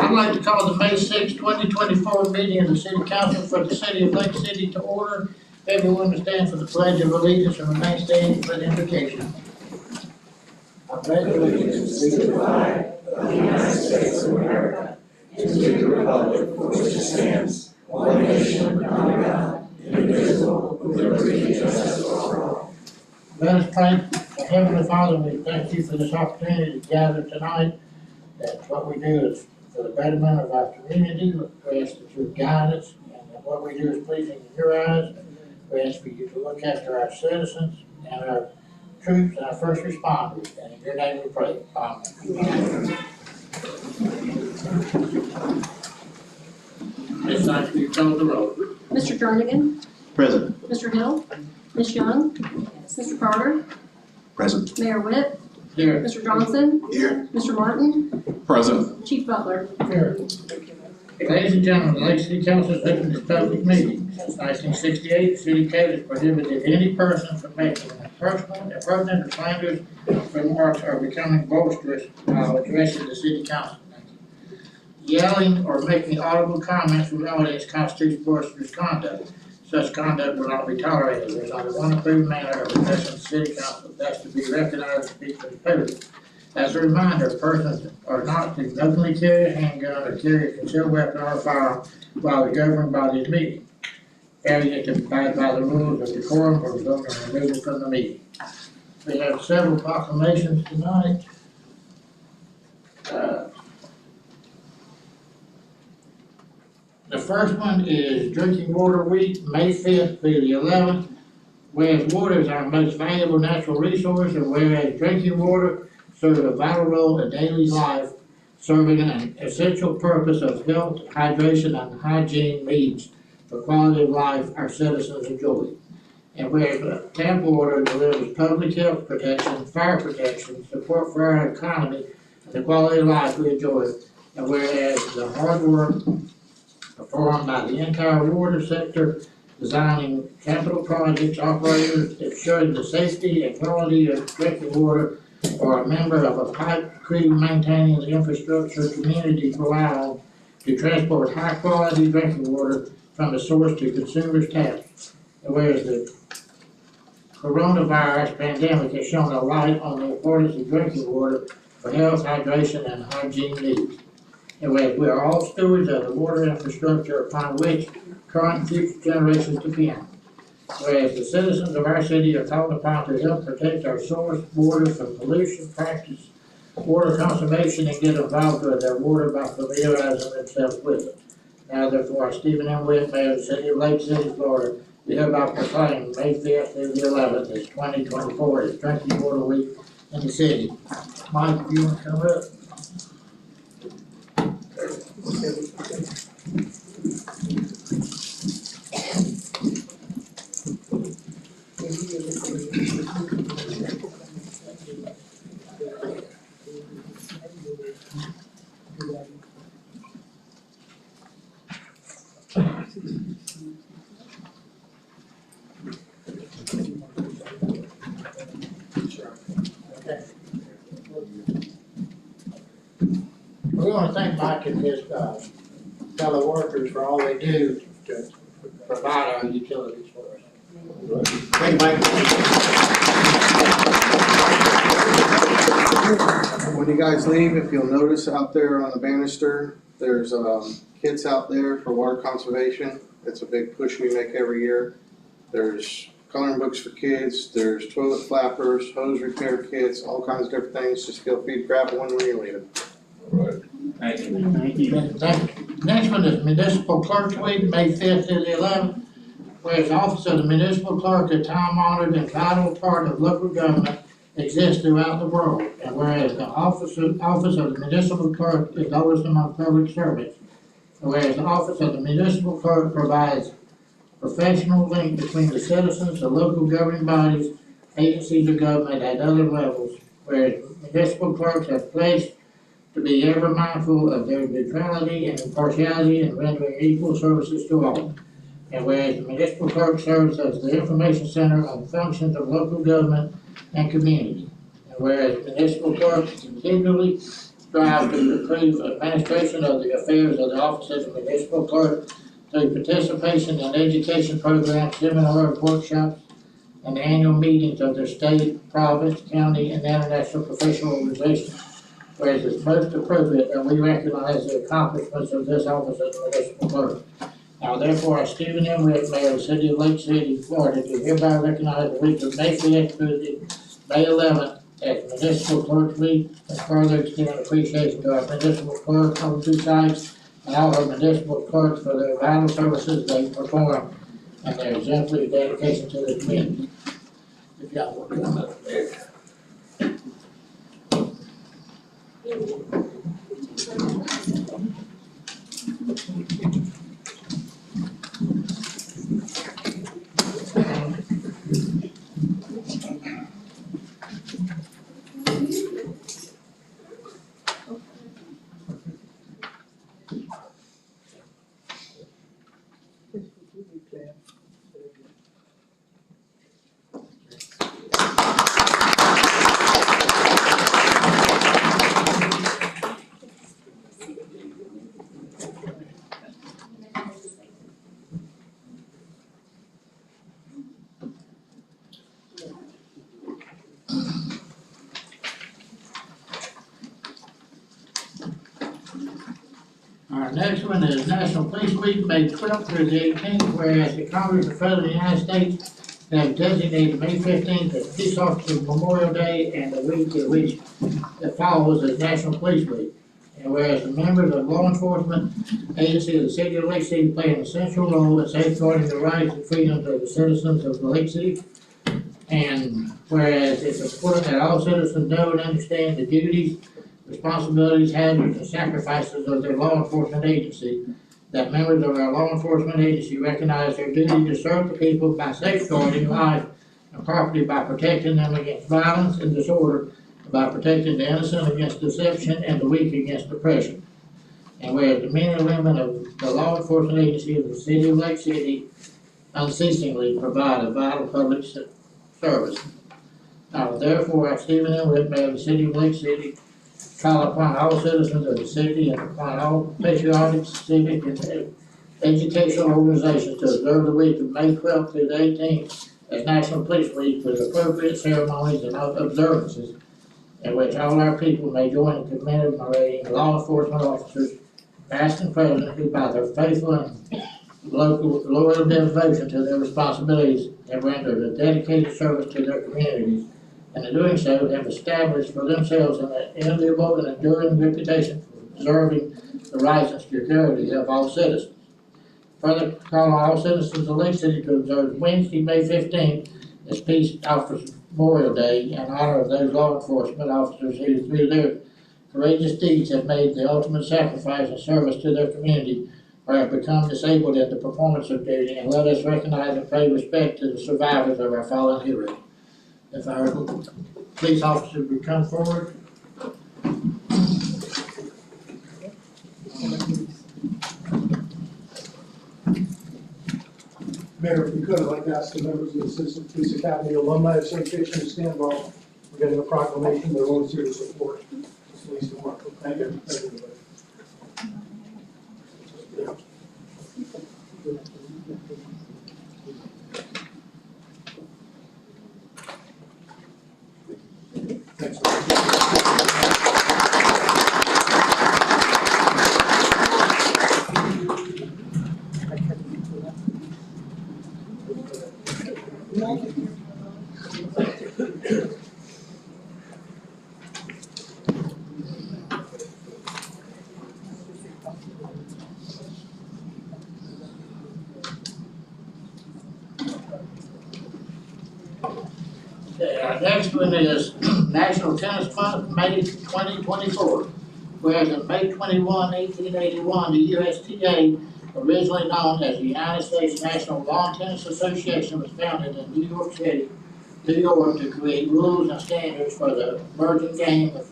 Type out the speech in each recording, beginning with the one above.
I'd like to call the May 6, 2024 meeting of the City Council for the City of Lake City to order. Everyone to stand for the Pledge of Allegiance and remain standing for the invocation. I pledge allegiance to the flag of the United States of America and to the republic for which it stands, one nation, under God, indivisible, with liberty and justice for all. Let us pray. Heavenly Father, we thank you for this opportunity to gather tonight. That's what we do is for the betterment of our community. We ask that you guide us, and that what we do is pleasing in your eyes. We ask for you to look after our citizens and our troops and our first responders. And in your name we pray. Amen. Ms. Sykes, will you call the roll? Mr. Jernigan? Present. Mr. Hill? Ms. Young? Mr. Carter? Present. Mayor Witt? Here. Mr. Johnson? Here. Mr. Martin? Present. Chief Butler? Here. Ladies and gentlemen, the Lake City Council has opened this public meeting. Since 1968, the city code has prohibited any person from making personal, impertinent, or slanderous remarks or becoming boisterous while addressing the city council. Yelling or making audible comments from the audience constitutes boisterous conduct. Such conduct will not be tolerated. There's only one approved manner of addressing the city council, that's to be recognized and speak from the podium. As a reminder, persons are not to openly carry a handgun or carry a concealed weapon or a firearm while the governing body is meeting. Failure to abide by the rules of decorum will result in removal from the meeting. We have several proclamations tonight. The first one is Drinking Water Week, May 5th through the 11th. Whereas water is our most valuable natural resource, and whereas drinking water serves a vital role in daily life, serving an essential purpose of health, hydration, and hygiene needs for quality of life our citizens enjoy. And whereas tap water delivers public health protection, fire protection, support for our economy, and the quality of life we enjoy. And whereas the hard work performed by the entire water sector, designing capital projects, operators, ensuring the safety and quality of drinking water, or a member of a pipe crew maintaining the infrastructure communities rely on to transport high-quality drinking water from the source to consumers' taps. And whereas the coronavirus pandemic has shone a light on the importance of drinking water for health, hydration, and hygiene needs. And whereas we are all stewards of the water infrastructure upon which current and future generations depend. Whereas the citizens of our city are called upon to help protect our source water from pollution, practice water conservation, and get involved with their water by familiarizing themselves with it. Now therefore, Stephen M. Witt, Mayor of the City of Lake City, Florida, we hereby proclaim May 5th through the 11th as 2024 as Drinking Water Week in the city. Mike, if you want to come up? We want to thank Mike and his fellow workers for all they do to provide our utilities for us. Thank you, Mike. When you guys leave, if you'll notice out there on the banister, there's kits out there for water conservation. It's a big push we make every year. There's coloring books for kids, there's toilet flappers, hose repair kits, all kinds of different things. Just feel free to grab one when you're leaving. Right. Thank you. Thank you. Next one is Municipal Clerk's Week, May 5th through the 11th. Whereas the office of the municipal clerk, a time-honored and vital part of local government, exists throughout the world. And whereas the office of the municipal clerk is lowest among public servants. And whereas the office of the municipal clerk provides professional link between the citizens, the local governing bodies, agencies of government at other levels. Whereas municipal clerks have pledged to be ever mindful of their neutrality and impartiality in rendering equal services to all. And whereas the municipal clerk serves as the information center on functions of local government and community. And whereas municipal clerks continually strive to improve administration of the affairs of the office of the municipal clerk through participation in education programs, seminars, workshops, and the annual meetings of the state, province, county, and international professional organizations. Whereas it's most appropriate that we recognize the accomplishments of this office of the municipal clerk. Now therefore, I, Stephen M. Witt, Mayor of the City of Lake City, Florida, do hereby recognize the week of May 5th through the May 11th as Municipal Clerks Week, and further extend appreciation to our municipal clerk on two sides and all our municipal clerks for their vital services they perform and their exemplary dedication to the community. If y'all will come up there. Our next one is National Police Week, May 12th through the 18th, whereas the Congress of Federal United States have designated May 15th as Peace Officer Memorial Day and the week in which it follows as National Police Week. And whereas the members of law enforcement agency of the City of Lake City play an essential role in safeguarding the rights and freedoms of the citizens of the Lake City. And whereas it's important that all citizens know and understand the duties, responsibilities, hazards, and sacrifices of their law enforcement agency, that members of our law enforcement agency recognize their duty to serve the people by safeguarding life and property, by protecting them against violence and disorder, by protecting the innocent against deception and the weak against oppression. And whereas the men and women of the law enforcement agency of the City of Lake City unceasingly provide a vital public service. Now therefore, I, Stephen M. Witt, Mayor of the City of Lake City, call upon all citizens of the city and upon all patriotic, civic, and educational organizations to observe the week of May 12th through the 18th as National Police Week with appropriate ceremonies and observances in which all our people may join in commemorating law enforcement officers, past and present, who by their faithful and loyal devotion to their responsibilities have rendered a dedicated service to their communities, and in doing so have established for themselves an enviable and enduring reputation for preserving the rights and security of all citizens. Further, call on all citizens of Lake City to observe Wednesday, May 15th as Peace Officers Memorial Day in honor of those law enforcement officers who, through their courageous deeds, have made the ultimate sacrifice and service to their community or have become disabled in the performance of duty, and let us recognize and pay respect to the survivors of our fallen heroes. If our police officers would come forward. Mayor, if we could, I'd like to ask the members of the Citizen Police Academy Alumni Association to stand while we're getting a proclamation of their own serious support. the police department. Thank you. Thank you, everybody. Our next one is National Tennis Month, May 2024. Whereas on May 21, 1881, the USTA, originally known as the United States National Lawn Tennis Association, was founded in New York City, New York, to create rules and standards for the emerging game of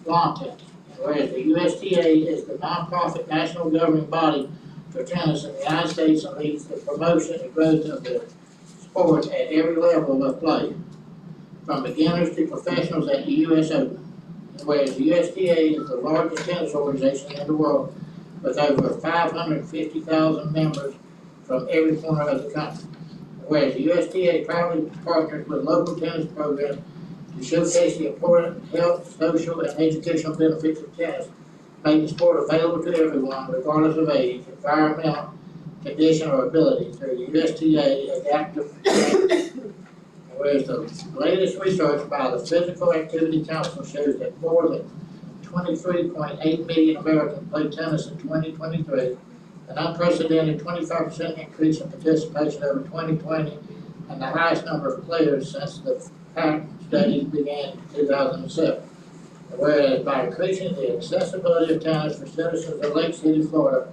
lawn tennis. Whereas the USTA is the nonprofit national governing body for tennis in the United States and leads the promotion and growth of the sport at every level of play, from beginners to professionals at the U.S. Open. Whereas the USTA is the largest tennis organization in the world with over 550,000 members from every corner of the country. Whereas the USTA proudly partners with local tennis programs to showcase the important health, social, and educational benefits of tennis, making the sport available to everyone regardless of age, environmental condition, or ability through the USTA Adaptive Training. Whereas the latest research by the Physical Activity Council shows that more than 23.8 million Americans played tennis in 2023, an unprecedented 25% increase in participation over 2020, and the highest number of players since the PAC study began in 2007. Whereas by increasing the accessibility of tennis for citizens of Lake City, Florida,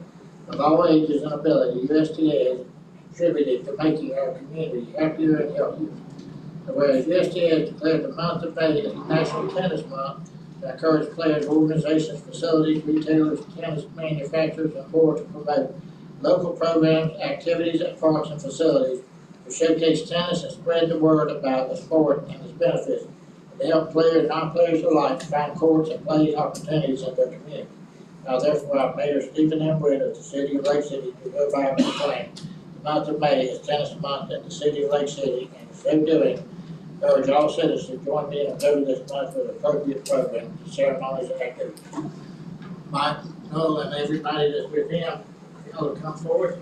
of all ages and ability, USTA is contributed to making our community happier and healthier. Whereas USTA has declared the month of May as National Tennis Month to encourage players, organizations, facilities, retailers, tennis manufacturers, and more to promote local programs, activities at parks and facilities to showcase tennis and spread the word about the sport and its benefits, and to help players and non-players alike find courts and play opportunities in their community. Now therefore, our Mayor Stephen M. Witt of the City of Lake City to go by and proclaim the month of May as Tennis Month in the City of Lake City, and in so doing, urge all citizens to join me and go to this month with appropriate programs, ceremonies, and activities. Mike, Noel, and everybody that's with him, y'all will come forward.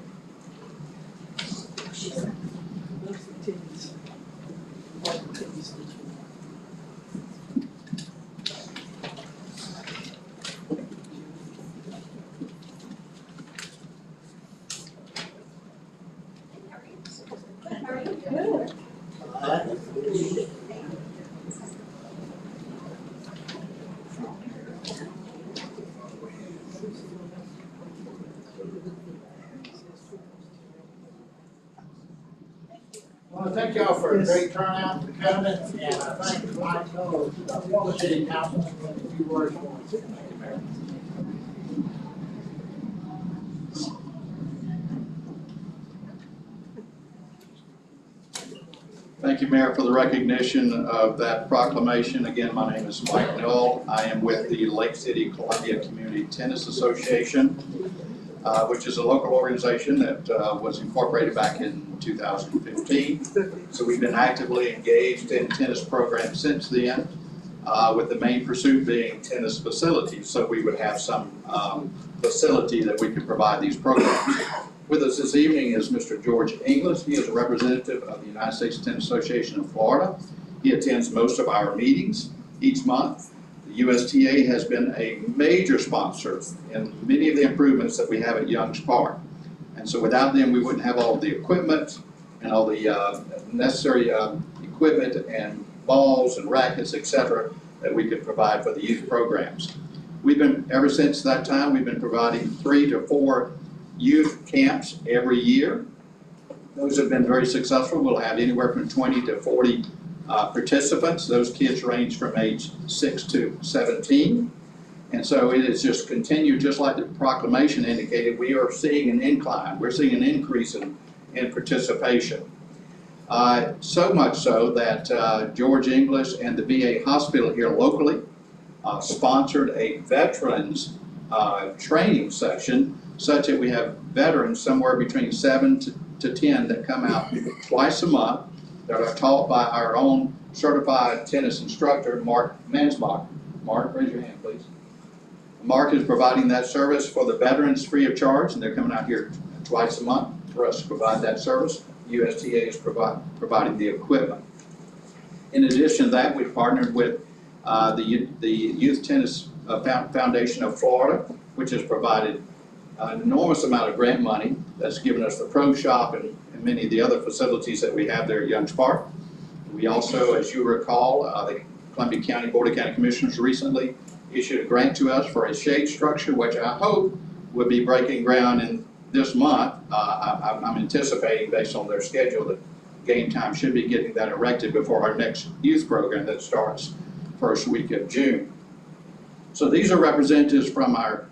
I want to thank y'all for a great turnout for coming, and I thank Mike Noel, the City Council, for a few words for us. Thank you, Mayor. Thank you, Mayor, for the recognition of that proclamation. Again, my name is Mike Knoll. I am with the Lake City Columbia Community Tennis Association, which is a local organization that was incorporated back in 2015. So we've been actively engaged in tennis programs since then, with the main pursuit being tennis facilities. So we would have some facility that we could provide these programs. With us this evening is Mr. George Inglis. He is a representative of the United States Tennis Association of Florida. He attends most of our meetings each month. The USTA has been a major sponsor in many of the improvements that we have at Young's Park. And so without them, we wouldn't have all the equipment and all the necessary equipment and balls and rackets, etc., that we could provide for the youth programs. Ever since that time, we've been providing 3 to 4 youth camps every year. Those have been very successful. We'll have anywhere from 20 to 40 participants. Those kids range from age 6 to 17. And so it has just continued, just like the proclamation indicated. We are seeing an incline. We're seeing an increase in participation. So much so that George Inglis and the VA hospital here locally sponsored a veterans training session, such that we have veterans somewhere between 7 to 10 that come out twice a month that are taught by our own certified tennis instructor, Mark Mansbach. Mark, raise your hand, please. Mark is providing that service for the veterans free of charge, and they're coming out here twice a month for us to provide that service. USTA is providing the equipment. In addition to that, we've partnered with the Youth Tennis Foundation of Florida, which has provided an enormous amount of grant money that's given us the pro shop and many of the other facilities that we have there at Young's Park. We also, as you recall, the Columbia County Board of County Commissioners recently issued a grant to us for a shade structure, which I hope would be breaking ground in this month. I'm anticipating, based on their schedule, that Game Time should be getting that erected before our next youth program that starts first week of June. So these are representatives from our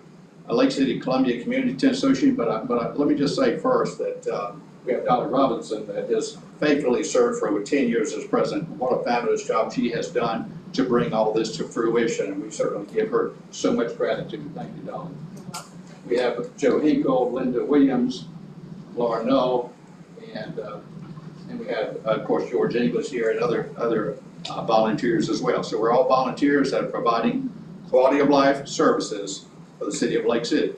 Lake City Columbia Community Tennis Association, but let me just say first that we have Dolly Robinson that is faithfully served for over 10 years as president. What a fabulous job she has done to bring all this to fruition, and we certainly give her so much gratitude. Thank you, Dolly. We have Joe Hinkle, Linda Williams, Laura Null, and we have, of course, George English here and other volunteers as well. So we're all volunteers that are providing quality of life services for the city of Lake City.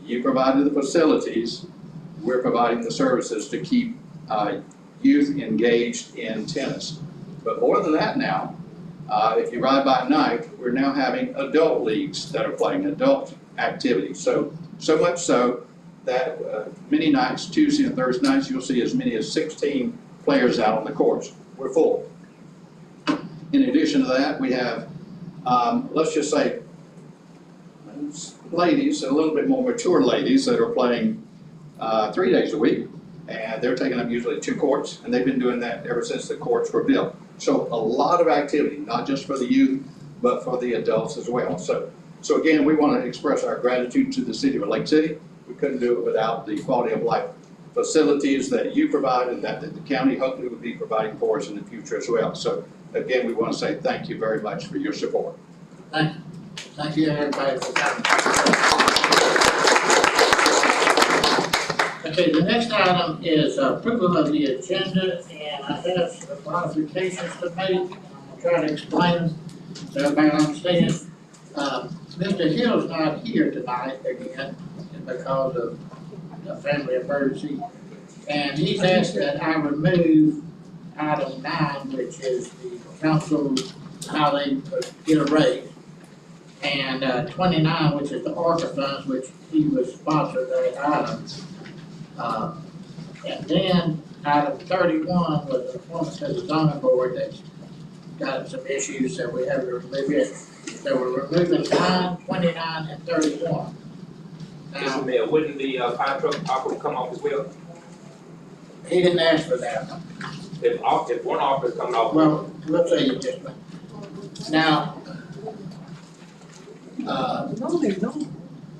You provided the facilities, we're providing the services to keep youth engaged in tennis. But more than that now, if you ride by night, we're now having adult leagues that are playing adult activities. So much so that many nights, Tuesday and Thursday nights, you'll see as many as 16 players out on the courts. We're full. In addition to that, we have, let's just say, ladies, a little bit more mature ladies that are playing 3 days a week, and they're taking up usually 2 courts, and they've been doing that ever since the courts were built. So a lot of activity, not just for the youth, but for the adults as well. So again, we want to express our gratitude to the city of Lake City. We couldn't do it without the quality of life facilities that you provide and that the county hopefully will be providing for us in the future as well. So again, we want to say thank you very much for your support. Thank you. Thank you, everybody, for coming. Okay, the next item is approval of the agenda, and I have some modifications to make. I'll try to explain them so everybody understands. Mr. Hill's not here tonight again because of a family emergency. And he's asked that I remove item 9, which is the council, how they get a raise. And 29, which is the ARPA funds, which he was sponsored that item. And then item 31 was the appointment to the zoning board that's got some issues that we have to remove it. So we're removing 9, 29, and 31. Now, Mr. Mayor, wouldn't the fire truck offer come off as well? he didn't ask for that. If one offer is coming off. Well, we'll tell you this one. Now,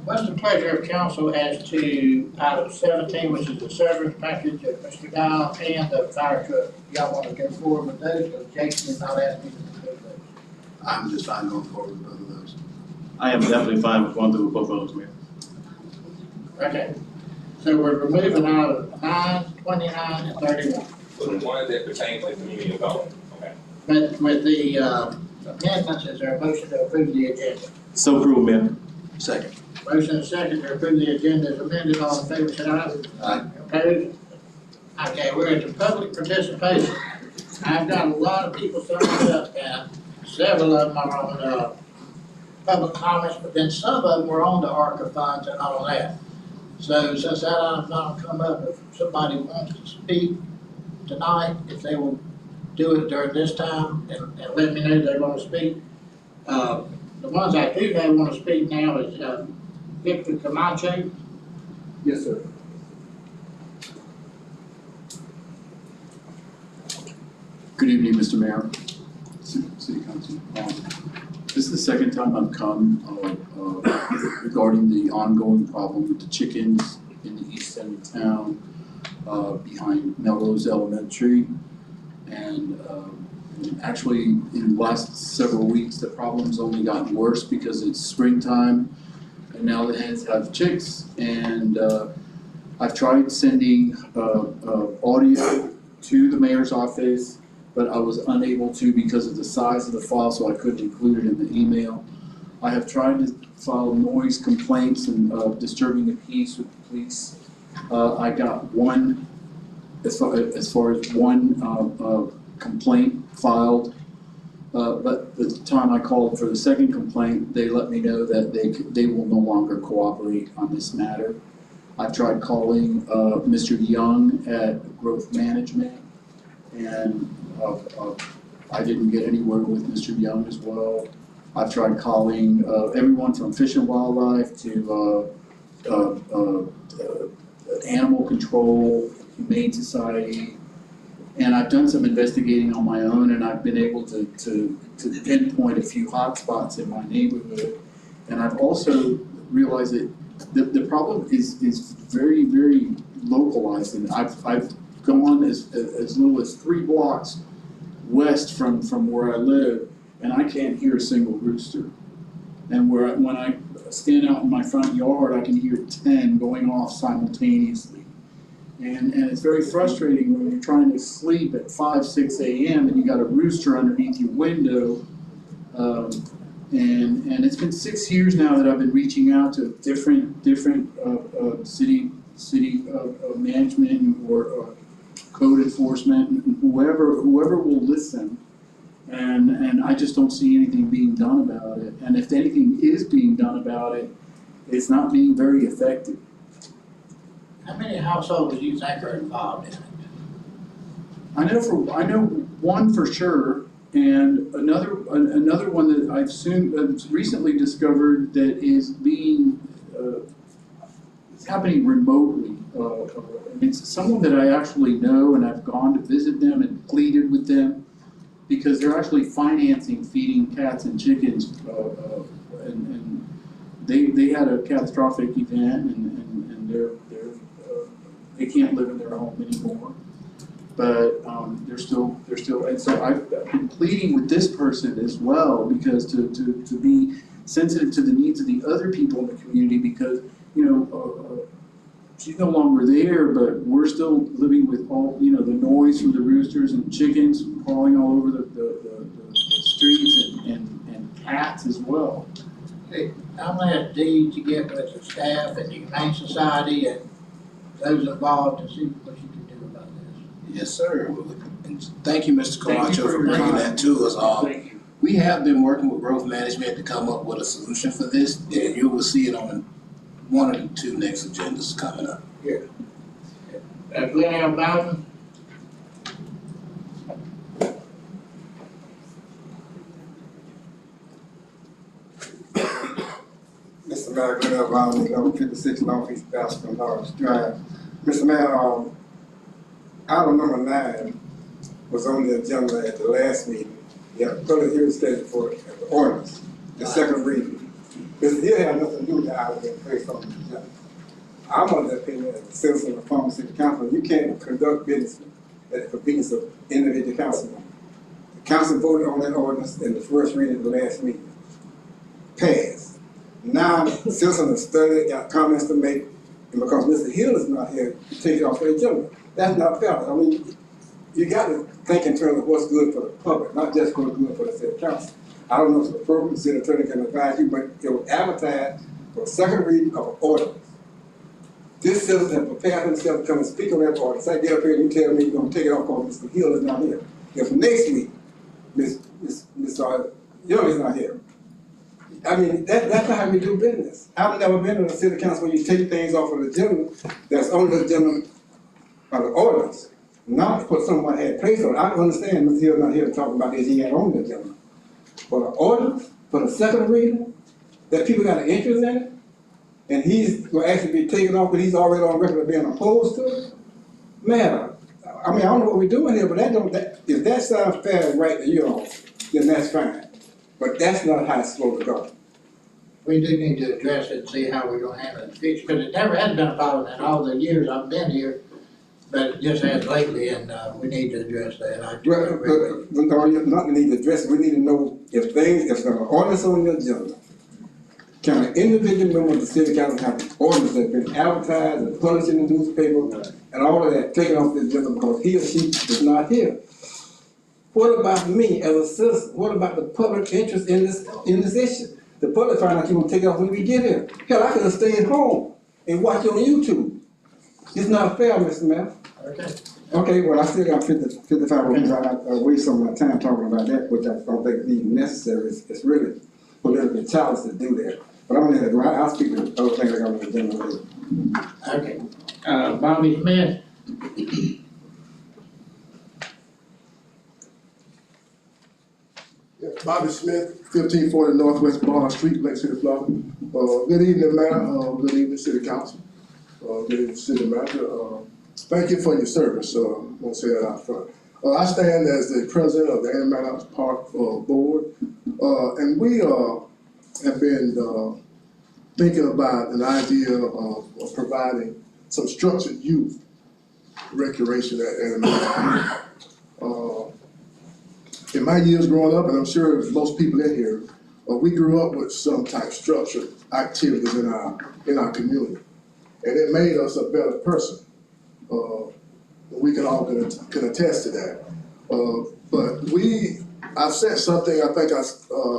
what's the pleasure of council as to item 17, which is the severance package of Mr. Dial and the fire truck? Y'all want to go forward with those, or Jason is not asking me to do those? I'm just fine going forward with both of those. I am definitely fine with going through with both of those, Mayor. Okay, so we're removing item 9, 29, and 31. So the one that pertains to the community development, okay. But with the amendments, is there a motion to approve the agenda? So approved, Mayor. Second. Motion and second to approve the agenda as amended, all in favor, say aye. Aye. Opposed? Okay, we're into public participation. I've got a lot of people signed up, and several of them are on, public comments, but then some of them were on the ARCA funds and all that. So since that item's not come up, if somebody wants to speak tonight, if they will do it during this time and let me know they want to speak. The ones I do know want to speak now is, Victor Camacho. Yes, sir. Good evening, Mr. Mayor, City Council. This is the second time I've come regarding the ongoing problem with the chickens in the east end of town, behind Melrose Elementary. And actually, in the last several weeks, the problem's only gotten worse because it's springtime, and now the hens have chicks. And I've tried sending audio to the mayor's office, but I was unable to because of the size of the file, so I couldn't include it in the email. I have tried to file noise complaints and disturbing the peace with the police. I got one, as far as one complaint filed, but the time I called for the second complaint, they let me know that they will no longer cooperate on this matter. I've tried calling Mr. Young at Growth Management, and I didn't get anywhere with Mr. Young as well. I've tried calling everyone from Fish and Wildlife to Animal Control, Humane Society, and I've done some investigating on my own, and I've been able to pinpoint a few hot spots in my neighborhood. And I've also realized that the problem is very, very localized, and I've gone as little as 3 blocks west from where I live, and I can't hear a single rooster. And when I stand out in my front yard, I can hear 10 going off simultaneously. And it's very frustrating when you're trying to sleep at 5, 6 a.m. and you got a rooster underneath your window. And it's been 6 years now that I've been reaching out to different city management or code enforcement, and whoever will listen. And I just don't see anything being done about it. And if anything is being done about it, it's not being very effective. How many households do you think are involved in it? I know one for sure, and another one that I've recently discovered that is being it's happening remotely. It's someone that I actually know, and I've gone to visit them and pleaded with them because they're actually financing feeding cats and chickens, and they had a catastrophic event, and they can't live in their home anymore. But they're still, and so I've been pleading with this person as well, because to be sensitive to the needs of the other people in the community, because she's no longer there, but we're still living with all the noise from the roosters and chickens crawling all over the streets, and cats as well. Hey, I'm gonna ask Dee to get with the staff and the Humane Society and those involved to see what you can do about this. Yes, sir. And thank you, Mr. Thank you Camacho, for for your bringing time. that to us. Thank you. We have been working with growth management to come up with a solution for this, and you will see it on one of the 2 next agendas coming up. Glenn L. Bowden? Mr. Mayor, Glenn L. Bowden, number 56 Northeast Baskin Lodge Drive. Mr. Mayor, item number 9 was on the agenda at the last meeting. We have a public hearing scheduled for the ordinance, the second reading. Mr. Hill had nothing to do with the item being placed on the agenda. I'm of the opinion, as a citizen of Palmer City Council, you can't conduct business at the convenience of individual councilmen. The council voted on that ordinance in the first reading of the last meeting. Passed. Now, citizens have studied, got comments to make, and because Mr. Hill is not here, you take it off the agenda. That's not fair. I mean, you got to think in terms of what's good for the public, not just what's good for the city council. I don't know if it's appropriate, the city attorney can advise you, but it was advertised for a second reading of an ordinance. This citizen has prepared himself to come and speak on that ordinance. I get up here and you tell me you're gonna take it off because Mr. Hill is not here. If next week, Ms. Young is not here, I mean, that's not how we do business. I've never been in a city council where you take things off of the agenda that's on the agenda of the ordinance, not what someone had placed on. I understand Mr. Hill not here to talk about this, he had on the agenda. But an ordinance for the second reading, that people got an interest in it, and he's will actually be taken off, but he's already on record of being opposed to it. Man, I mean, I don't know what we're doing here, but if that sounds fair and right to you all, then that's fine. But that's not how it's supposed to go. We do need to address it and see how we're gonna handle it in the future, because it never has been a problem in all the years I've been here, but it just has lately, and we need to address that. I do agree with you. No, you not need to address it. We need to know if there's an ordinance on the agenda. Can an individual member of the city council have an ordinance that's been advertised and published in the newspaper and all of that taken off the agenda because he or she is not here? What about me as a citizen? What about the public interest in this issue? The public find out you're gonna take it off when we get here. Hell, I could have stayed home and watched it on YouTube. It's not fair, Mr. Mayor. Okay. Okay, well, I still got 55 minutes. I waste some of my time talking about that, which I don't think is even necessary. It's really politically challenged to do that. But I'm gonna go. I'll speak to the other things I got on the agenda later. Okay, Bobby Smith? Bobby Smith, 1540 Northwest Barr Street, Lake City, Florida. Good evening, Mayor. Good evening, City Council. Good evening, City Manager. Thank you for your service. I'm going to say that out front. I stand as the president of the Ann Maddox Park Board, and we have been thinking about an idea of providing some structured youth recreation at Animal. In my years growing up, and I'm sure most people in here, we grew up with some type of structured activities in our community. And it made us a better person. We can all can attest to that. But I said something, I think I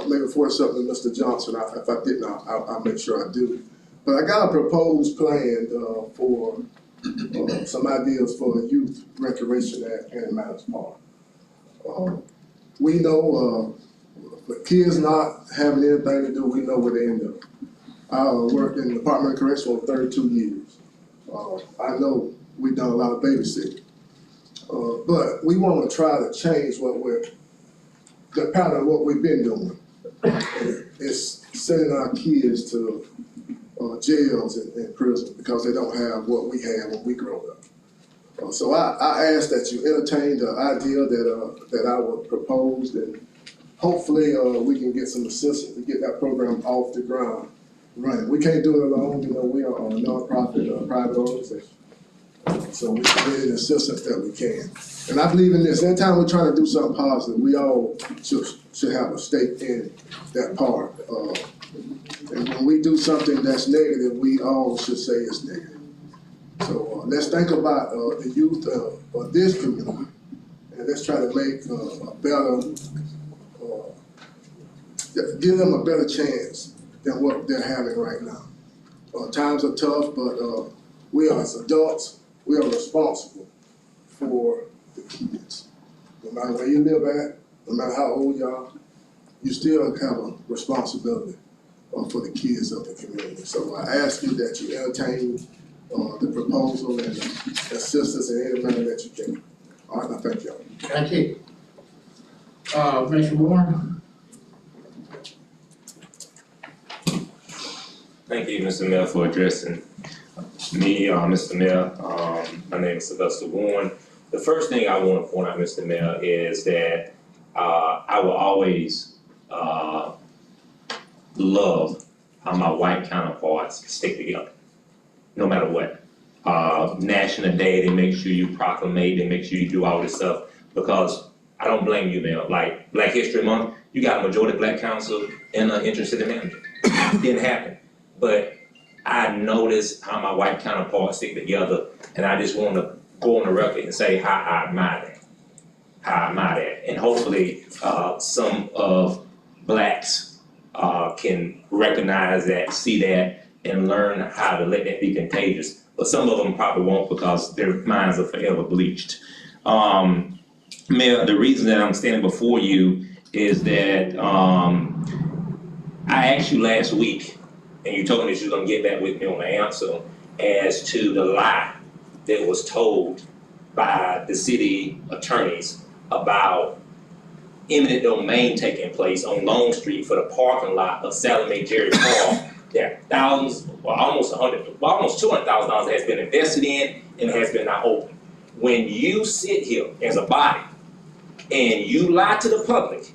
maybe before something to Mr. Johnson, if I didn't, I'll make sure I do. But I got a proposed plan for some ideas for youth recreation at Animals Park. We know with kids not having anything to do, we know where they end up. I worked in the Department of Correction for 32 years. I know we've done a lot of babysitting. But we want to try to change the pattern of what we've been doing. It's sending our kids to jails and prison because they don't have what we had when we grew up. So I ask that you entertain the idea that I would propose, and hopefully we can get some assistance to get that program off the ground running. We can't do it alone, we are a nonprofit private organization. So we can get the assistance that we can. And I believe in this, anytime we're trying to do something positive, we all should have a stake in that part. And when we do something that's negative, we all should say it's negative. So let's think about the youth of this community, and let's try to make a better, give them a better chance than what they're having right now. Times are tough, but we as adults, we are responsible for the kids. No matter where you live at, no matter how old you are, you still have a responsibility for the kids of the community. So I ask you that you entertain the proposal and assist us in any manner that you can. All right, I thank y'all. Thank you. Mr. Warren? Thank you, Mr. Mayor, for addressing me, Mr. Mayor. My name is Sylvester Warren. The first thing I want to point out, Mr. Mayor, is that I will always love how my white counterparts stick together, no matter what. National Day, they make sure you proclamate, they make sure you do all this stuff, because I don't blame you, Mayor. Like Black History Month, you got a majority black council and an intercity manager. It didn't happen. But I noticed how my white counterparts stick together, and I just want to go on the record and say how I admire that. And hopefully some of blacks can recognize that, see that, and learn how to let that be contagious. But some of them probably won't, because their minds are forever bleached. Mayor, the reason that I'm standing before you is that I asked you last week, and you told me that you were gonna get back with me on the answer as to the lie that was told by the city attorneys about eminent domain taking place on Long Street for the parking lot of Sallie Mae Jerry Park. There are thousands, well, almost $200,000 has been invested in and has been now open. When you sit here as a body and you lie to the public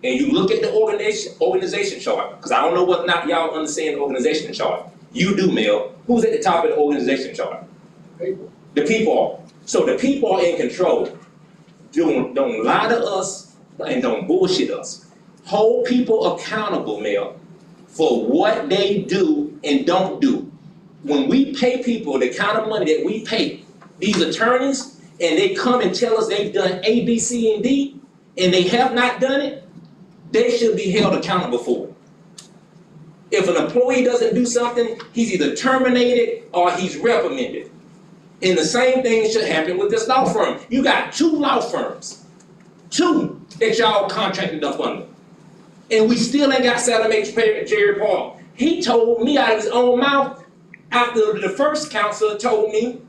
and you look at the organization chart, because I don't know whether or not y'all understand the organization chart. You do, Mel. Who's at the top of the organization chart? People. The people are. So the people are in control. Don't lie to us and don't bullshit us. Hold people accountable, Mel, for what they do and don't do. When we pay people the kind of money that we pay these attorneys, and they come and tell us they've done A, B, C, and D, and they have not done it, they should be held accountable for it. If an employee doesn't do something, he's either terminated or he's reprimanded. And the same thing should happen with this law firm. You got 2 law firms, 2 that y'all contracted up under. And we still ain't got Sallie Mae Jerry Park. He told me out of his own mouth, after the first counselor told me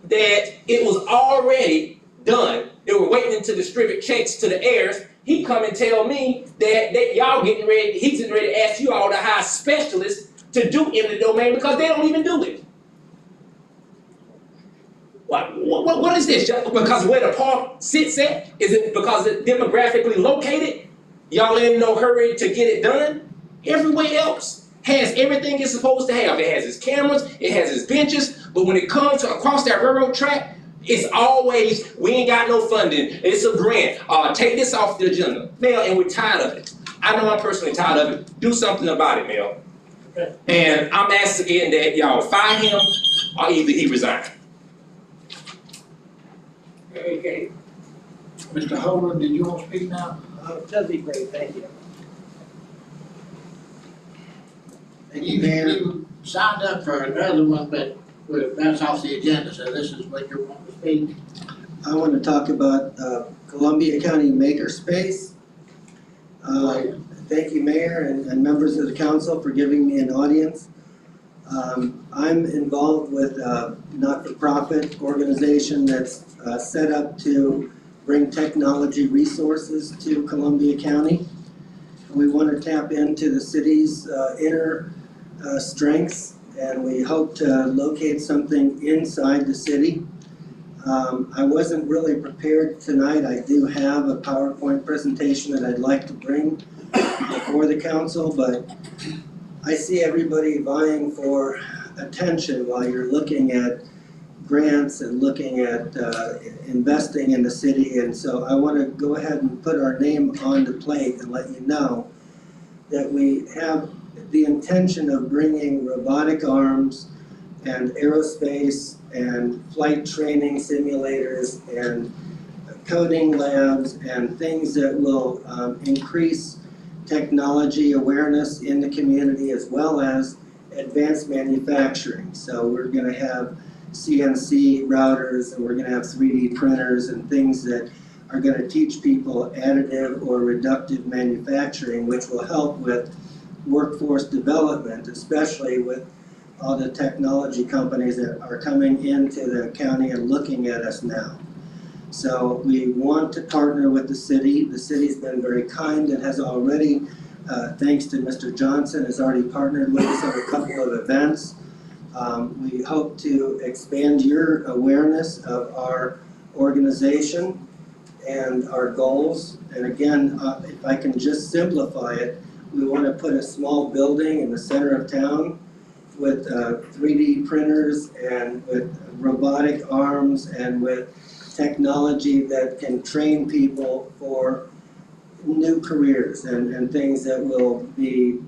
that it was already done, they were waiting to distribute checks to the heirs. He come and tell me that y'all getting ready, he's getting ready to ask you all to hire specialists to do eminent domain because they don't even do it. What is this? Just because where the park sits at? Is it because it's demographically located? Y'all in no hurry to get it done? Everywhere else has everything it's supposed to have. It has its cameras, it has its benches, but when it comes to across that railroad track, It's always, we ain't got no funding, it's a grant, take this off the agenda. Mayor, and we're tired of it. I know I'm personally tired of it. Do something about it, Mayor. Okay. And I'm asking that y'all fire him or either he resign. Okay. Mr. Holden, did you want to speak now? That'd be great, thank you. You signed up for another one, but that's off the agenda, so this is what you want to speak. I want to talk about Columbia County Makerspace. Thank you, Mayor and members of the council for giving me an audience. I'm involved with a not-for-profit organization that's set up to bring technology resources to Columbia County. We want to tap into the city's inner strengths, and we hope to locate something inside the city. I wasn't really prepared tonight. I do have a PowerPoint presentation that I'd like to bring before the council, but I see everybody vying for attention while you're looking at grants and looking at investing in the city, and so I want to go ahead and put our name on the plate and let you know that we have the intention of bringing robotic arms and aerospace and flight training simulators and coding labs and things that will increase technology awareness in the community as well as advanced manufacturing. So we're going to have CNC routers, and we're going to have 3D printers and things that are going to teach people additive or reductive manufacturing, which will help with workforce development, especially with all the technology companies that are coming into the county and looking at us now. So we want to partner with the city. The city's been very kind and has already, thanks to Mr. Johnson, has already partnered with us on a couple of events. We hope to expand your awareness of our organization and our goals. And again, if I can just simplify it, we want to put a small building in the center of town with 3D printers and with robotic arms and with technology that can train people for new careers and things that will be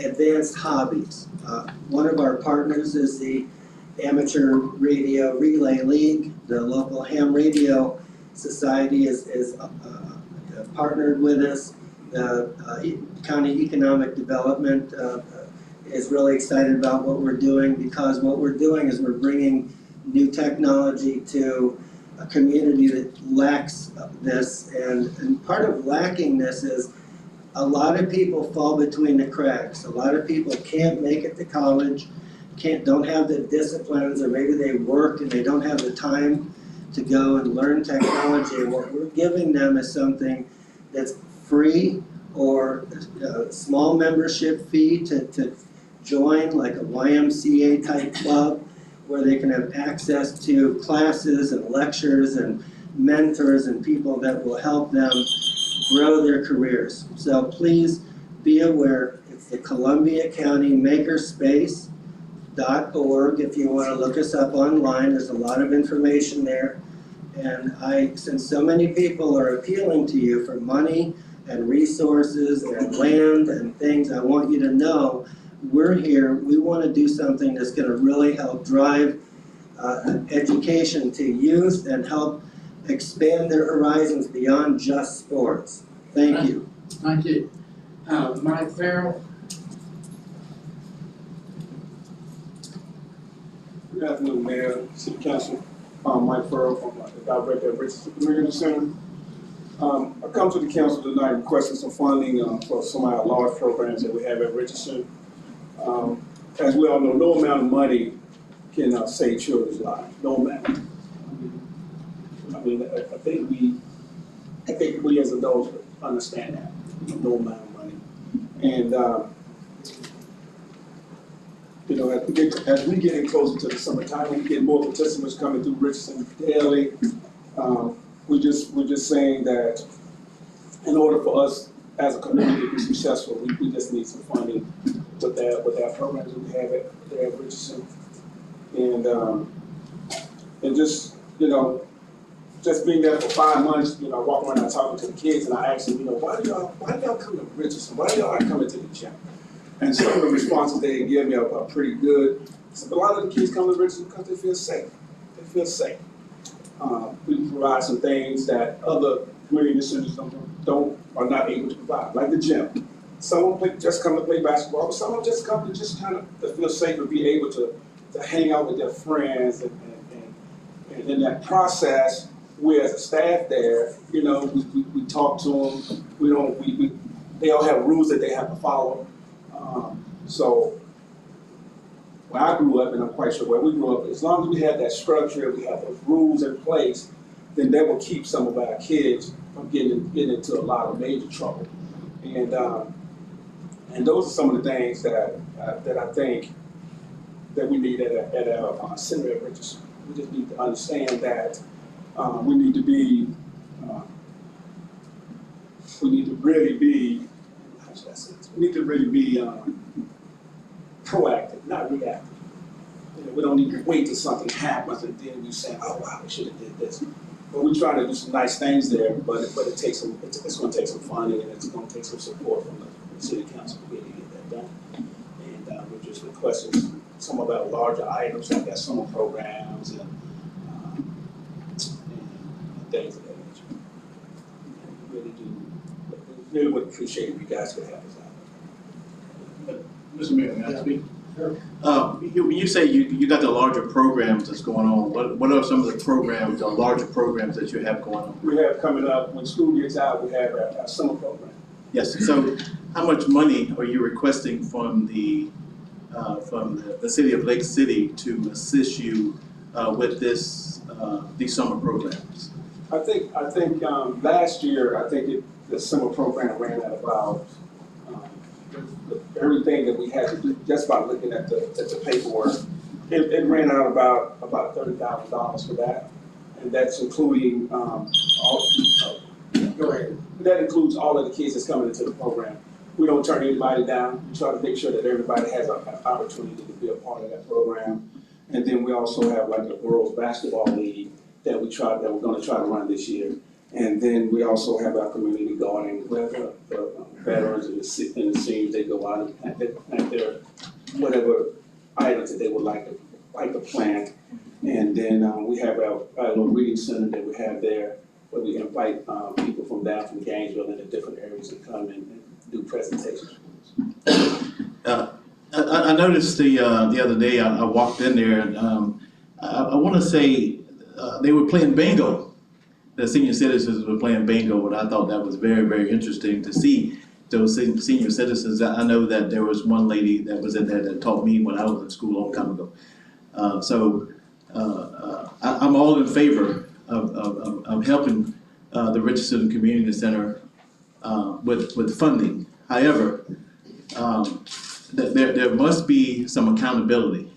advanced hobbies. One of our partners is the Amateur Radio Relay League. The local ham radio society is partnered with us. The county economic development is really excited about what we're doing, because what we're doing is we're bringing new technology to a community that lacks this, and part of lacking this is a lot of people fall between the cracks. A lot of people can't make it to college, don't have the disciplines, or maybe they work and they don't have the time to go and learn technology. And what we're giving them is something that's free or a small membership fee to join, like a YMCA type club, where they can have access to classes and lectures and mentors and people that will help them grow their careers. So please be aware, it's the Columbia County Makerspace.org if you want to look us up online. There's a lot of information there. And since so many people are appealing to you for money and resources and land and things, I want you to know we're here. We want to do something that's going to really help drive education to youth and help expand their horizons beyond just sports. Thank you. Thank you. Mike Farrell? Good afternoon, Mayor, City Council. Mike Farrell from the Director of Richardson Community Center. I come to the council tonight requesting some funding for some of our large programs that we have at Richardson. As we all know, no amount of money can save children's lives. No amount. I mean, I think we as adults understand that. No amount of money. And you know, as we get closer to the summertime, we get more participants coming through Richardson daily. We're just saying that in order for us as a community to be successful, we just need some funding with our programs that we have at Richardson. And And just, just being there for 5 months, I walk around and talking to the kids and I ask them, why do y'all come to Richardson? Why do y'all like coming to the gym? And some of the responses they give me are pretty good. So a lot of the kids come to Richardson because they feel safe. They feel safe. We provide some things that other community centers are not able to provide, like the gym. Some just come to play basketball, but some just come to just kind of to feel safe and be able to hang out with their friends. And in that process, we as a staff there, we talk to them. They all have rules that they have to follow. So when I grew up, and I'm quite sure where we grew up, as long as we had that structure, we have those rules in place, then that will keep some of our kids from getting into a lot of major trouble. And those are some of the things that I think that we need at our center at Richardson. We just need to understand that we need to really be, how should I say this? We need to really be proactive, not reactive. We don't need to wait till something happens and then we say, oh wow, we should have did this. But we're trying to do some nice things there, but it's going to take some funding and it's going to take some support from the city council to really get that done. And we're just requesting some of our larger items like our summer programs and things of that nature. And we really do. We really would appreciate if you guys could help us out. Mr. Mayor, may I speak? Sure. When you say you got the larger programs that's going on, what are some of the programs, the larger programs that you have going on? We have coming up, when school gets out, we have our summer program. Yes, so how much money are you requesting from the city of Lake City to assist you with these summer programs? I think last year, the summer program ran at about everything that we had to do, just by looking at the paperwork. It ran out about $30,000 for that, and that's including that includes all of the kids that's coming into the program. We don't turn anybody down. We try to make sure that everybody has an opportunity to be a part of that program. And then we also have like a girls basketball league that we're going to try to run this year. And then we also have our community gardening where the veterans and the seniors, they go out and plant their whatever items that they would like to plant. And then we have our little reading center that we have there where we invite people from Gainesville and the different areas to come and do presentations. I noticed the other day, I walked in there and I want to say they were playing bingo. The senior citizens were playing bingo, and I thought that was very, very interesting to see those senior citizens. I know that there was one lady that was in there that taught me when I was in school a long time ago. I'm all in favor of helping the Richardson Community Center with funding. However, there must be some accountability.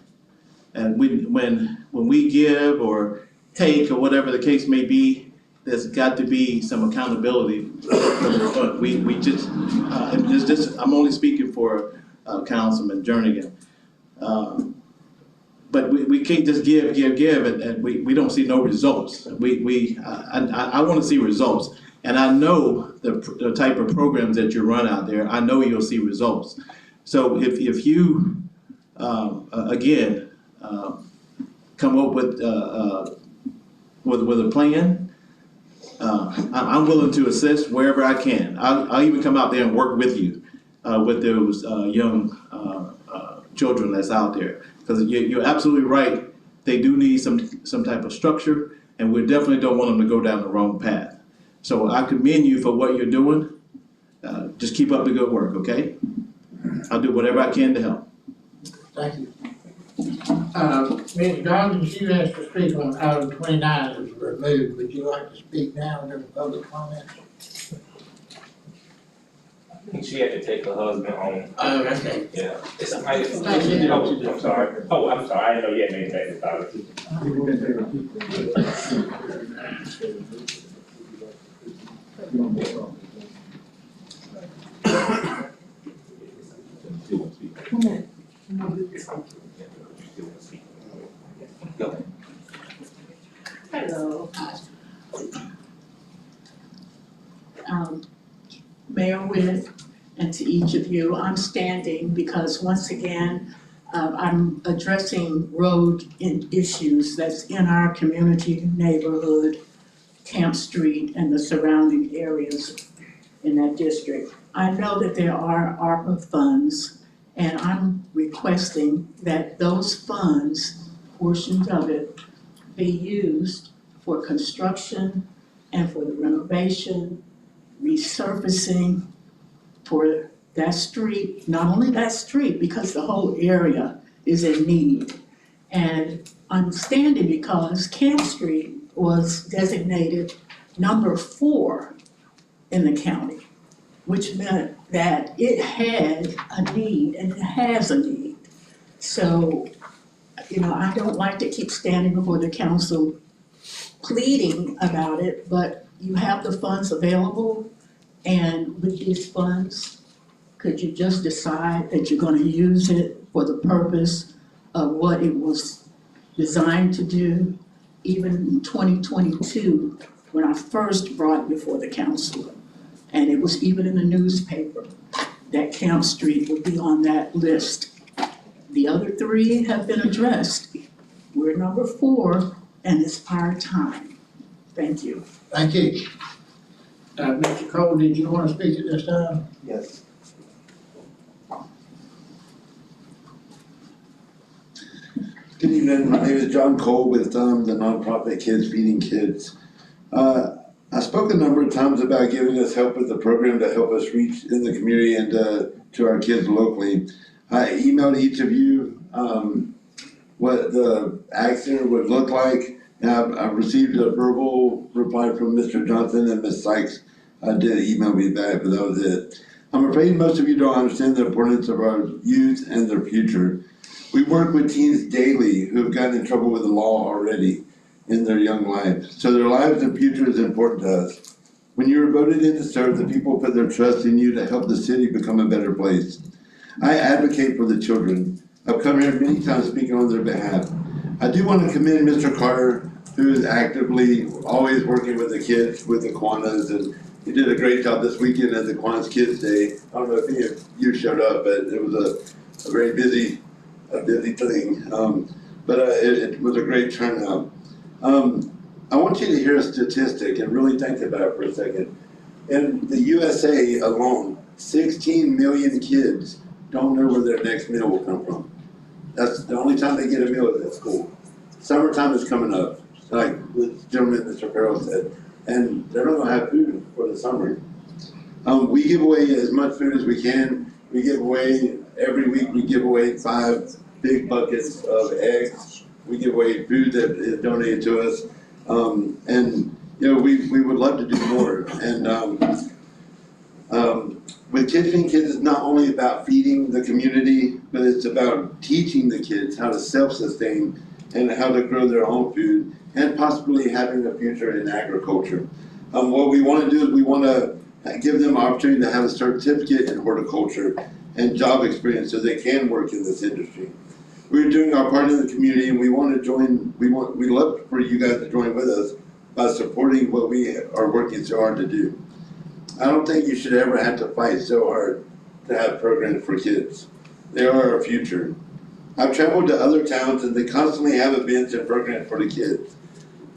And when we give or take or whatever the case may be, there's got to be some accountability from the front. We just, I'm only speaking for Councilman Jernigan. But we can't just give, and we don't see no results. I want to see results. And I know the type of programs that you run out there, I know you'll see results. So if you, again, come up with a plan, I'm willing to assist wherever I can. I'll even come out there and work with you, with those young children that's out there. Because you're absolutely right, they do need some type of structure, and we definitely don't want them to go down the wrong path. So I commend you for what you're doing. Just keep up the good work, okay? I'll do whatever I can to help. Thank you. Ms. Goggins, you asked to speak on item 29 that was removed. Would you like to speak now during public comments? She had to take her husband home. Oh, okay. Yeah. you. I'm sorry. Oh, I'm sorry. I didn't know you had made that about and to each of you. I'm standing because once again, I'm addressing road issues that's in our community, neighborhood, Camp Street, and the surrounding areas in that district. I know that there are ARPA funds, and I'm requesting that those funds, portions of it, be used for construction and for the renovation, resurfacing for that street, not only that street, because the whole area is in need. And I'm standing because Camp Street was designated number 4 in the county, which meant that it had a need and it has a need. So, I don't like to keep standing before the council pleading about it, but you have the funds available, and with these funds, could you just decide that you're gonna use it for the purpose of what it was designed to do? Even in 2022, when I first brought it before the council, and it was even in the newspaper, that Camp Street would be on that list. The other 3 have been addressed. We're number 4, and it's our time. Thank you. Thank you. Mr. Cole, did you want to speak at this time? Yes. Good evening, my name is John Cole with the nonprofit Kids Feeding Kids. I spoke a number of times about giving us help with the program to help us reach in the community and to our kids locally. I emailed each of you what the action would look like. Now, I've received a verbal reply from Mr. Johnson, and Ms. Sykes did email me back, but that was it. I'm afraid most of you don't understand the importance of our youth and their future. We work with teens daily who have gotten in trouble with the law already in their young lives. So their lives and future is important to us. When you are voted in to serve, the people put their trust in you to help the city become a better place. I advocate for the children. I've come here many times speaking on their behalf. I do want to commend Mr. Carter, who is actively always working with the kids, with the Kiwanis, and he did a great job this weekend at the Kiwanis Kids Day. I don't know if any of you showed up, but it was a very busy thing. But it was a great turnout. I want you to hear a statistic and really think about it for a second. In the USA alone, 16 million kids don't know where their next meal will come from. That's the only time they get a meal is at school. Summertime is coming up, like the gentleman, Mr. Farrell said, and they're not gonna have food for the summer. We give away as much food as we can. We give away, every week we give away 5 big buckets of eggs. We give away food that is donated to us. And we would love to do more. And with Kids Feeding Kids, it's not only about feeding the community, but it's about teaching the kids how to self-sustain and how to grow their own food and possibly having a future in agriculture. What we want to do is we want to give them an opportunity to have a certificate in horticulture and job experience so they can work in this industry. We're doing our part in the community, and we want to join. We love for you guys to join with us by supporting what we are working so hard to do. I don't think you should ever have to fight so hard to have programs for kids. They are our future. I've traveled to other towns, and they constantly have events and programs for the kids.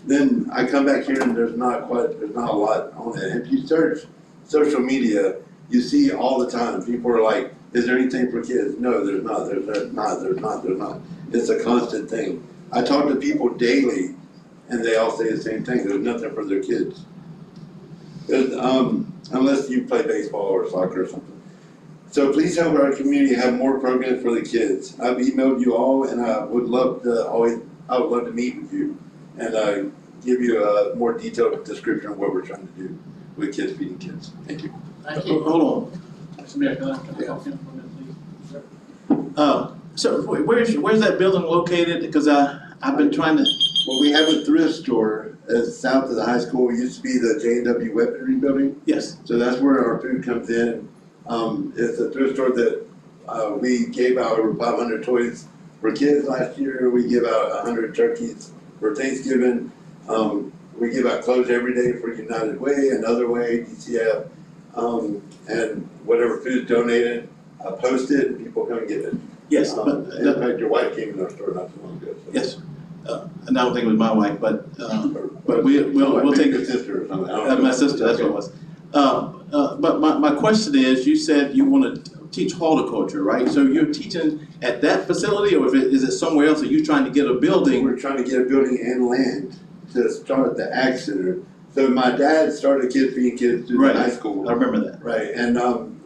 Then I come back here, and there's not a lot on it. If you search social media, you see all the time people are like, is there anything for kids? No, there's not, there's not. It's a constant thing. I talk to people daily and they all say the same thing, there's nothing for their kids. Unless you play baseball or soccer or something. So please help our community have more programs for the kids. I've emailed you all and I would love to meet with you and give you a more detailed description of what we're trying to do with Kids Feeding Kids. Thank you. Thank you. Hold on. Mr. Mayor, can I talk to him for a minute, please? So where's that building located? Because I've been trying to. Well, we have a thrift store south of the high school. It used to be the J&W Weaponry Building. Yes. So that's where our food comes in. It's a thrift store that we gave out over 500 toys for kids last year. We give out 100 turkeys for Thanksgiving. We give out clothes every day for United Way, Another Way, DCF. And whatever food's donated, I post it and people come and get it. Yes, In fact, your wife came in our store not too long ago. So. yes. And I don't think it was my wife, but we'll take your sister or something. I don't know. my sister, that's what it was. But my question is, you said you want to teach horticulture, right? So you're teaching at that facility, or is it somewhere else? Are you trying to get a building? We're trying to get a building and land to start the Ag Center. So my dad started Kids Feeding Kids through the high school. I remember that. Right, and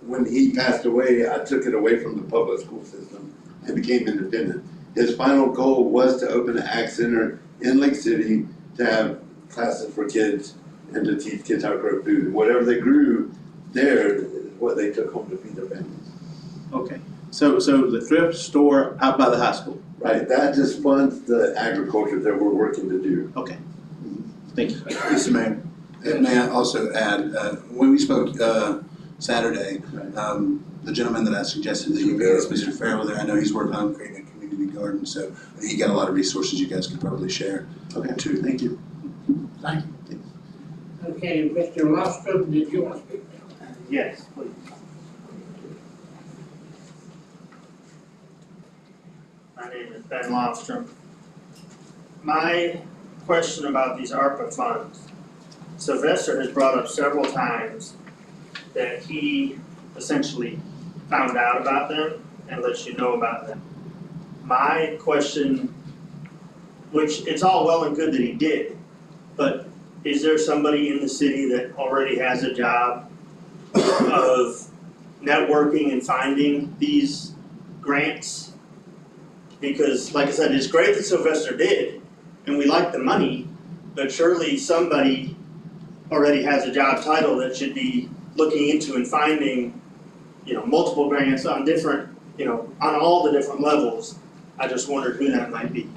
when he passed away, I took it away from the public school system and became independent. His final goal was to open an Ag Center in Lake City to have classes for kids and to teach kids how to grow food. And whatever they grew there is what they took home to feed their families. Okay, so the thrift store out by the high school. Right, that just funds the agriculture that we're working to do. Okay, thank you. Mr. Mayor, and may I also add, when we spoke Saturday, the gentleman that I suggested that you meet is Mr. Farrell there. I know he's working on creating a community garden, so he got a lot of resources you guys could probably share. Okay, too. Thank you. Thank you. Okay, Mr. Lostrom, did you want to speak? Yes, please. My name is Ben Lofstrom. My question about these ARPA funds, Sylvester has brought up several times that he essentially found out about them and lets you know about them. My question, which it's all well and good that he did, but is there somebody in the city that already has a job of networking and finding these grants? Because like I said, it's great that Sylvester did, and we like the money, but surely somebody already has a job title that should be looking into and finding, multiple grants on different, on all the different levels. I just wondered who that might be.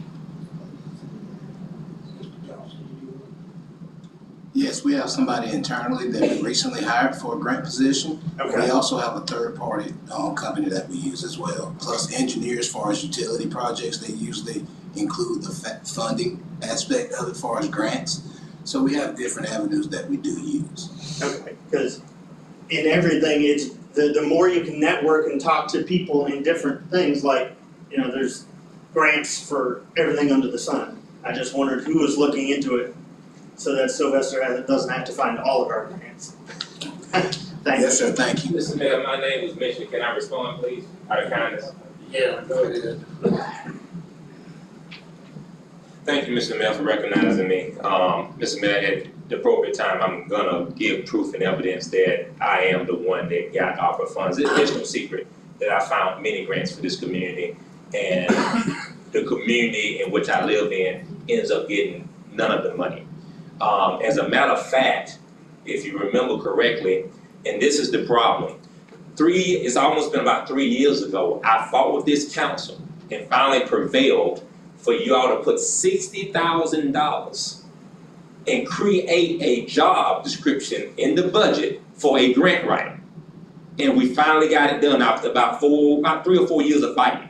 Yes, we have somebody internally that we recently hired for a grant position. Okay. We also have a third-party company that we use as well. Plus engineers, as far as utility projects, they usually include the funding aspect of it as far as grants. So we have different avenues that we do use. Okay, because in everything, it's the more you can network and talk to people in different things, like, there's grants for everything under the sun. I just wondered who was looking into it so that Sylvester doesn't have to find all of our grants. Thank Yes, sir, thank you. Mr. Mayor, my name was mentioned. Can I respond, please, out of kindness? Yeah, go ahead. Thank you, Mr. Mayor, for recognizing me. Mr. Mayor, at the appropriate time, I'm gonna give proof and evidence that I am the one that got ARPA funds. It's no secret that I found many grants for this community, and the community in which I live in ends up getting none of the money. As a matter of fact, if you remember correctly, and this is the problem, it's almost been about 3 years ago, I fought with this council and finally prevailed for you all to put $60,000 and create a job description in the budget for a grant writer. And we finally got it done after about 3 or 4 years of fighting.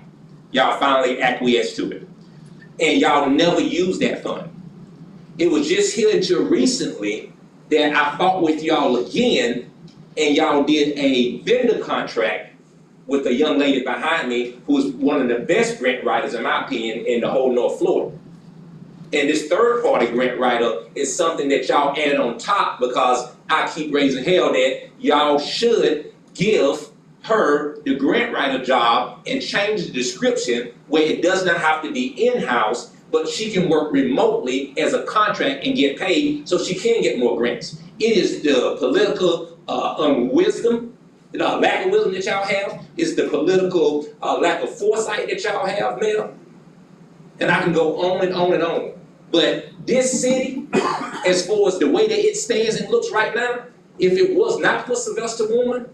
Y'all finally acquiesced to it. And y'all never used that fund. It was just here until recently that I fought with y'all again, and y'all did a vendor contract with a young lady behind me who is one of the best grant writers, in my opinion, in the whole North Florida. And this third-party grant writer is something that y'all added on top, because I keep raising hell that y'all should give her the grant writer job and change the description where it does not have to be in-house, but she can work remotely as a contract and get paid so she can get more grants. It is the political unwisdom, lack of wisdom that y'all have. It's the political lack of foresight that y'all have, Mayor. And I can go on and on and on. But this city, as far as the way that it stands and looks right now, if it was not for Sylvester Warren,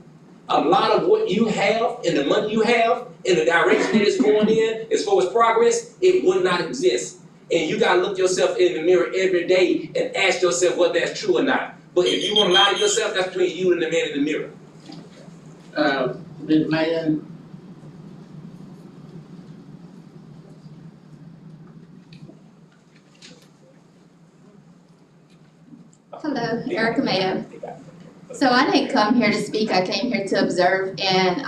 a lot of what you have and the money you have and the direction that it's going in, as far as progress, it would not exist. And you gotta look yourself in the mirror every day and ask yourself whether that's true or not. But if you wanna lie to yourself, that's between you and the man in the mirror. Ms. Mayor? Hello, Erica Mayo. So I didn't come here to speak, I came here to observe, and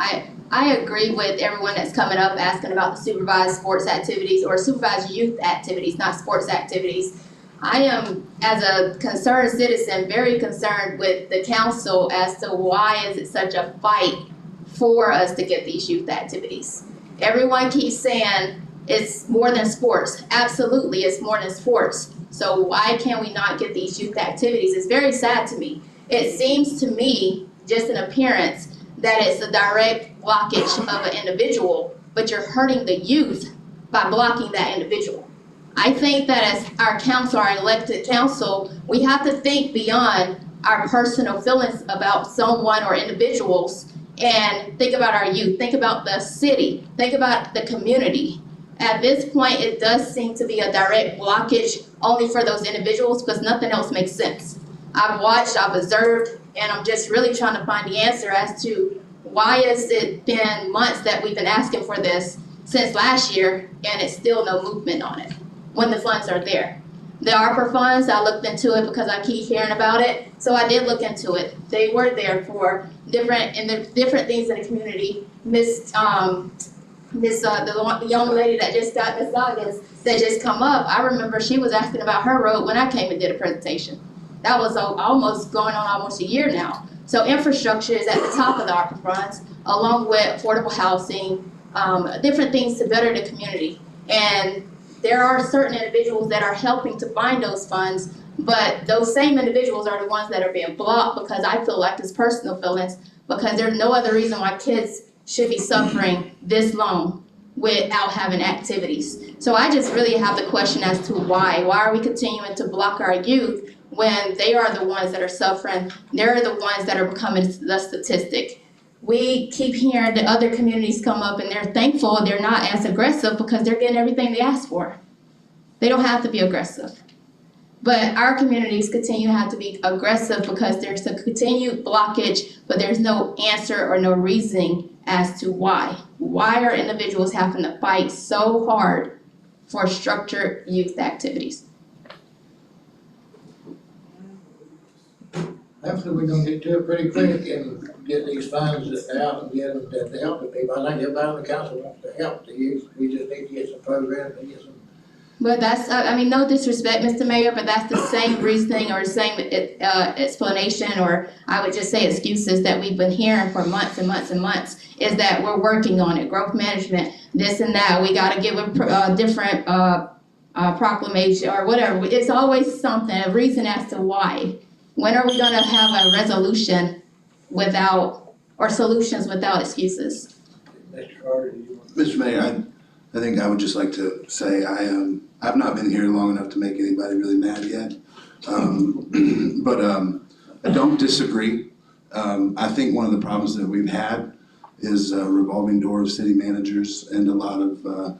I agree with everyone that's coming up asking about the supervised sports activities or supervised youth activities, not sports activities. I am, as a concerned citizen, very concerned with the council as to why is it such a fight for us to get these youth activities. Everyone keeps saying it's more than sports. Absolutely, it's more than sports. So why can't we not get these youth activities? It's very sad to me. It seems to me, just an appearance, that it's a direct blockage of an individual, but you're hurting the youth by blocking that individual. I think that as our council, our elected council, we have to think beyond our personal feelings about someone or individuals and think about our youth, think about the city, think about the community. At this point, it does seem to be a direct blockage only for those individuals because nothing else makes sense. I've watched, I've observed, and I'm just really trying to find the answer as to why has it been months that we've been asking for this since last year and it's still no movement on it when the funds are there. The ARPA funds, I looked into it because I keep hearing about it, so I did look into it. They were there for different things in the community. The young lady that just got Miss Goggins that just come up, I remember she was asking about her road when I came and did a presentation. That was almost going on almost a year now. So infrastructure is at the top of the ARPA funds, along with affordable housing, different things to better the community. And there are certain individuals that are helping to find those funds, but those same individuals are the ones that are being blocked because I feel like it's personal feelings, because there's no other reason why kids should be suffering this long without having activities. So I just really have the question as to why. Why are we continuing to block our youth when they are the ones that are suffering? They're the ones that are becoming the statistic. We keep hearing the other communities come up and they're thankful they're not as aggressive because they're getting everything they ask for. They don't have to be aggressive. But our communities continue to have to be aggressive because there's a continued blockage, but there's no answer or no reasoning as to why. Why are individuals having to fight so hard for structured youth activities? Hopefully we're gonna get to it pretty quick and get these funds out and get them to help the people. I think everybody on the council wants to help the youth. We just need to get some programs and get some. But that's, I mean, no disrespect, Mr. Mayor, but that's the same reasoning or same explanation, or I would just say excuses that we've been hearing for months and months and months, is that we're working on it, growth management, this and that. We gotta give a different proclamation or whatever. It's always something, a reason as to why. When are we gonna have a resolution without, or solutions without excuses? Mr. Carter, do you want? Mr. Mayor, I think I would just like to say I've not been here long enough to make anybody really mad yet. But I don't disagree. I think one of the problems that we've had is a revolving door of city managers and a lot of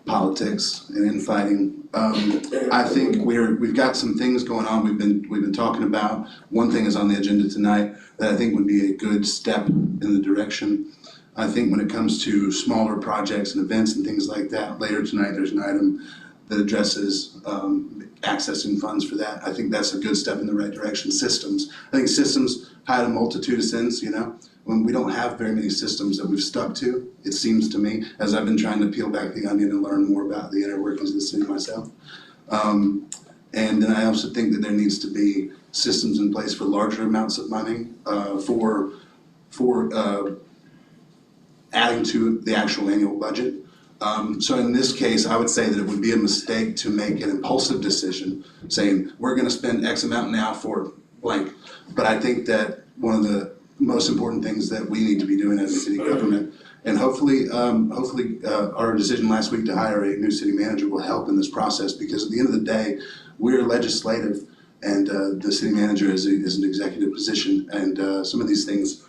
politics and infighting. I think we've got some things going on we've been talking about. One thing is on the agenda tonight that I think would be a good step in the direction. I think when it comes to smaller projects and events and things like that, later tonight there's an item that addresses accessing funds for that. I think that's a good step in the right direction. Systems. I think systems hide a multitude of sins, you know. When we don't have very many systems that we've stuck to, it seems to me, as I've been trying to peel back the onion and learn more about the inner workings of the city myself. And then I also think that there needs to be systems in place for larger amounts of money for adding to the actual annual budget. So in this case, I would say that it would be a mistake to make an impulsive decision saying, we're gonna spend X amount now for blank. But I think that one of the most important things that we need to be doing as a city government, and hopefully our decision last week to hire a new city manager will help in this process, because at the end of the day, we're legislative and the city manager is an executive position, and some of these things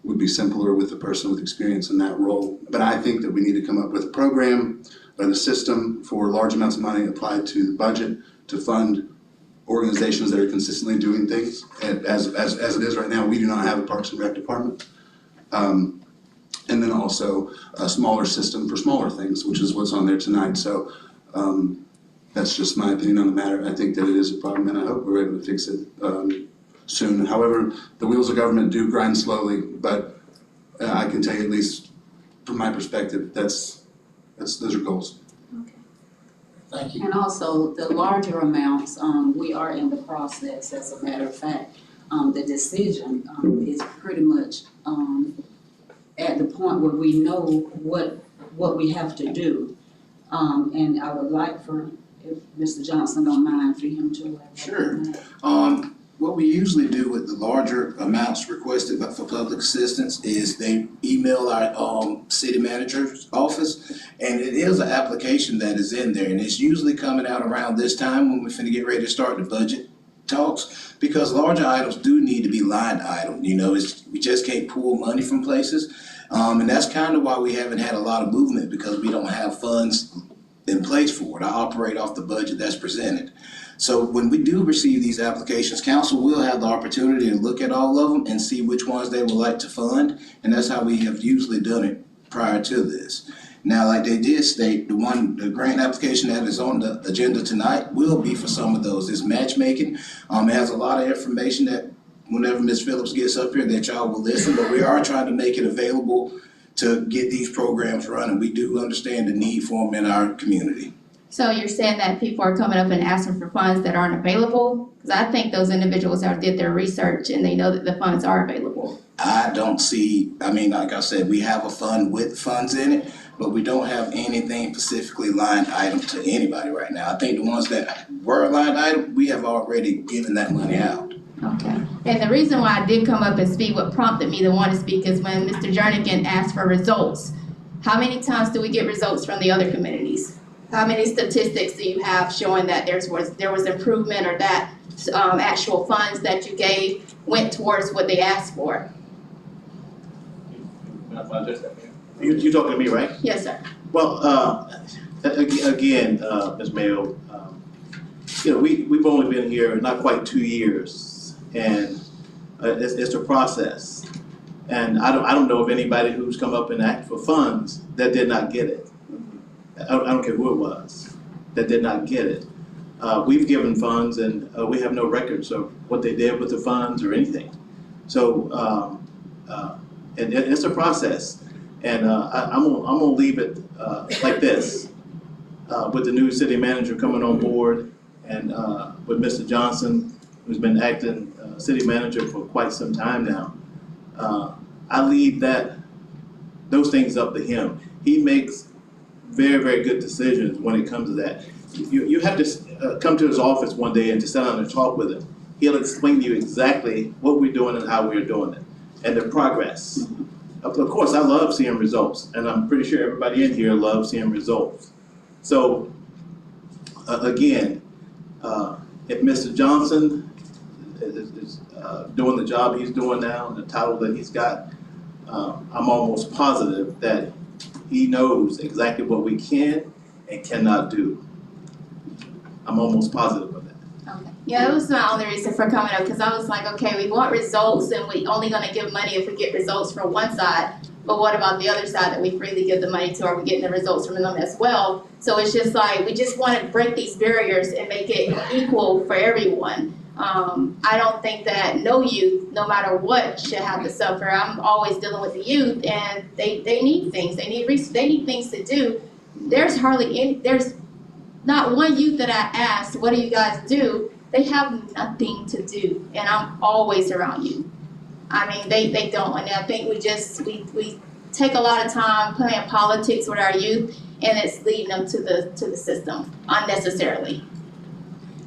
would be simpler with a person with experience in that role. But I think that we need to come up with a program and a system for large amounts of money applied to the budget to fund organizations that are consistently doing things. And as it is right now, we do not have a Parks and Rec department. And then also a smaller system for smaller things, which is what's on there tonight. So that's just my opinion on the matter. I think that it is a problem, and I hope we're able to fix it soon. However, the wheels of government do grind slowly, but I can tell you, at least from my perspective, those are goals. Thank you. And also, the larger amounts, we are in the process, as a matter of fact. The decision is pretty much at the point where we know what we have to do. And I would like for, if Mr. Johnson don't mind, for him to elaborate. Sure. What we usually do with the larger amounts requested for public assistance is they email our city manager's office, and it is an application that is in there, and it's usually coming out around this time when we're finna get ready to start the budget talks, because larger items do need to be line item, you know, we just can't pull money from places. And that's kind of why we haven't had a lot of movement, because we don't have funds in place for it. I operate off the budget that's presented. So when we do receive these applications, council will have the opportunity to look at all of them and see which ones they would like to fund, and that's how we have usually done it prior to this. Now, like they did state, the grant application that is on the agenda tonight will be for some of those. It's matchmaking. It has a lot of information that whenever Ms. Phillips gets up here that y'all will listen, but we are trying to make it available to get these programs running. We do understand the need for them in our community. So you're saying that people are coming up and asking for funds that aren't available? Because I think those individuals have did their research and they know that the funds are available. I don't see, like I said, we have a fund with funds in it, but we don't have anything specifically line item to anybody right now. I think the ones that were line item, we have already given that money out. Okay. And the reason why I did come up and speak, what prompted me to want to speak, is when Mr. Jernigan asked for results. How many times do we get results from the other communities? How many statistics do you have showing that there was improvement, or that actual funds that you gave went towards what they asked for? You talking to me, right? Yes, sir. Well, again, Ms. Mayo, we've only been here not quite 2 years, and it's a process. And I don't know of anybody who's come up and asked for funds that did not get it. I don't care who it was that did not get it. We've given funds, and we have no records of what they did with the funds or anything. So and it's a process, and I'm gonna leave it like this. With the new city manager coming on board, and with Mr. Johnson, who's been acting city manager for quite some time now, I leave those things up to him. He makes very, very good decisions when it comes to that. You have to come to his office one day and to sit down and talk with him. He'll explain to you exactly what we're doing and how we're doing it, and the progress. Of course, I love seeing results, and I'm pretty sure everybody in here loves seeing results. So, again, if Mr. Johnson is doing the job he's doing now and the title that he's got, I'm almost positive that he knows exactly what we can and cannot do. I'm almost positive of that. Okay. Yeah, that was my only reason for coming up, because I was like, okay, we want results, and we only gonna give money if we get results from one side. But what about the other side that we freely give the money to? Are we getting the results from them as well? So it's just like, we just want to break these barriers and make it equal for everyone. I don't think that no youth, no matter what, should have to suffer. I'm always dealing with the youth, and they need things. They need things to do. There's not one youth that I asked, what do you guys do? They have nothing to do, and I'm always around you. I mean, they don't, and I think we take a lot of time playing politics with our youth, and it's leading them to the system unnecessarily.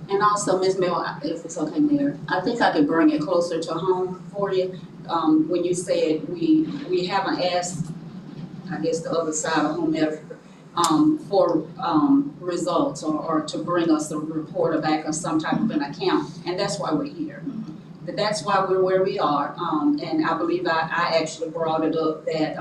And also, Ms. Mill, if it's okay, Mayor, I think I could bring it closer to home for you. When you said we haven't asked, I guess, the other side or whomever, for results or to bring us a report or back or some type of an account, and that's why we're here. But that's why we're where we are, and I believe I actually brought it up that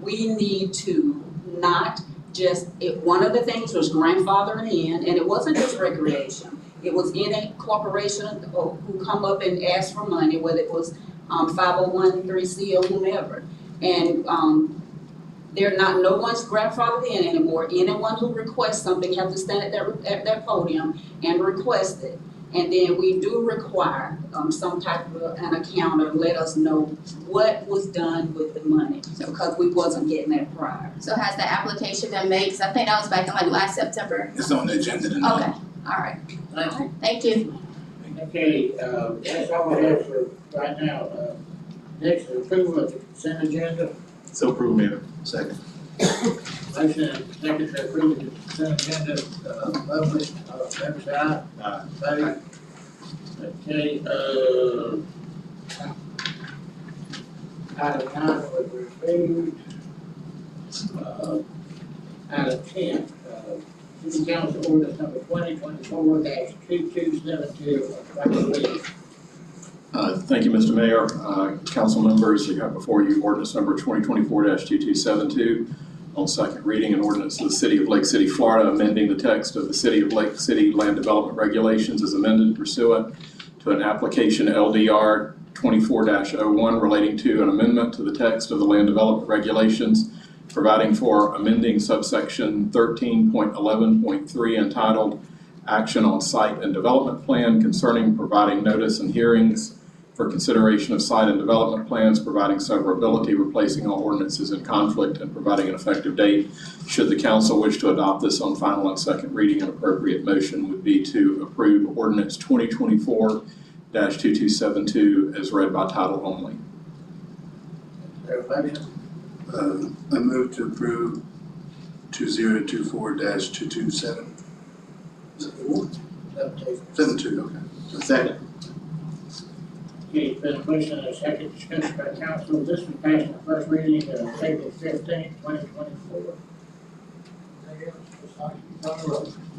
we need to not just, one of the things was grandfathering in, and it wasn't just recreation. It was any corporation who come up and ask for money, whether it was 501(c) or whomever. And no one's grandfathered in anymore. Anyone who requests something have to stand at their podium and request it. And then we do require, some type of an account or let us know what was done with the money, because we wasn't getting that prior. So has the application been made? Cause I think that was back in like last September. It's on the agenda tonight. Okay, alright. Thank you. Okay, that's all I have for right now. Next is approval of the consent agenda. So approved, Mayor. Second. Motion and second to approve the consent agenda, vote, favor say aye. Aye. Vote. Okay, item 9 was removed. Item 10, City Council ordinance number 2024-2272. Thank you, Mr. Mayor. Council members, you have before you ordinance number 2024-2272 on second reading, an ordinance of the City of Lake City, Florida, amending the text of the City of Lake City Land Development Regulations as amended pursuant to an application LDR 24-01 relating to an amendment to the text of the Land Development Regulations, providing for amending subsection 13.11.3 entitled Action on Site and Development Plan concerning providing notice and hearings for consideration of site and development plans, providing severability, replacing all ordinances in conflict, and providing an effective date. Should the council wish to adopt this on final and second reading, an appropriate motion would be to approve ordinance 2024-2272 as read by title only. I move to approve 2024-227. Is it 4? 72, okay. Second. Okay, it's been a motion and a second discussion by council. This was passed on first reading on April 15th, 2024.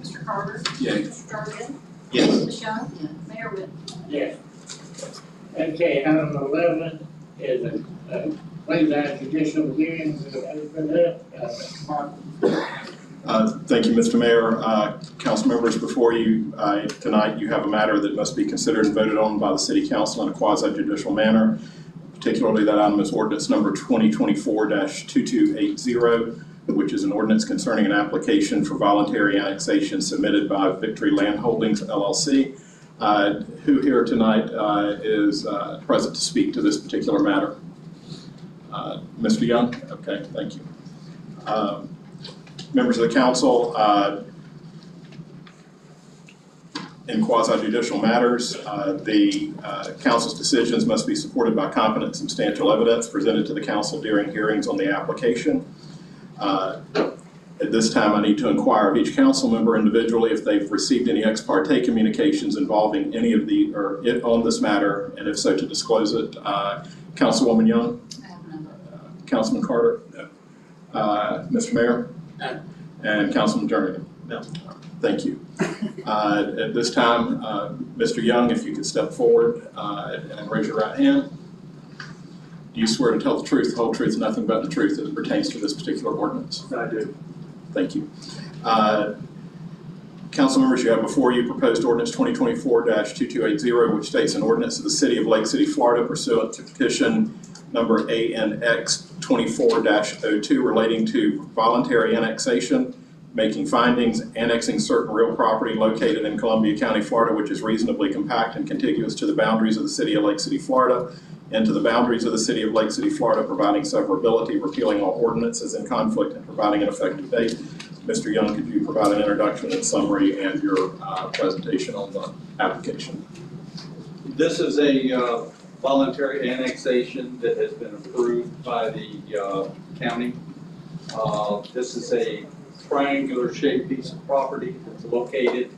Mr. Carter? Yay. Mr. Darvin? Yes. Ms. Young? Mayor Whit? Yes. Okay, item 11 is a quasi judicial hearing. Mr. Martin. Thank you, Mr. Mayor. Council members, before you tonight, you have a matter that must be considered and voted on by the City Council in a quasi-judicial manner. Particularly, that item is ordinance number 2024-2280, which is an ordinance concerning an application for voluntary annexation submitted by Victory Land Holdings LLC. Who here tonight is present to speak to this particular matter? Mr. Young? Okay, thank you. Members of the council, in quasi-judicial matters, the council's decisions must be supported by competent and substantial evidence presented to the council during hearings on the application. At this time, I need to inquire of each council member individually if they've received any ex parte communications involving any of the, or it on this matter, and if so, to disclose it. Councilwoman Young? I have none. Councilman Carter? No. Mr. Mayor? No. And Councilman Jernigan? No. Thank you. At this time, Mr. Young, if you could step forward and raise your right hand. Do you swear to tell the truth, the whole truth, nothing but the truth as it pertains to this particular ordinance? I do. Thank you. Council members, you have before you proposed ordinance 2024-2280, which states an ordinance of the City of Lake City, Florida pursuant to petition number ANX 24-02 relating to voluntary annexation, making findings, annexing certain real property located in Columbia County, Florida, which is reasonably compact and contiguous to the boundaries of the City of Lake City, Florida, and to the boundaries of the City of Lake City, Florida, providing severability, repealing all ordinances in conflict, and providing an effective date. Mr. Young, could you provide an introduction and summary and your presentation on the application? This is a voluntary annexation that has been approved by the county. This is a triangular shaped piece of property that's located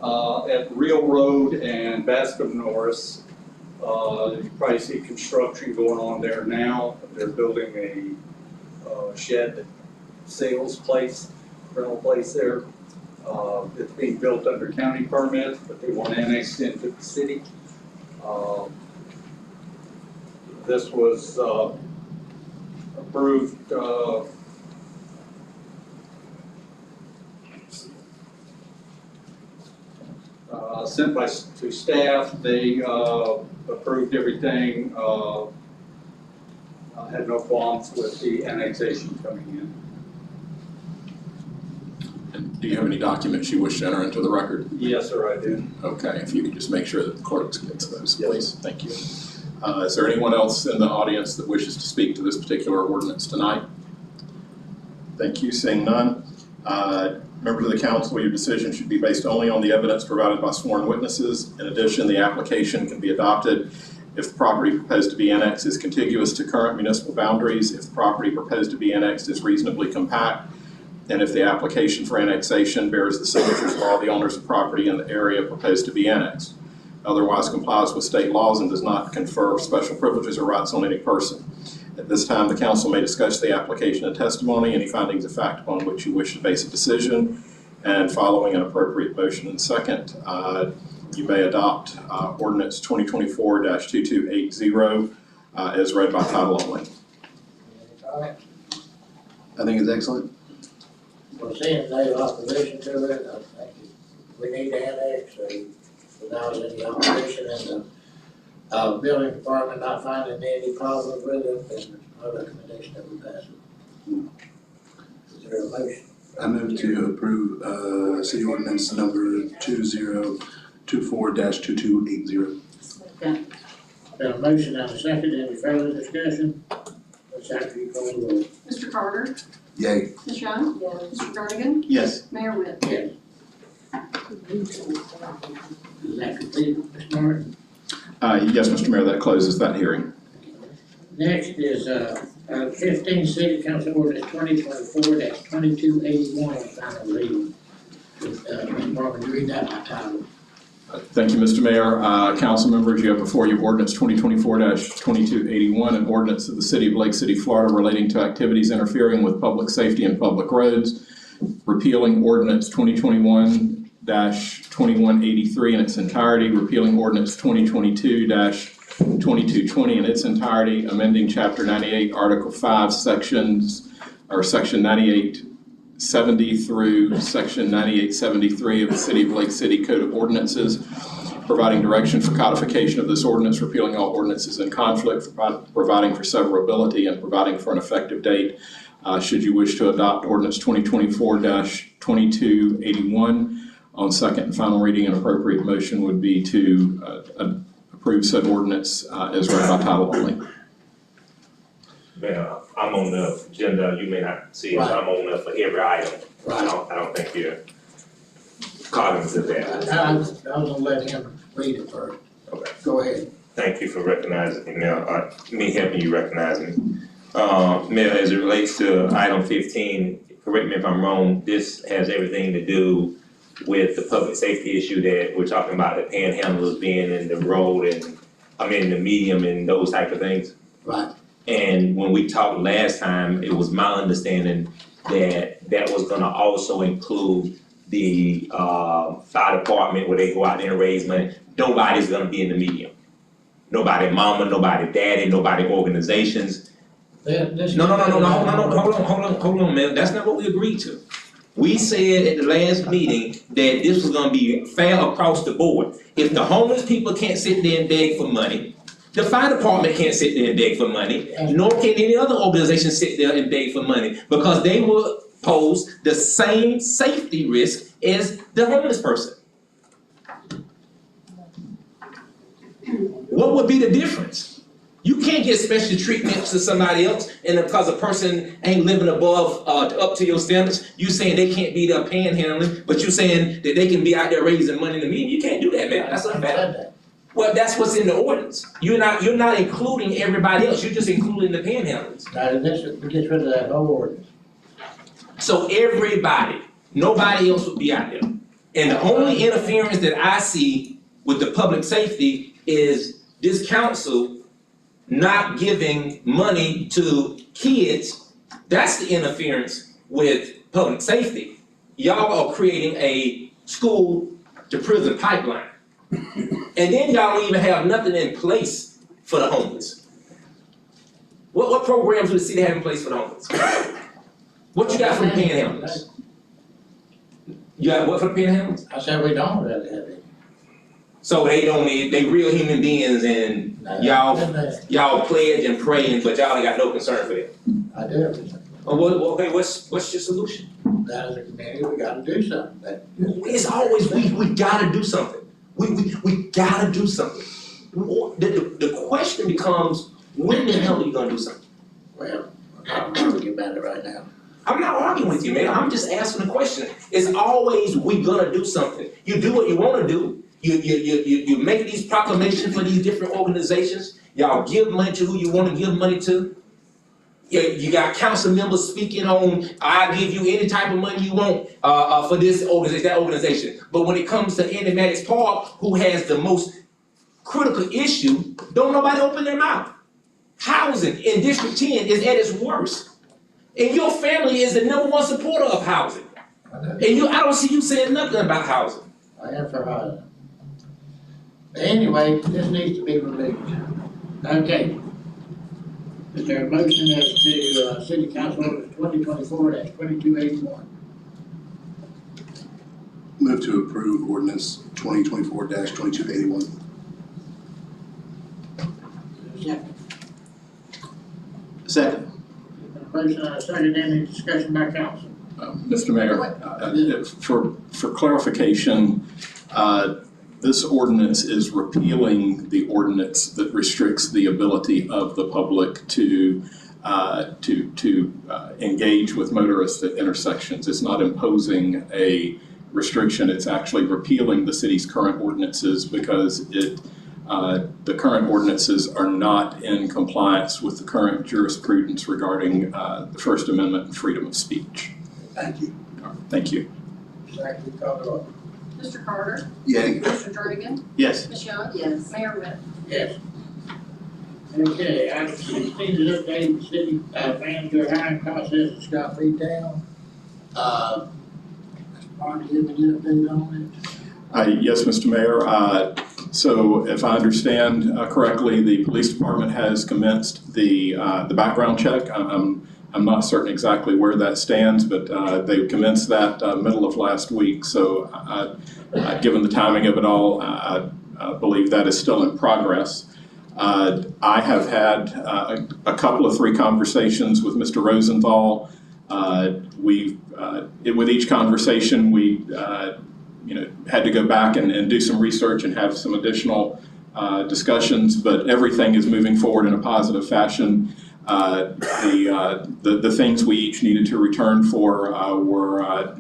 at Real Road and Bascom Norris. You probably see construction going on there now. They're building a shed sales place, rental place there. It's being built under county permit, but they want annexed into the city. This was approved sent to staff. They approved everything. Had no qualms with the annexation coming in. And do you have any documents you wish to enter into the record? Yes, sir, I do. Okay, if you could just make sure that the clerk gets those, please. Thank you. Is there anyone else in the audience that wishes to speak to this particular ordinance tonight? Thank you. Seeing none. Members of the council, your decision should be based only on the evidence provided by sworn witnesses. In addition, the application can be adopted if the property proposed to be annexed is contiguous to current municipal boundaries, if the property proposed to be annexed is reasonably compact, and if the application for annexation bears the signatures of all the owners of property in the area proposed to be annexed. Otherwise complies with state laws and does not confer special privileges or rights on any person. At this time, the council may discuss the application and testimony, any findings of fact upon which you wish to base a decision, and following an appropriate motion and second, you may adopt ordinance 2024-2280 as read by title only. Alright, I think it's excellent. well, seeing no opposition to it, I think we need to annex, so without any opposition and the building department not finding any problems with it, then my recommendation that we pass it. Is there a motion? I move to approve, city ordinance number 2024-2280. Second. Got a motion and a second, any further discussion? Let's have you call the roll. Mr. Carter? Yay. Ms. Young? Yes. Mr. Jernigan? Yes. Mayor Whit? Yes. Is that complete, Ms. Martin? Yes, Mr. Mayor, that closes that hearing. Next is, 15 City Council Ordinance 2024-2281 on final reading. Ms. Martin, you read that by title. Thank you, Mr. Mayor. Council members, you have before you ordinance 2024-2281, an ordinance of the city of Lake City, Florida relating to activities interfering with public safety and public roads, repealing ordinance 2021-2183 in its entirety, repealing ordinance 2022-2220 in its entirety, amending chapter 98, article 5, section 9870 through section 9873 of the City of Lake City Code of Ordinances, providing direction for codification of this ordinance, repealing all ordinances in conflict, providing for severability, and providing for an effective date. Should you wish to adopt ordinance 2024-2281 on second and final reading, an appropriate motion would be to approve said ordinance as read by title only. Mayor, I'm on the agenda, you may not see it, but I'm on there for every item. Right. I don't think you're cognizant of that. I was gonna let him read it first. Okay. Go ahead. Thank you for recognizing me, Mayor, me helping you recognize me. Mayor, as it relates to item 15, correct me if I'm wrong, this has everything to do with the public safety issue that we're talking about, the panhandlers being in the road and, the medium and those type of things. Right. And when we talked last time, it was my understanding that that was gonna also include the fire department where they go out there and raise money. Nobody's gonna be in the medium. Nobody mama, nobody daddy, nobody organizations. No, hold on, man, that's not what we agreed to. We said at the last meeting that this was gonna be fair across the board. If the homeless people can't sit there and beg for money, the fire department can't sit there and beg for money, nor can any other organization sit there and beg for money, because they will pose the same safety risk as the homeless person. What would be the difference? You can't get special treatment to somebody else, and because a person ain't living above, up to your standards, you saying they can't be there panhandling, but you saying that they can be out there raising money in the media. You can't do that, man, that's unfair. Well, that's what's in the ordinance. You're not including everybody else, you're just including the panhandlers. Now, this gets rid of that whole ordinance. So everybody, nobody else would be out there. And the only interference that I see with the public safety is this council not giving money to kids. That's the interference with public safety. Y'all are creating a school to prison pipeline. And then y'all don't even have nothing in place for the homeless. What programs do the city have in place for the homeless? What you got for the panhandlers? You got what for the panhandlers? I said we don't really have it. So they real human beings and y'all pledge and pray, but y'all ain't got no concern for them. I do. Okay, what's your solution? As a community, we gotta do something. It's always, we gotta do something. We gotta do something. The question becomes, when the hell are you gonna do something? Well, I'm talking about it right now. I'm not arguing with you, man. I'm just asking the question. It's always, we gonna do something. You do what you wanna do. You make these proclamations for these different organizations. Y'all give money to who you wanna give money to. You got council members speaking on, I give you any type of money you want for this organization, that organization. But when it comes to Andy Maddox Park, who has the most critical issue, don't nobody open their mouth. Housing in District 10 is at its worst. And your family is the #1 supporter of housing. And I don't see you saying nothing about housing. I am for housing. Anyway, this needs to be removed. Okay. Is there a motion as to, City Council Orders 2024-2281? Move to approve ordinance 2024-2281. Second. Second. Motion and a second, any discussion by council? Mr. Mayor, for clarification, this ordinance is repealing the ordinance that restricts the ability of the public to engage with motorists at intersections. It's not imposing a restriction, it's actually repealing the city's current ordinances because the current ordinances are not in compliance with the current jurisprudence regarding the First Amendment and freedom of speech. Thank you. Thank you. Second, call the roll. Mr. Carter? Yay. Mr. Jernigan? Yes. Ms. Young? Yes. Mayor Webb? Yes. Okay, item 16 is updating the city manager hiring process at Scott Lee Town. Mr. Martin, give me an update on it? Yes, Mr. Mayor. So if I understand correctly, the police department has commenced the background check. I'm not certain exactly where that stands, but they commenced that middle of last week. So given the timing of it all, I believe that is still in progress. I have had a couple of 3 conversations with Mr. Rosenthal. With each conversation, we had to go back and do some research and have some additional discussions, but everything is moving forward in a positive fashion. The things we each needed to return for were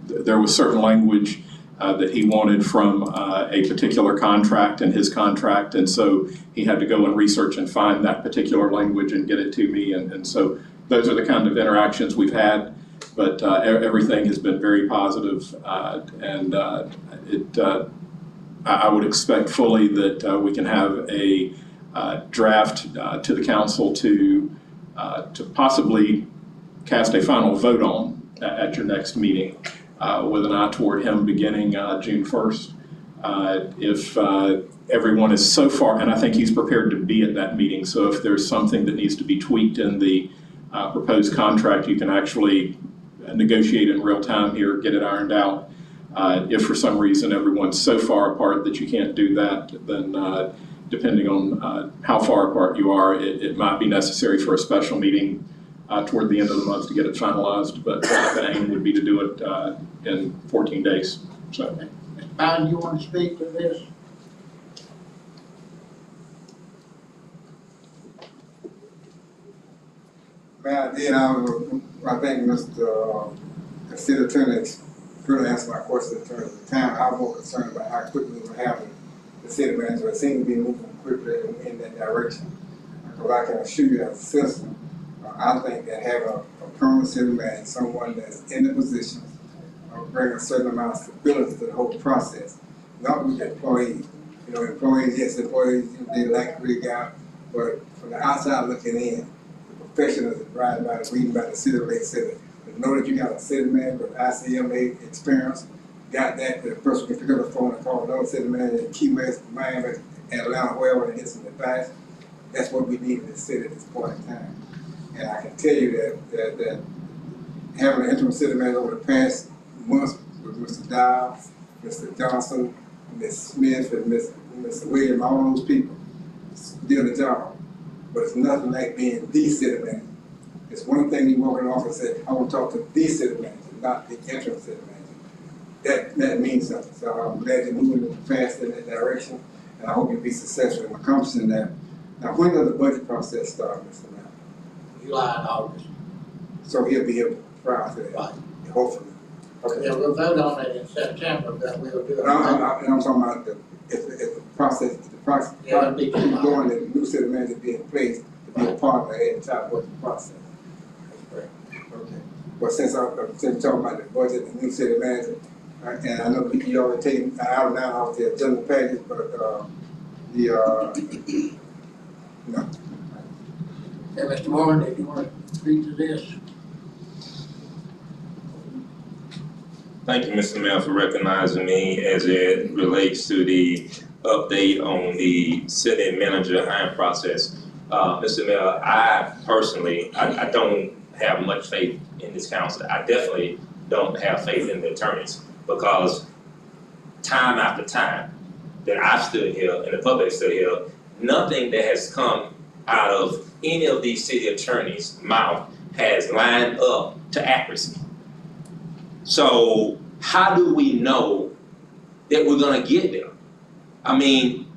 there was certain language that he wanted from a particular contract in his contract, and so he had to go and research and find that particular language and get it to me, and so those are the kind of interactions we've had, but everything has been very positive, and I would expect fully that we can have a draft to the council to possibly cast a final vote on at your next meeting with an eye toward him beginning June 1st. If everyone is so far, and I think he's prepared to be at that meeting, so if there's something that needs to be tweaked in the proposed contract, you can actually negotiate in real time here, get it ironed out. If for some reason everyone's so far apart that you can't do that, then depending on how far apart you are, it might be necessary for a special meeting toward the end of the month to get it finalized, but the aim would be to do it in 14 days. So, Mr. Biden, you want to speak to this? Mayor, I think Mr. the city attorney really answered my question in terms of the time. I'm more concerned about how quickly we're having the city manager. It seems to be moving quickly in that direction. Because I can assure you as a citizen, I think that having a permanent city manager, someone that's in the position, bring a certain amount of stability to the whole process. Not with employees. Employees, yes, employees, they like to rig out, but from the outside looking in, the professionals that riding by, reading about the city of Lake City, to know that you got a city manager with ICMA experience, got that, the person can pick up the phone and call another city manager in Key West, Miami, Atlanta, wherever, and get some advice. That's what we need in the city at this point in time. And I can tell you that having an interim city manager over the past months with Mr. Dow, Mr. Johnson, Ms. Smith, and Mr. Williams, all those people did the job. But it's nothing like being the city manager. It's one thing you walk in the office and say, I want to talk to the city manager, not the interim city manager. That means something. So I'm glad you're moving fast in that direction, and I hope you'll be successful in accomplishing that. Now, when does the budget process start, Mr. Mayor? July and August. So he'll be here prior to that, Right. hopefully. Okay. Yeah, we'll vote on it in September, but we'll do it. And I'm talking about if the process Yeah, it'll be keep going, the new city manager be in place to be a part of the entire budget process. Okay. But since we're talking about the budget, the new city manager, and I know you already taken out now off the agenda package, but no. Yeah, Mr. Warren, did you want to speak to this? Thank you, Mr. Mayor, for recognizing me as it relates to the update on the city manager hiring process. Mr. Mayor, I personally, I don't have much faith in this council. I definitely don't have faith in the attorneys, because time after time that I've stood here and the public stood here, nothing that has come out of any of these city attorneys' mouth has lined up to accuracy. So how do we know that we're gonna get there? I mean,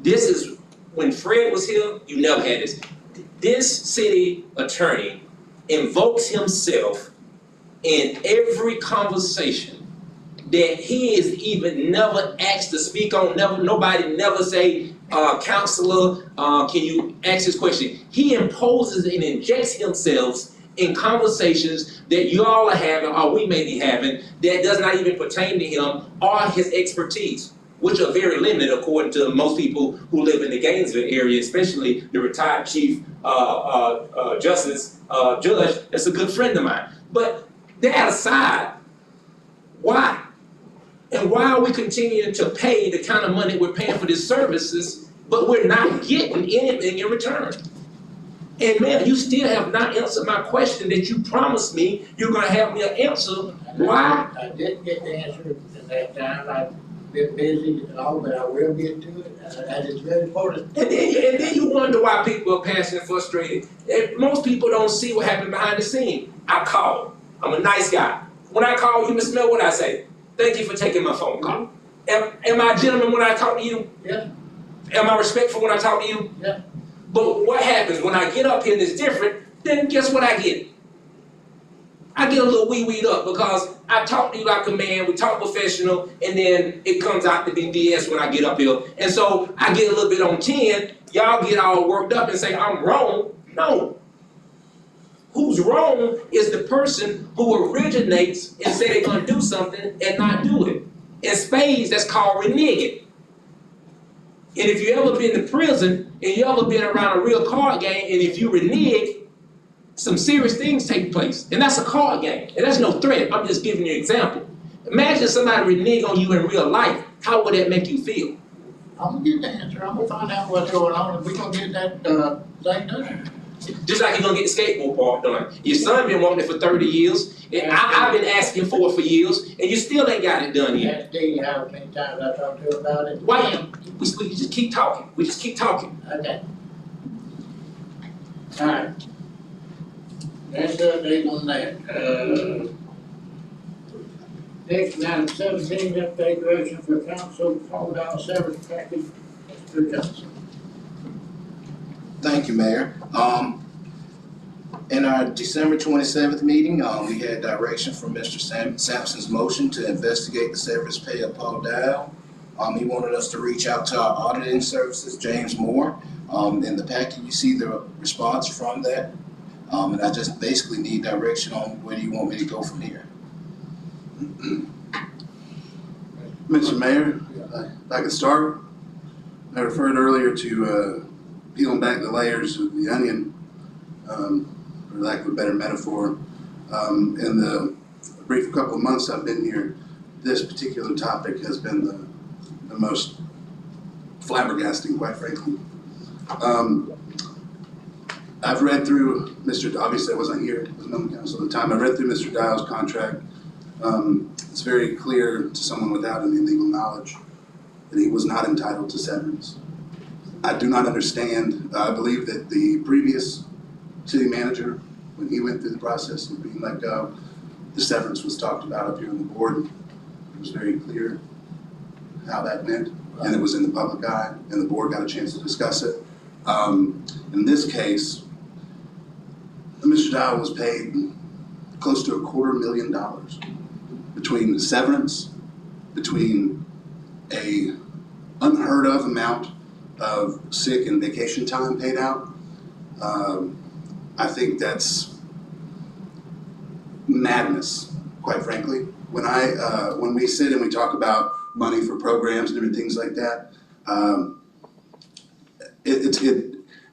this is, when Fred was here, you never had this. This city attorney invokes himself in every conversation that he is even never asked to speak on, nobody never say, counselor, can you ask this question? He imposes and injects himself in conversations that you all are having, or we may be having, that does not even pertain to him or his expertise, which are very limited according to most people who live in the Gainesville area, especially the retired chief justice judge that's a good friend of mine. But that aside, why? And why are we continuing to pay the kind of money we're paying for these services, but we're not getting anything in return? And man, you still have not answered my question that you promised me you're gonna have me an answer. Why? I didn't get the answer at that time. I've been busy and all, but I will get to it. That is very important. And then you wonder why people are passionate and frustrated. And most people don't see what happened behind the scene. I called. I'm a nice guy. When I call you, Mr. Miller, what I say? Thank you for taking my phone call. Am I a gentleman when I talk to you? Yeah. Am I respectful when I talk to you? Yeah. But what happens when I get up here and it's different, then guess what I get? I get a little wee-weed up because I talk to you like a man, we talk professional, and then it comes out to be BS when I get up here. And so I get a little bit on 10, y'all get all worked up and say I'm wrong. No. Who's wrong is the person who originates and say they're gonna do something and not do it. In spades, that's called reneging. And if you ever been to prison and you ever been around a real card game, and if you renege, some serious things take place. And that's a card game. And that's no threat. I'm just giving you an example. Imagine somebody renege on you in real life. How would that make you feel? I'm gonna get the answer. I'm gonna find out what's going on, and we're gonna get that thing done. Just like you're gonna get the skateboard park done. Your son been wanting it for 30 years. And I've been asking for it for years, and you still ain't got it done yet. Ask Dee how many times I talked to her about it. Why? We just keep talking. We just keep talking. Okay. All right. That's the update on that. Next, item 17, update direction for council, $4 severance package. Mr. Johnson. Thank you, Mayor. In our December 27th meeting, we had direction from Mr. Sampson's motion to investigate the severance pay of Paul Dow. He wanted us to reach out to our auditing services, James Moore. In the packet, you see the response from that. And I just basically need direction on where do you want me to go from here. Mr. Mayor, if I could start, I referred earlier to peeling back the layers of the onion, for lack of a better metaphor. In the brief couple of months I've been here, this particular topic has been the most flabbergasting, quite frankly. I've read through obviously I wasn't here, I was on the council at the time. I read through Mr. Dial's contract. It's very clear to someone without any legal knowledge that he was not entitled to severance. I do not understand. I believe that the previous city manager when he went through the process of being let go. The severance was talked about up here on the board. It was very clear how that went, and it was in the public eye, and the board got a chance to discuss it. In this case, Mr. Dial was paid close to $250,000 between the severance, between a unheard of amount of sick and vacation time paid out. I think that's madness, quite frankly. When we sit and we talk about money for programs and different things like that,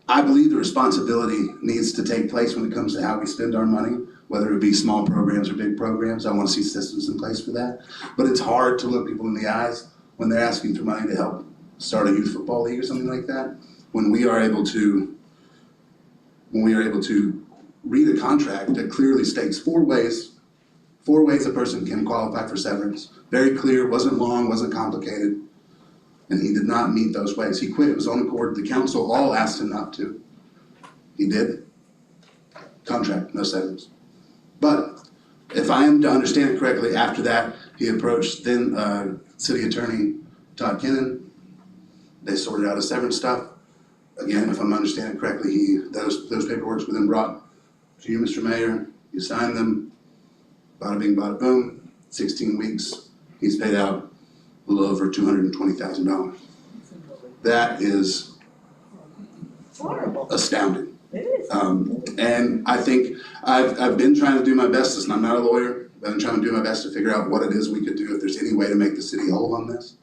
I believe the responsibility needs to take place when it comes to how we spend our money, whether it be small programs or big programs. I want to see systems in place for that. But it's hard to look people in the eyes when they're asking for money to help start a youth football league or something like that. When we are able to read a contract that clearly states four ways a person can qualify for severance. Very clear, wasn't long, wasn't complicated. And he did not meet those ways. He quit, it was on accord. The council all asked him not to. He did. Contract, no severance. But if I am to understand it correctly, after that, he approached then City Attorney Todd Kennan. They sorted out his severance stuff. Again, if I'm understanding correctly, those paperworks were then brought to you, Mr. Mayor. You signed them. Bada bing, bada boom. 16 weeks. He's paid out a little over $220,000. That is astounding. And I think I've been trying to do my best, and I'm not a lawyer, but I'm trying to do my best to figure out what it is we could do if there's any way to make the city whole on this.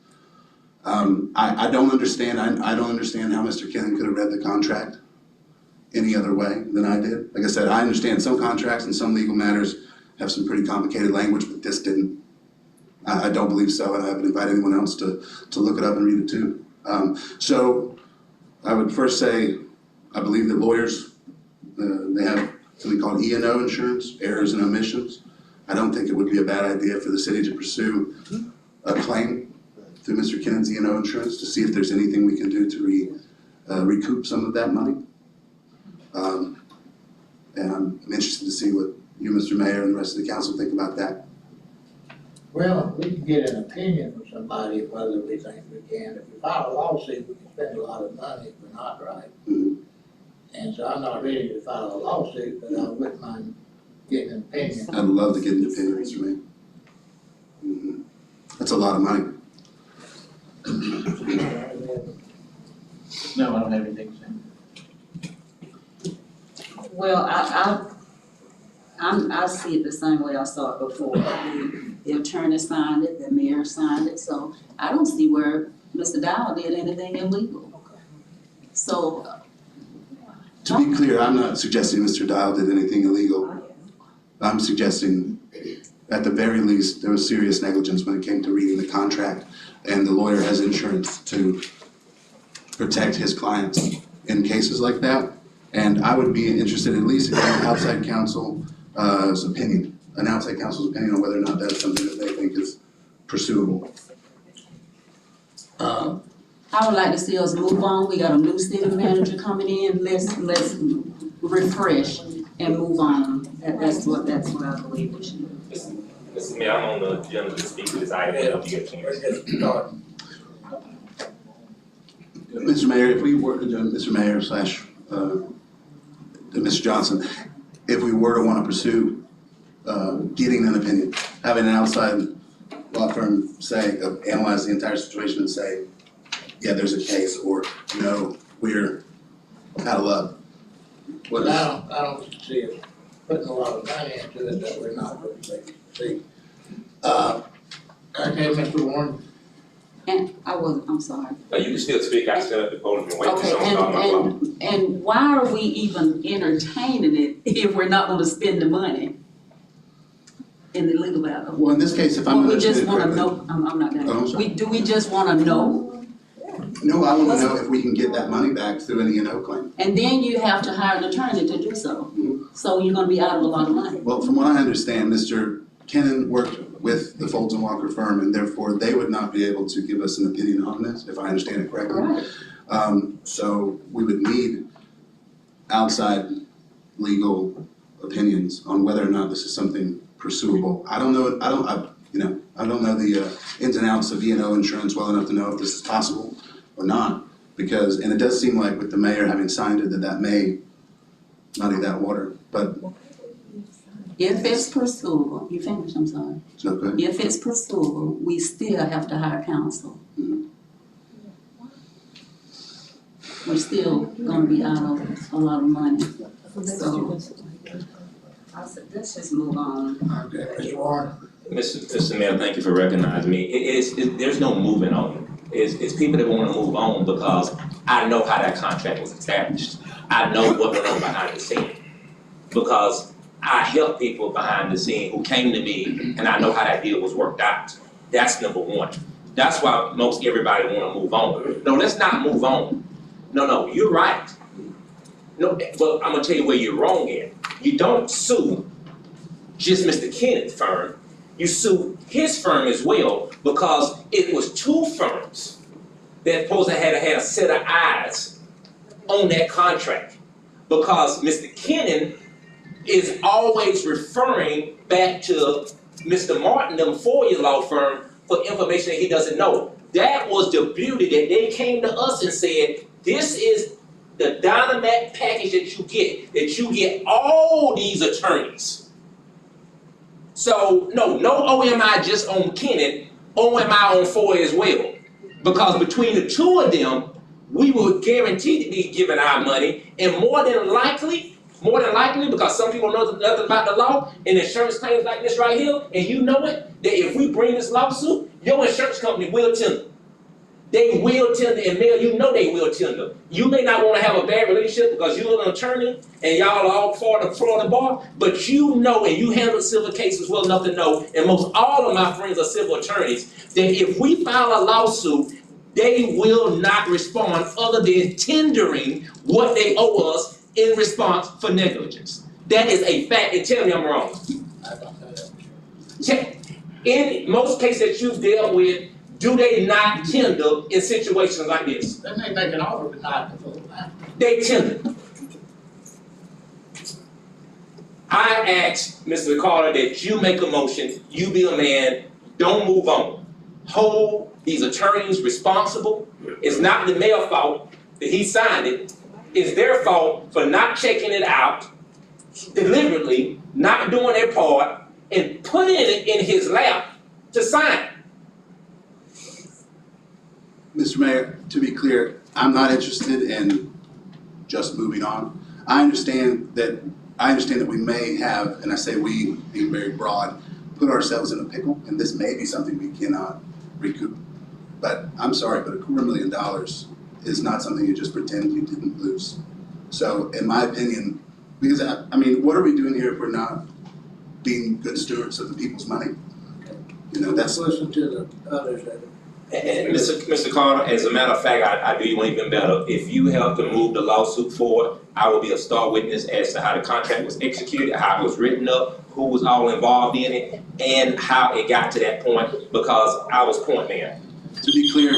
I don't understand. I don't understand how Mr. Kennan could have read the contract any other way than I did. Like I said, I understand some contracts and some legal matters have some pretty complicated language, but this didn't. I don't believe so, and I haven't invited anyone else to look it up and read it too. So I would first say, I believe that lawyers, they have something called E&O insurance, errors and omissions. I don't think it would be a bad idea for the city to pursue a claim through Mr. Kennan's E&O insurance to see if there's anything we can do to recoup some of that money. And I'm interested to see what you, Mr. Mayor, and the rest of the council think about that. Well, we can get an opinion from somebody whether we think we can. If we file a lawsuit, we can spend a lot of money if we're not right. Mm-hmm. And so I'm not ready to file a lawsuit, but I wouldn't mind getting an opinion. I'd love to get an opinion, Mr. Mayor. Mm-hmm. That's a lot of money. No, I don't have anything to say. Well, I see it the same way I saw it before. The attorney signed it, the mayor signed it, so I don't see where Mr. Dial did anything illegal. So. To be clear, I'm not suggesting Mr. Dial did anything illegal. I'm suggesting, at the very least, there was serious negligence when it came to reading the contract, and the lawyer has insurance to protect his clients in cases like that. And I would be interested at least in an outside counsel's opinion on whether or not that's something that they think is pursuable. I would like to see us move on. We got a new city manager coming in. Let's refresh and move on. That's what I believe we should do. Mr. Mayor, I'm on the agenda to speak to this item. You get a chance. Mr. Mayor, if we were to do, Mr. Mayor slash Mr. Johnson, if we were to want to pursue getting an opinion, having an outside law firm say, analyze the entire situation and say, yeah, there's a case, or no, we're out of luck. But I don't see us putting a lot of money into it that we're not going to see. Okay, Mr. Warren. And I'm sorry. You can still speak. I still have the podium and wait Okay, till someone talk about and why are we even entertaining it if we're not gonna spend the money in the legal battle? Well, in this case, if I'm Well, we just understanding wanna correctly. know, I'm not Oh, I'm done. sorry. Do we just wanna know? No, I want to know if we can get that money back through an E&O claim. And then you have to hire an attorney to do so. So you're gonna be out of a lot of money. Well, from what I understand, Mr. Kennan worked with the Fulton Walker firm, and therefore they would not be able to give us an opinion on this, if I understand it correctly. Right. So we would need outside legal opinions on whether or not this is something pursuable. I don't know, I don't know the ins and outs of E&O insurance well enough to know if this is possible or not. Because, and it does seem like with the mayor having signed it, that may muddy that water, but. If it's pursuable, you finish, I'm sorry. Okay. If it's pursuable, we still have to hire counsel. We're still gonna be out of a lot of money, so. I said, let's just move on. Okay, Mr. Warren. Mr. Mayor, thank you for recognizing me. There's no moving on. It's people that wanna move on because I know how that contract was established. I know what went on behind the scene. Because I helped people behind the scene who came to me and I know how that deal was worked out. That's number one. That's why most everybody wanna move on. No, let's not move on. No, you're right. No, but I'm gonna tell you where you're wrong at. You don't sue just Mr. Kenneth's firm. You sue his firm as well because it was two firms that supposed to have had a set of eyes on that contract. Because Mr. Kennan is always referring back to Mr. Martin, them four-year law firm, for information that he doesn't know. That was the beauty that they came to us and said, this is the Dynamat package that you get all these attorneys. So, no OMI just on Kennan, OMI on Foy as well. Because between the two of them, we were guaranteed to be given our money, and more than likely, because some people know nothing about the law, and insurance claims like this right here, and you know it, that if we bring this lawsuit, your insurance company will tender. They will tender, and Mayor, you know they will tender. You may not want to have a bad relationship because you're an attorney and y'all are all for the bar, but you know, and you handle civil cases well enough to know, and most all of my friends are civil attorneys, that if we file a lawsuit, they will not respond other than tendering what they owe us in response for negligence. That is a fact, and tell me I'm wrong. In most cases that you've dealt with, do they not tender in situations like this? Then they make an offer but not the full amount. They tender. I ask Mr. Carter that you make a motion, you be a man, don't move on. Hold these attorneys responsible. It's not the mayor's fault that he signed it. It's their fault for not checking it out deliberately, not doing their part, and putting it in his lap to sign. Mr. Mayor, to be clear, I'm not interested in just moving on. I understand that we may have, and I say we being very broad, put ourselves in a pickle, and this may be something we cannot recoup. But I'm sorry, but $250,000 is not something you just pretend you didn't lose. So in my opinion, because I mean, what are we doing here if we're not being good stewards of the people's money? You know, that's. Listen to the others that. And Mr. Carter, as a matter of fact, I do you one even better. If you help to move the lawsuit forward, I will be a star witness as to how the contract was executed, how it was written up, who was all involved in it, and how it got to that point, because I was point man. To be clear,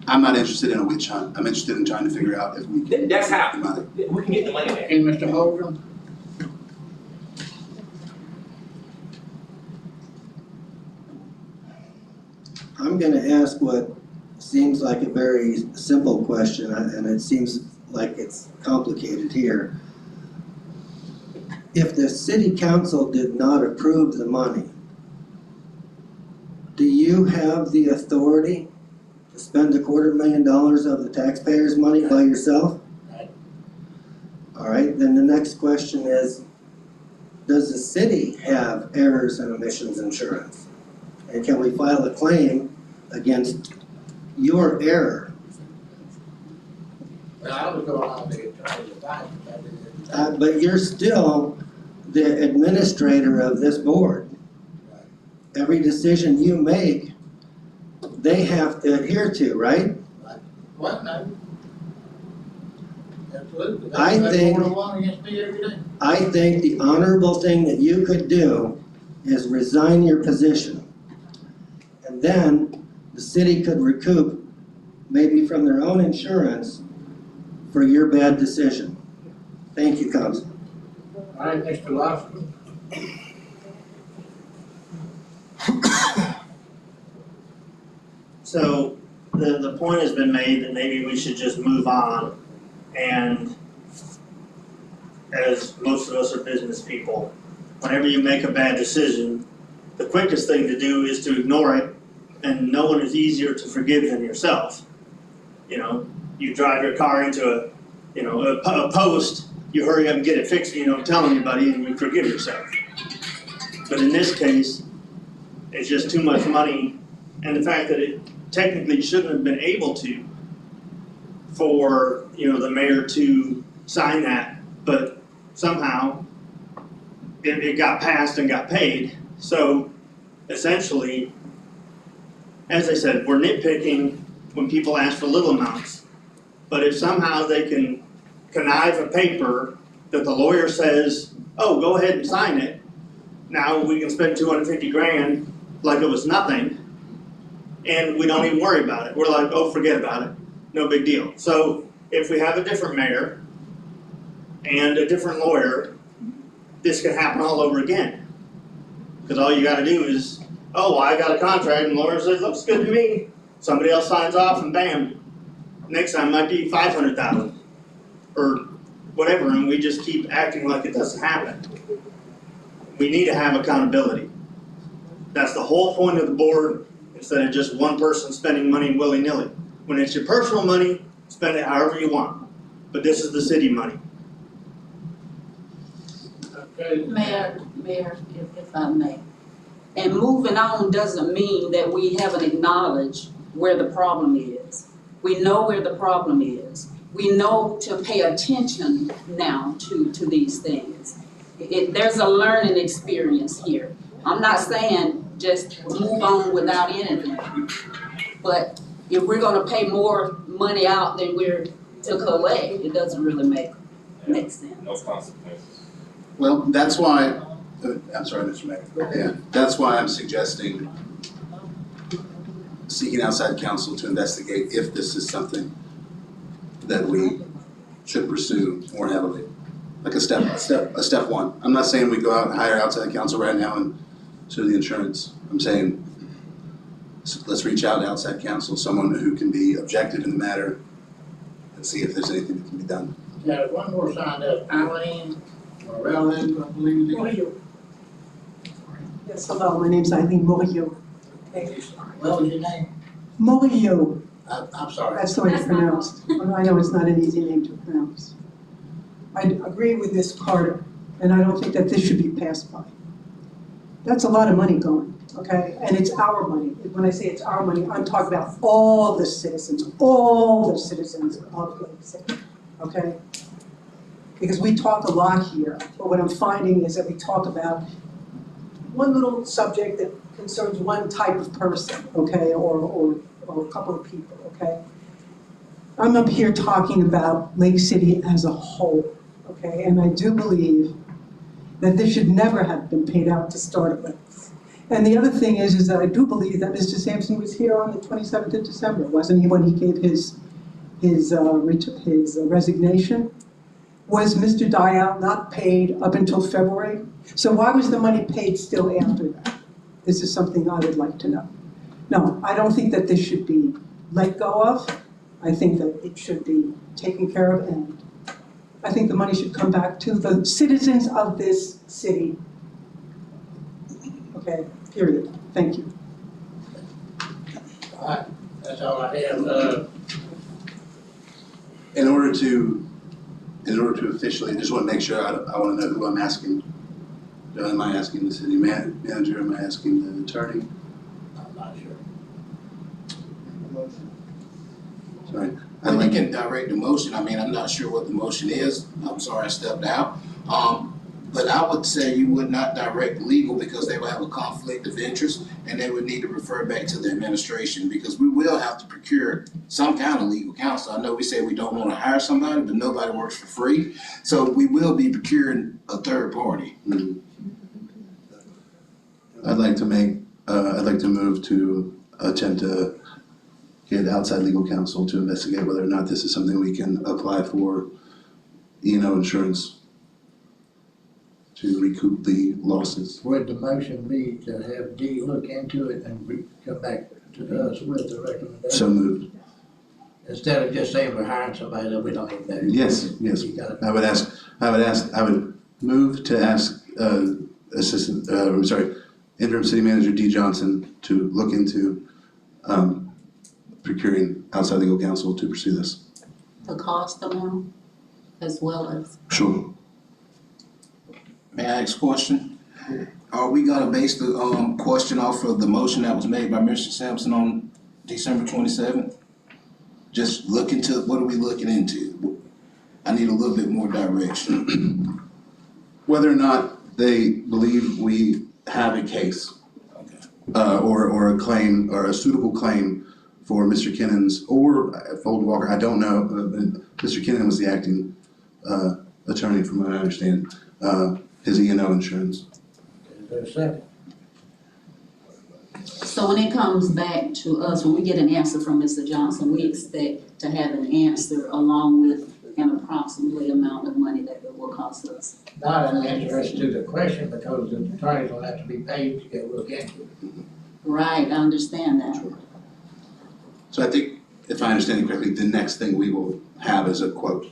I'm not interested in a witch hunt. I'm interested in trying to figure out if we can. That's how get the money. we can get the money back. Okay, Mr. Holdren. I'm gonna ask what seems like a very simple question, and it seems like it's complicated here. If the city council did not approve the money, do you have the authority to spend $250,000 of the taxpayers' money by yourself? All right, then the next question is, does the city have errors and omissions insurance? And can we file a claim against your error? Well, I was going on the attorney's advice. But you're still the administrator of this board. Every decision you make, they have to adhere to, right? What, no? Absolutely. I think- They one against me every day. I think the honorable thing that you could do is resign your position. And then the city could recoup, maybe from their own insurance, for your bad decision. Thank you, Council. All right, Mr. Lofton. So the point has been made that maybe we should just move on, and as most of us are business people, whenever you make a bad decision, the quickest thing to do is to ignore it, and no one is easier to forgive than yourself. You know, you drive your car into a post, you hurry up and get it fixed, you don't tell anybody, and you forgive yourself. But in this case, it's just too much money, and the fact that it technically shouldn't have been able to, for, the mayor to sign that, but somehow it got passed and got paid. So essentially, as I said, we're nitpicking when people ask for little amounts. But if somehow they can connive a paper that the lawyer says, oh, go ahead and sign it, now we can spend 250 grand like it was nothing, and we don't even worry about it. We're like, oh, forget about it, no big deal. So if we have a different mayor and a different lawyer, this could happen all over again. Because all you gotta do is, oh, well, I got a contract, and the lawyer says, looks good to me. Somebody else signs off, and bam, next time might be 500,000 or whatever, and we just keep acting like it doesn't happen. We need to have accountability. That's the whole point of the board, instead of just one person spending money willy-nilly. When it's your personal money, spend it however you want. But this is the city money. Okay. Mayor, if I may. And moving on doesn't mean that we haven't acknowledged where the problem is. We know where the problem is. We know to pay attention now to these things. There's a learning experience here. I'm not saying just move on without anything. But if we're gonna pay more money out than we're to collect, it doesn't really make sense. No consequences. Well, that's why, I'm sorry, Mr. Mayor. Yeah, that's why I'm suggesting seeking outside counsel to investigate if this is something that we should pursue more heavily. Like a step one. I'm not saying we go out and hire outside counsel right now and sue the insurance. I'm saying let's reach out to outside counsel, someone who can be objective in the matter, and see if there's anything that can be done. Yeah, one more sign up, Eileen Morelli, I believe it is. Murillo. Yes, hello, my name's Eileen Murillo. What was your name? Murillo, I'm sorry. that's the way it's pronounced. I know it's not an easy name to pronounce. I agree with Ms. Carter, and I don't think that this should be passed by. That's a lot of money going, okay? And it's our money. When I say it's our money, I'm talking about all the citizens of Lake City, okay? Because we talk a lot here, but what I'm finding is that we talk about one little subject that concerns one type of person, okay, or a couple of people, okay? I'm up here talking about Lake City as a whole, okay? And I do believe that this should never have been paid out to start with. And the other thing is that I do believe that Mr. Sampson was here on the 27th of December, wasn't he, when he gave his resignation? Was Mr. Dial not paid up until February? So why was the money paid still after that? This is something I would like to know. No, I don't think that this should be let go of. I think that it should be taken care of, and I think the money should come back to the citizens of this city. Okay, period. Thank you. All right, that's all I have. In order to officially, I just want to make sure, I want to know who I'm asking. Am I asking the city manager, am I asking the attorney? I'm not sure. Sorry. We can direct the motion. I mean, I'm not sure what the motion is. I'm sorry I stepped out. But I would say you would not direct legal because they would have a conflict of interest and they would need to refer back to the administration because we will have to procure some kind of legal counsel. I know we say we don't want to hire somebody, but nobody works for free. So we will be procuring a third party. Mm-hmm. I'd like to move to attempt to get outside legal counsel to investigate whether or not this is something we can apply for E&O insurance. to recoup the losses. Would the motion be to have Dee look into it and come back to us with the recommendation? So moved. Instead of just saying we're hiring somebody that we don't even know. Yes, yes. You gotta- I would move to ask, interim city manager Dee Johnson to look into, procuring outside legal counsel to pursue this. The cost amount as well as. Sure. May I ask a question? Are we gonna base the, question off of the motion that was made by Mr. Sampson on December 27th? Just look into, what are we looking into? I need a little bit more direction. Whether or not they believe we have a case, or a claim, or a suitable claim for Mr. Kennon's, or Folden Walker, I don't know, Mr. Kennon was the acting, attorney from what I understand, his E&O insurance. Is there a second? So when it comes back to us, when we get an answer from Mr. Johnson, we expect to have an answer along with an approximately amount of money that it will cost us. Not an answer to the question because the attorneys will have to be paid to go look into it. Right, I understand that. So I think, if I understand it correctly, the next thing we will have is a quote.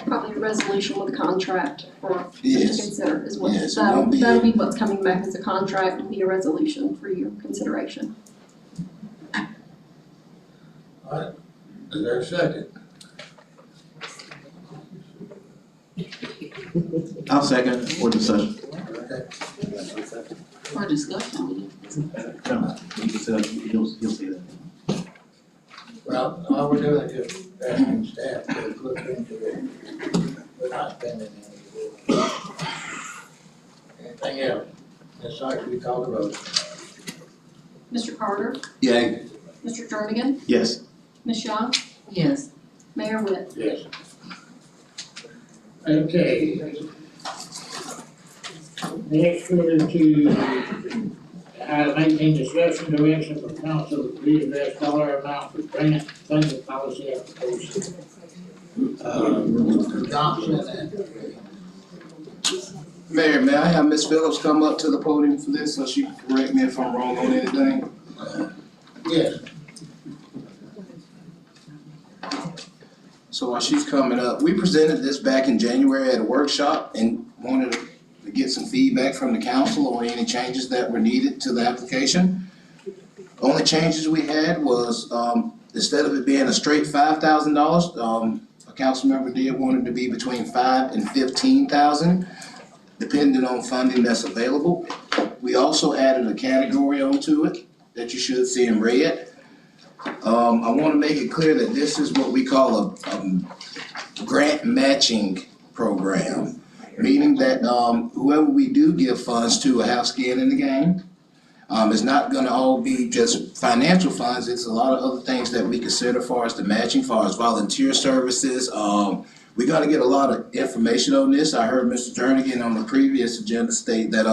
Probably a resolution with a contract for us to Yes. consider as well. Yes, it So won't be that'll a- be what's coming back as a contract and be a resolution for your consideration. Alright, is there a second? I'll second for discussion. Okay. For discussion, You'll see that. Well, all we're doing is just asking staff to look into it. We're not spending any. Anything else? Ms. Sykes, we call the roll. Mr. Carter? Yay. Mr. Jernigan? Yes. Ms. Young? yes. Mayor Witt? Yes. Okay. Next, we're to item 18, discussion direction for council to readdress dollar amount for grant funding policy application. Mr. Johnson and Mayor, may I have Ms. Phillips come up to the podium for this so she can correct me if I'm wrong on anything? yes. So while she's coming up, we presented this back in January at a workshop and wanted to get some feedback from the council on any changes that were needed to the application. Only changes we had was, instead of it being a straight $5,000, a council member did want it to be between $5,000 and $15,000, depending on funding that's available. We also added a category onto it that you should see in red. I wanna make it clear that this is what we call a grant matching program, meaning that, whoever we do give funds to will have skin in the game. It's not gonna all be just financial funds, it's a lot of other things that we consider far as the matching, far as volunteer services. We're gonna get a lot of information on this. I heard Mr. Jernigan on the previous agenda state that,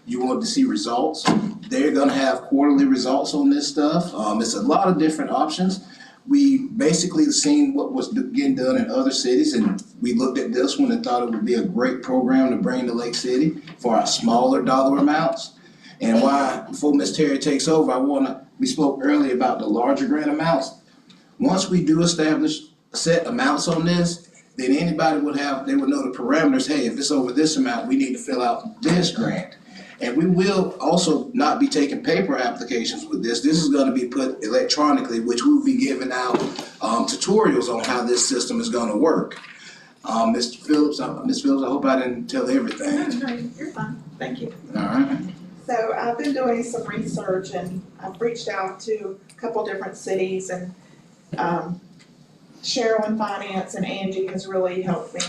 you want to see results. They're gonna have quarterly results on this stuff. It's a lot of different options. We basically seen what was getting done in other cities, and we looked at this one and thought it would be a great program to bring to Lake City for our smaller dollar amounts. And why, before Ms. Terry takes over, we spoke earlier about the larger grant amounts. Once we do establish set amounts on this, then anybody they would know the parameters, hey, if it's over this amount, we need to fill out this grant. And we will also not be taking paper applications with this. This is gonna be put electronically, which we'll be giving out tutorials on how this system is gonna work. Ms. Phillips, I hope I didn't tell everything. No, you're fine, thank you. All right. So I've been doing some research and I've reached out to a couple different cities and Cheryl in Finance and Angie has really helped me.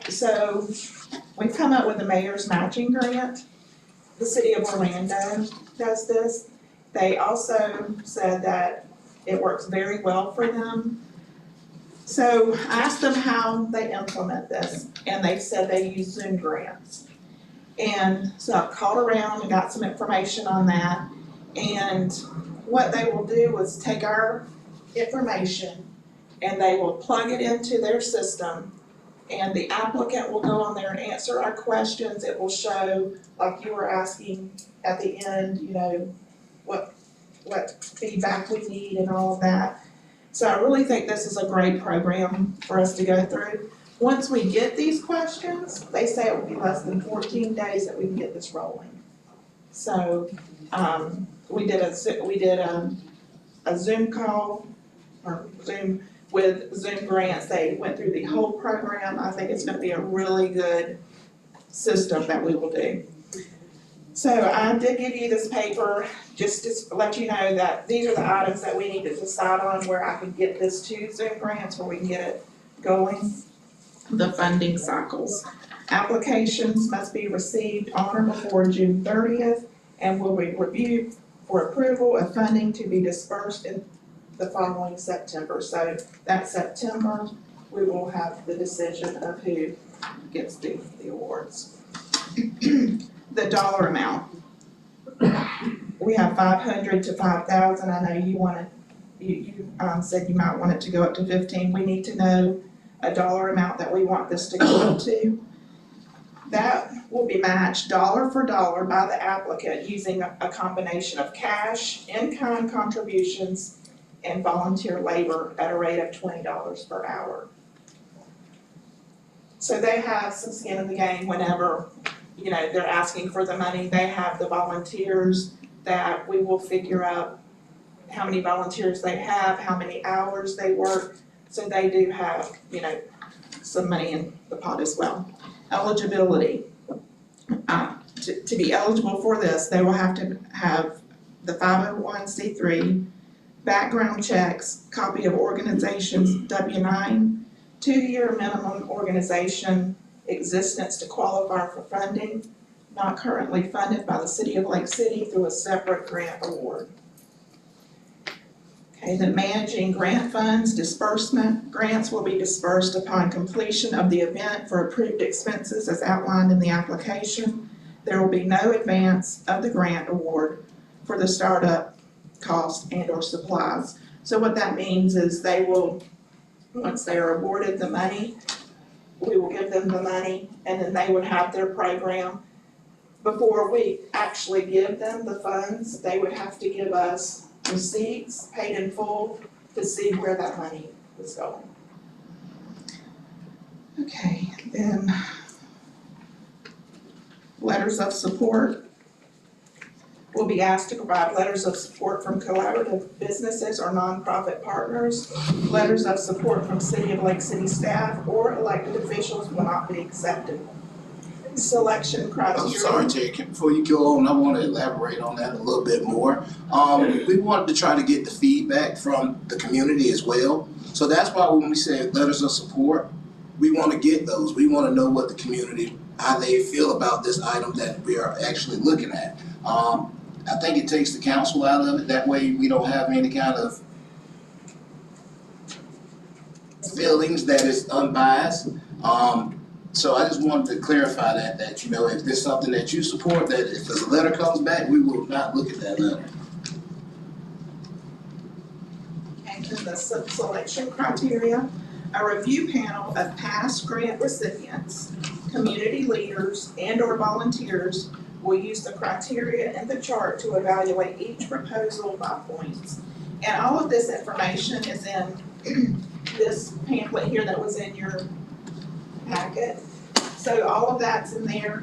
So we've come up with a mayor's matching grant. The city of Orlando does this. They also said that it works very well for them. So I asked them how they implement this and they said they use Zoom grants. And so I called around and got some information on that. And what they will do is take our information and they will plug it into their system And the applicant will go on there and answer our questions. It will show, like you were asking at the end, you know, what feedback we need and all of that. So I really think this is a great program for us to go through. Once we get these questions, they say it will be less than 14 days that we can get this rolling. So, we did a Zoom call, or Zoom, with Zoom Grants. They went through the whole program. I think it's gonna be a really good system that we will do. So I did give you this paper, just to let you know that these are the items that we need to decide on, where I can get this to Zoom Grants, where we can get it going. The funding cycles. Applications must be received on or before June 30th and will be reviewed for approval of funding to be dispersed in the following September. So that September, we will have the decision of who gets the awards. The dollar amount. We have 500 to 5,000. I know you said you might want it to go up to 15. We need to know a dollar amount that we want this to go up to. That will be matched dollar for dollar by the applicant using a combination of cash, in-kind contributions, and volunteer labor at a rate of $20 per hour. So they have some skin in the game whenever, you know, they're asking for the money. They have the volunteers that we will figure out how many volunteers they have, how many hours they work. So they do have, you know, some money in the pot as well. Eligibility. To be eligible for this, they will have to have the 501c3, background checks, copy of organization's W-9, 2-year minimum organization existence to qualify for funding, not currently funded by the City of Lake City through a separate grant award. Okay, then managing grant funds, disbursement. Grants will be dispersed upon completion of the event for approved expenses as outlined in the application. There will be no advance of the grant award for the startup cost and or supplies. So what that means is they will, once they are awarded the money, we will give them the money and then they would have their program. Before we actually give them the funds, they would have to give us receipts paid in full to see where that money was going. Okay, then letters of support. We'll be asked to provide letters of support from collaborative businesses or nonprofit partners. Letters of support from City of Lake City staff or elected officials will not be accepted. Selection criteria. I'm sorry, Terry, before you go on, I want to elaborate on that a little bit more. We wanted to try to get the feedback from the community as well. So that's why when we say letters of support, we want to get those. We want to know what the community, how they feel about this item that we are actually looking at. I think it takes the council out of it. That way we don't have any kind of feelings that is unbiased. So I just wanted to clarify that you know, if there's something that you support, that if a letter comes back, we will not look at that letter. And then the selection criteria, a review panel of past grant recipients, community leaders, and or volunteers will use the criteria in the chart to evaluate each proposal by points. And all of this information is in this pamphlet here that was in your packet. So all of that's in there.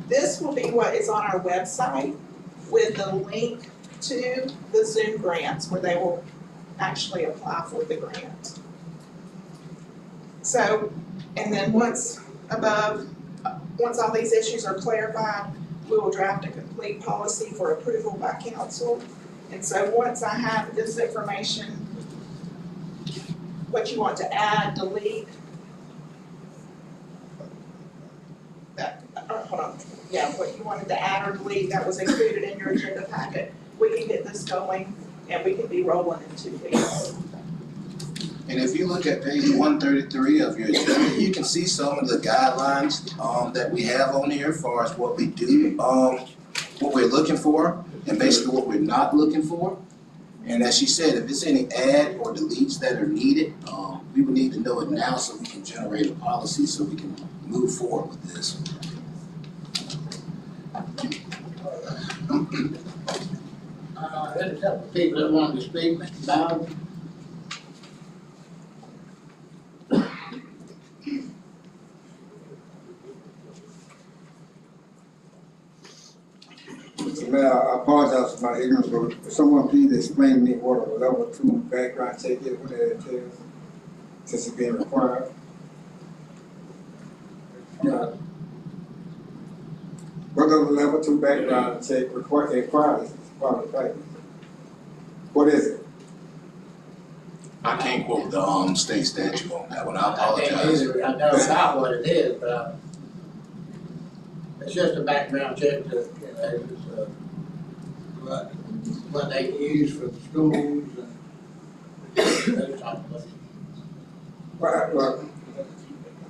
This will be what is on our website with the link to the Zoom grants where they will actually apply for the grant. So, and then once all these issues are clarified, we will draft a complete policy for approval by council. And so once I have this information, what you want to add, delete, hold on, yeah, what you wanted to add or delete that was included in your agenda packet, we can get this going and we can be rolling in 2 weeks. And if you look at page 133 of your agenda, you can see some of the guidelines that we have on here as far as what we do, what we're looking for, and basically what we're not looking for. And as she said, if it's any add or deletes that are needed, we would need to know it now so we can generate a policy so we can move forward with this. There's a couple of people that wanted to speak, Mr. Bowden. Mr. Mayor, I apologize for my ignorance, but if someone please explain to me what a level 2 background check is, what that entails, since it's being required. What does a level 2 background check requires as part of the package? What is it? I can't quote the state statute on that one, I I can't apologize. either, I know about what it is, but it's just a background check to, what they use for the schools and those type of things. Well,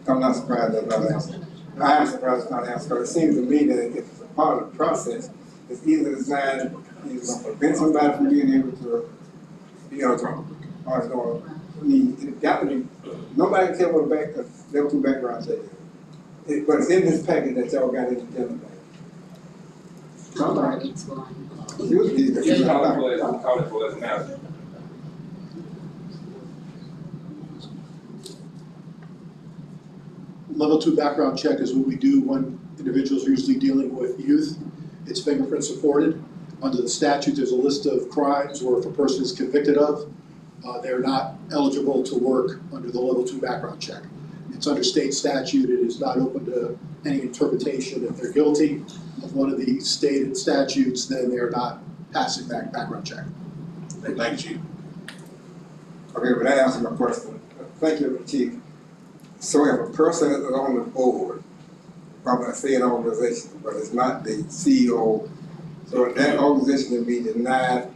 I'm not surprised that's not answered. I am surprised it's not answered, because it seems to me that if it's a part of the process, it's either designed, either to prevent somebody from being able to, or it's going to, it got to be, nobody can tell what a level 2 background check is. But it's in this package that y'all got in the agenda package. Somebody. Just call it for us now. Level 2 background check is what we do when individuals are usually dealing with youth. It's fingerprint supported. Under the statute, there's a list of crimes where if a person is convicted of, they're not eligible to work under the level 2 background check. It's under state statute. It is not open to any interpretation. If they're guilty of one of the stated statutes, then they're not passing that background check. Thank you. Okay, but that answers my question. Thank you, Chief. So if a person is on the board, probably a state organization, but it's not the CEO, so that organization can be denied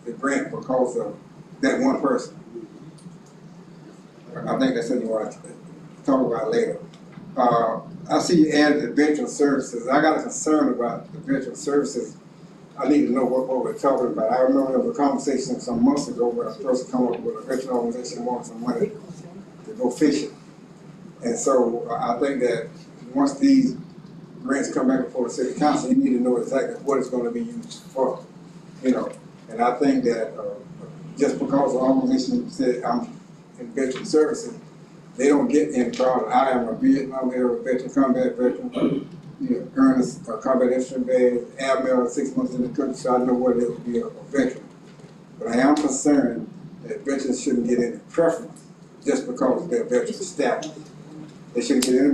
the grant because of that one person. I think that's something you want to talk about later. I see you added the veteran services. I got a concern about the veteran services. I need to know what we're talking about. I remember there was a conversation some months ago where a person come up with a veteran organization wanting some money to go fishing. And so I think that once these grants come back before the city council, you need to know exactly what it's going to be used for, you know. And I think that just because the organization said I'm in veteran services, they don't get involved. I am a Vietnam era veteran, combat veteran, you know, earned a combat instrument badge, airmail 6 months in the country, so I know what it is to be a veteran. But I am concerned that veterans shouldn't get any preference just because of their veteran status. They shouldn't get any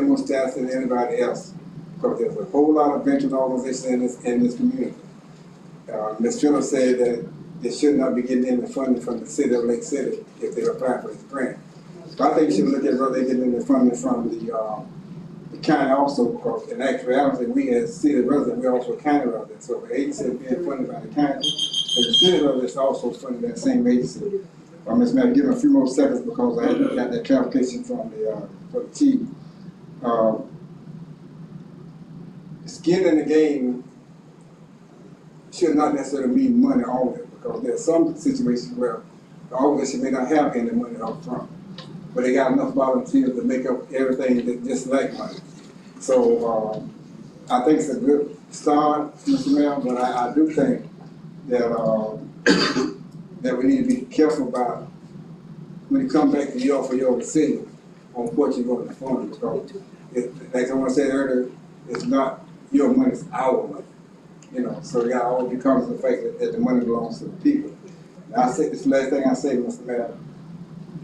more status than anybody else, because there's a whole lot of veteran organizations in this community. Ms. Phillips said that they should not be getting any funding from the city of Lake City if they apply for this grant. So I think you should look at whether they get any funding from the county also, because in actuality, we as city residents, we also county residents. So the agency is being funded by the county, and the city residents also funded that same agency. Ms. Mayor, give me a few more seconds because I haven't got that clarification from the chief. Skin in the game should not necessarily mean money only, because there are some situations where the organization may not have any money up front, but they got enough volunteers to make up everything that just like money. So I think it's a good start, Mr. Mayor, but I do think that that we need to be careful about when you come back to you for your decision on what you're going to fund, because like someone said earlier, it's not your money, it's our money. You know, so you got to always be conscious of the fact that the money belongs to the people. And I say this last thing I say, Mr. Mayor,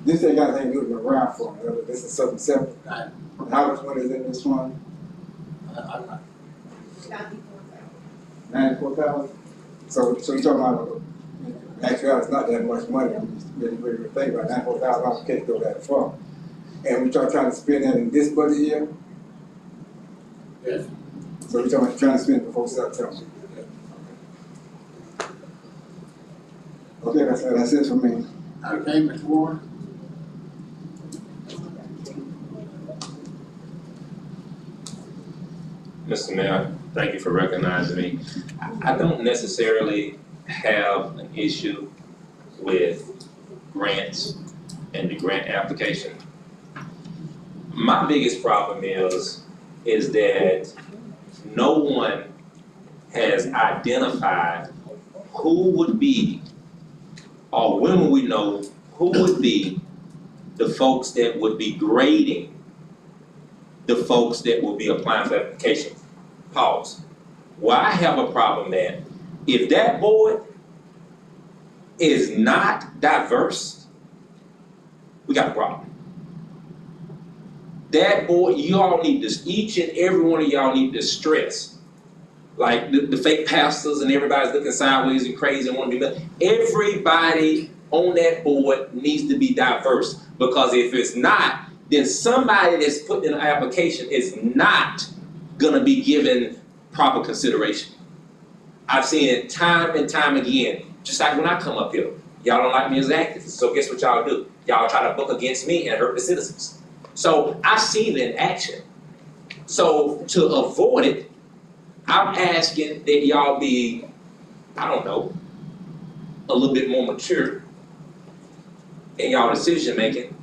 this ain't got anything to do with the RAF fund. This is something separate. And how much money is in this fund? 94,000. So you're talking about actually it's not that much money. Really think about $94,000 can't go that far. And we trying to spend that in this budget year. Yes. So we're trying to spend it before September. Okay, that's it for me. Okay, Mr. Warren. Mr. Mayor, thank you for recognizing me. I don't necessarily have an issue with grants and the grant application. My biggest problem is that no one has identified who would be, or when will we know who would be the folks that would be grading the folks that will be applying for applications. Pause. Well, I have a problem that if that board is not diverse, we got a problem. That board, you all need to, each and every one of y'all need to stress, like the fake pastors and everybody's looking sideways and crazy and want to be, everybody on that board needs to be diverse, because if it's not, then somebody that's put in an application is not gonna be given proper consideration. I've seen it time and time again, just like when I come up here. Y'all don't like me as an activist, so guess what y'all do? Y'all try to book against me and hurt the citizens. So I've seen it in action. So to avoid it, I'm asking that y'all be, I don't know, a little bit more mature in y'all decision making,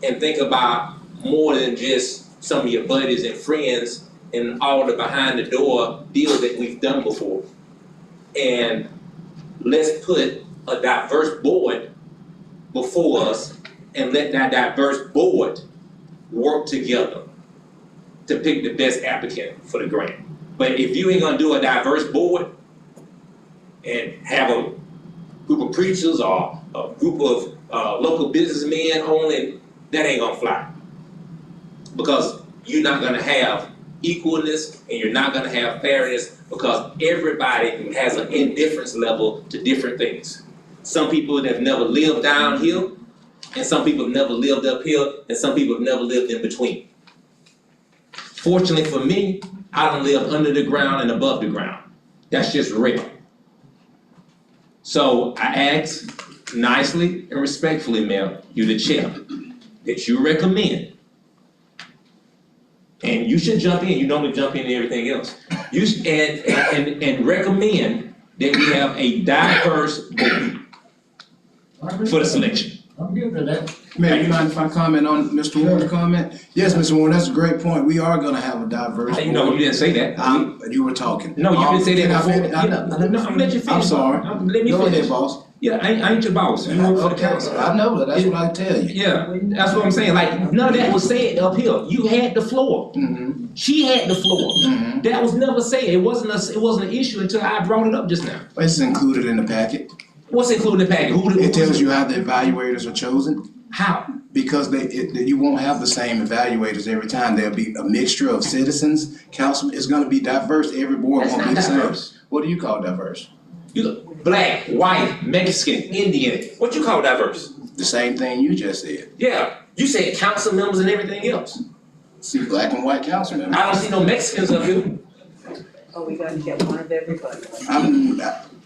and think about more than just some of your buddies and friends and all the behind the door deals that we've done before. And let's put a diverse board before us and let that diverse board work together to pick the best applicant for the grant. But if you ain't gonna do a diverse board and have a group of preachers or a group of local businessmen only, that ain't gonna fly. Because you're not gonna have equalness and you're not gonna have fairness, because everybody has an indifference level to different things. Some people that have never lived down here, and some people have never lived up here, and some people have never lived in between. Fortunately for me, I don't live under the ground and above the ground. That's just real. So I ask nicely and respectfully, Mayor, you the chair, that you recommend, and you should jump in, you normally jump in and everything else. You and recommend that we have a diverse board for the selection. I'm good with that. Mayor, you mind if I comment on Mr. Warren's comment? Yes, Mr. Warren, that's a great point. We are gonna have a diverse board. No, you didn't say that. You were talking. No, you didn't say that before. Let you finish. I'm sorry. Let me Go finish. ahead, boss. Yeah, I ain't your boss. You work for the council. I know that. That's what I tell you. Yeah, that's what I'm saying. Like, none of that was said up here. You had the floor. Mm-hmm. She had the floor. Mm-hmm. That was never said. It wasn't an issue until I brought it up just now. It's included in the packet. What's included in the packet? It tells you how the evaluators are chosen. How? Because you won't have the same evaluators every time. There'll be a mixture of citizens, council. It's gonna be diverse. Every board won't be the same. What do you call diverse? Black, white, Mexican, Indian. What you call diverse? The same thing you just said. Yeah, you said council members and everything else. See black and white council members. I don't see no Mexicans up here. Oh, we gotta get one of everybody.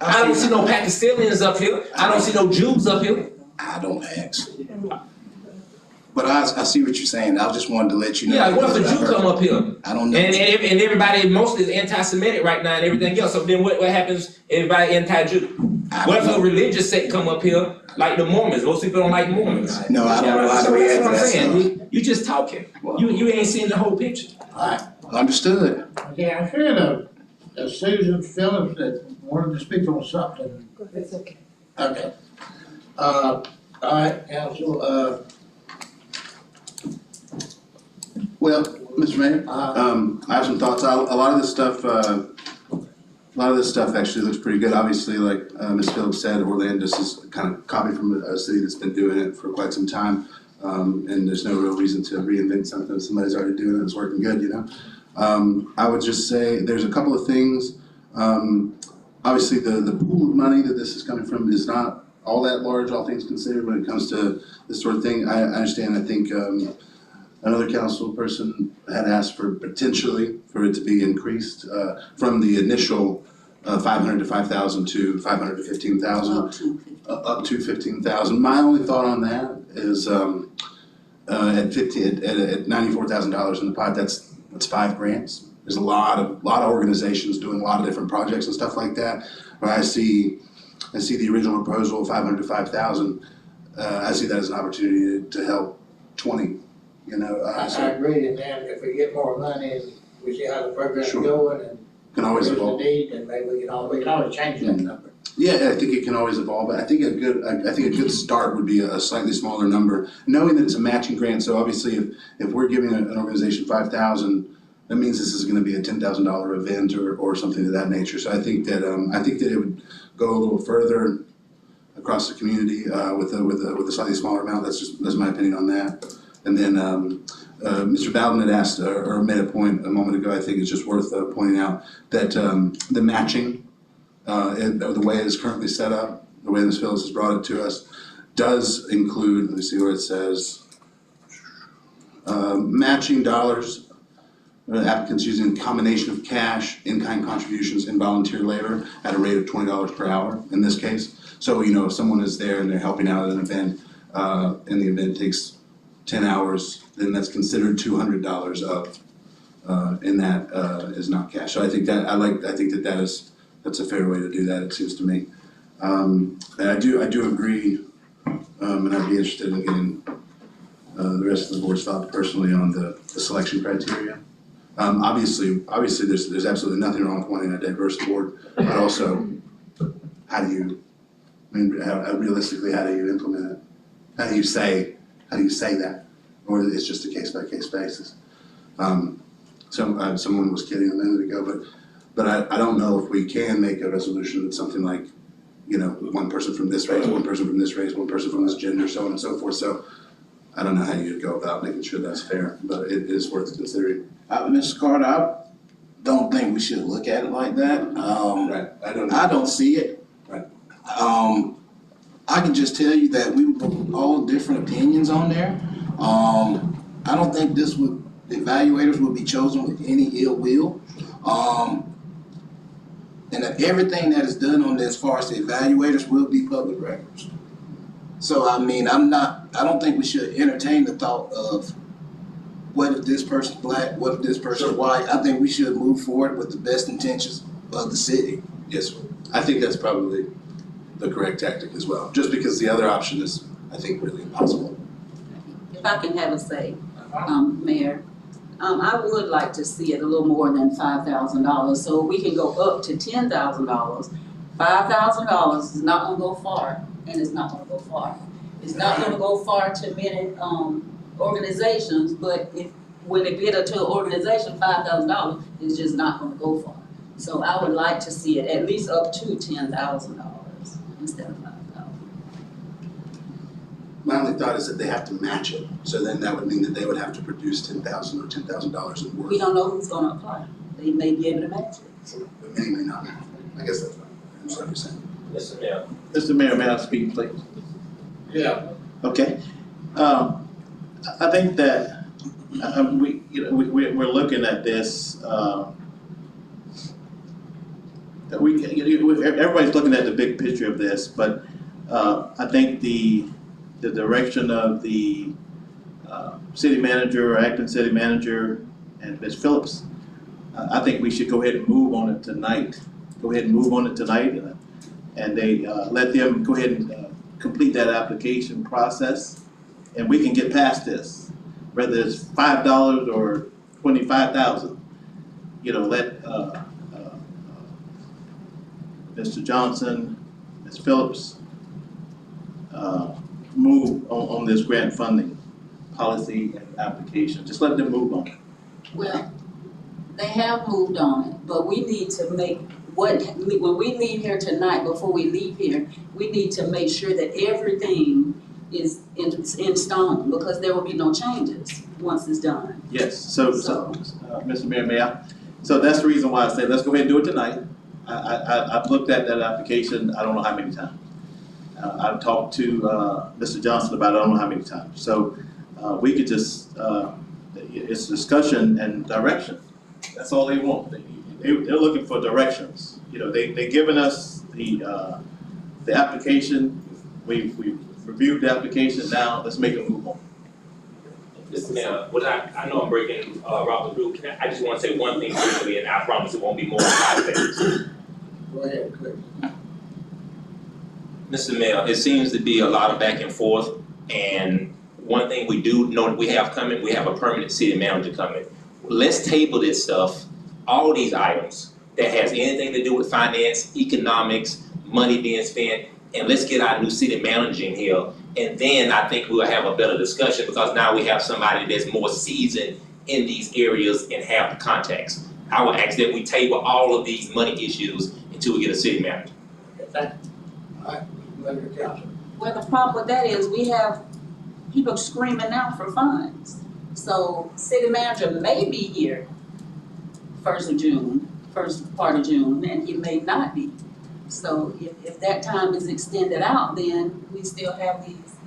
I don't see no Pakistanians up here. I don't see no Jews up here. I don't ask. But I see what you're saying. I just wanted to let you know. Yeah, what if a Jew come up here? I don't know. And everybody mostly is anti-Semitic right now and everything else. So then what happens? Everybody anti-Jew. What if a religious sect come up here like the Mormons? Most people don't like Mormons. No, I don't know how to So react that's to what I'm that saying. You just talking. You ain't seen the whole picture. Alright, understood. Okay, I heard a Susan Phillips that wanted to speak on something. It's okay. Okay. All right, council, Well, Mr. Mayor, I have some thoughts. A lot of this stuff actually looks pretty good. Obviously, like Ms. Phillips said, Orlandis is kind of copied from a city that's been doing it for quite some time. And there's no real reason to reinvent something if somebody's already doing it and it's working good, you know? I would just say there's a couple of things. Obviously, the pool of money that this is coming from is not all that large, all things considered, when it comes to this sort of thing. I understand, I think another council person had asked for potentially for it to be increased from the initial 500 to 5,000 to 500 to 15,000. Up to 15,000. My only thought on that is at $94,000 in the pot, that's 5 grants. There's a lot of organizations doing a lot of different projects and stuff like that. Where I see the original proposal of 500 to 5,000. I see that as an opportunity to help 20, you know. I So agree, and then if we get more money and we see how the program's Sure. going and can always there's a evolve. need, then maybe we can always change that number. Yeah, I think it can always evolve, but I think a good start would be a slightly smaller number, knowing that it's a matching grant. So obviously, if we're giving an organization 5,000, that means this is going to be a $10,000 event or something of that nature. So I think that it would go a little further across the community with a slightly smaller amount. That's my opinion on that. And then Mr. Bowden had asked or made a point a moment ago. I think it's just worth pointing out that the matching. The way it is currently set up, the way Ms. Phillips has brought it to us, does include, let me see where it says, matching dollars, applicants using a combination of cash, in-kind contributions, and volunteer labor at a rate of $20 per hour in this case. So, you know, if someone is there and they're helping out at an event, and the event takes 10 hours, then that's considered $200 of, and that is not cash. So I think that that's a fair way to do that, it seems to me. And I do agree, and I'd be interested in getting the rest of the board's thought personally on the selection criteria. Obviously, there's absolutely nothing wrong with wanting a diverse board, but also, how realistically, how do you implement it? How do you say that? Or it's just a case-by-case basis? Someone was kidding a minute ago, but I don't know if we can make a resolution that's something like, you know, one person from this race, one person from this race, one person from this gender, so on and so forth. So I don't know how you'd go about making sure that's fair, but it is worth considering. Mr. Carter, I don't think we should look at it like that. Right. I don't see it. Right. I can just tell you that we were all different opinions on there. I don't think the evaluators would be chosen with any ill will. And that everything that is done on this as far as the evaluators will be public records. So I mean, I don't think we should entertain the thought of what if this person's black, what if this person's white. I think we should move forward with the best intentions of the city. Yes, sir. I think that's probably the correct tactic as well, just because the other option is, I think, really impossible. If I can have a say, Mayor, I would like to see it a little more than $5,000, so we can go up to $10,000. $5,000 is not gonna go far, and it's not gonna go far. It's not gonna go far to many, organizations, but when they get to an organization, $5,000 is just not gonna go far. So I would like to see it at least up to $10,000 instead of $5,000. My only thought is that they have to match it, so then that would mean that they would have to produce $10,000 or $10,000 in work. We don't know who's gonna apply. They may be able to match it. But many may not. I guess that's what you're saying. Mr. Mayor. Mr. Mayor, may I speak, please? Yeah. Okay. I think that we're looking at this. That everybody's looking at the big picture of this, but I think the direction of the city manager or acting city manager and Ms. Phillips, I think we should go ahead and move on it tonight. And they let them go ahead and complete that application process, and we can get past this, whether it's $5 or $25,000. You know, let Mr. Johnson, Ms. Phillips move on this grant funding policy and application. Just let them move on it. Well, they have moved on it, but we need to make when we leave here tonight, before we leave here, we need to make sure that everything is in stone, because there will be no changes once it's done. Yes, so Mr. Mayor, may I? So that's the reason why I said, let's go ahead and do it tonight. I've looked at that application, I don't know how many times. I've talked to Mr. Johnson about it, I don't know how many times. So we could just, it's discussion and direction. That's all they want. They're looking for directions. You know, they've given us the application. We've reviewed the application. Now let's make a move on. Mr. Mayor, I know I'm breaking Robert rule. I just want to say one thing quickly, and I promise it won't be more than 5 seconds. Go ahead, Chris. Mr. Mayor, it seems to be a lot of back and forth, and one thing we do know that we have coming, we have a permanent city manager coming. Let's table this stuff, all these items that has anything to do with finance, economics, money being spent, and let's get our new city manager in here. And then I think we'll have a better discussion, because now we have somebody that's more seasoned in these areas and have the context. I would ask that we table all of these money issues until we get a city manager. Well, the problem with that is we have people screaming out for funds. So city manager may be here first part of June, and he may not be. So if that time is extended out, then we still have these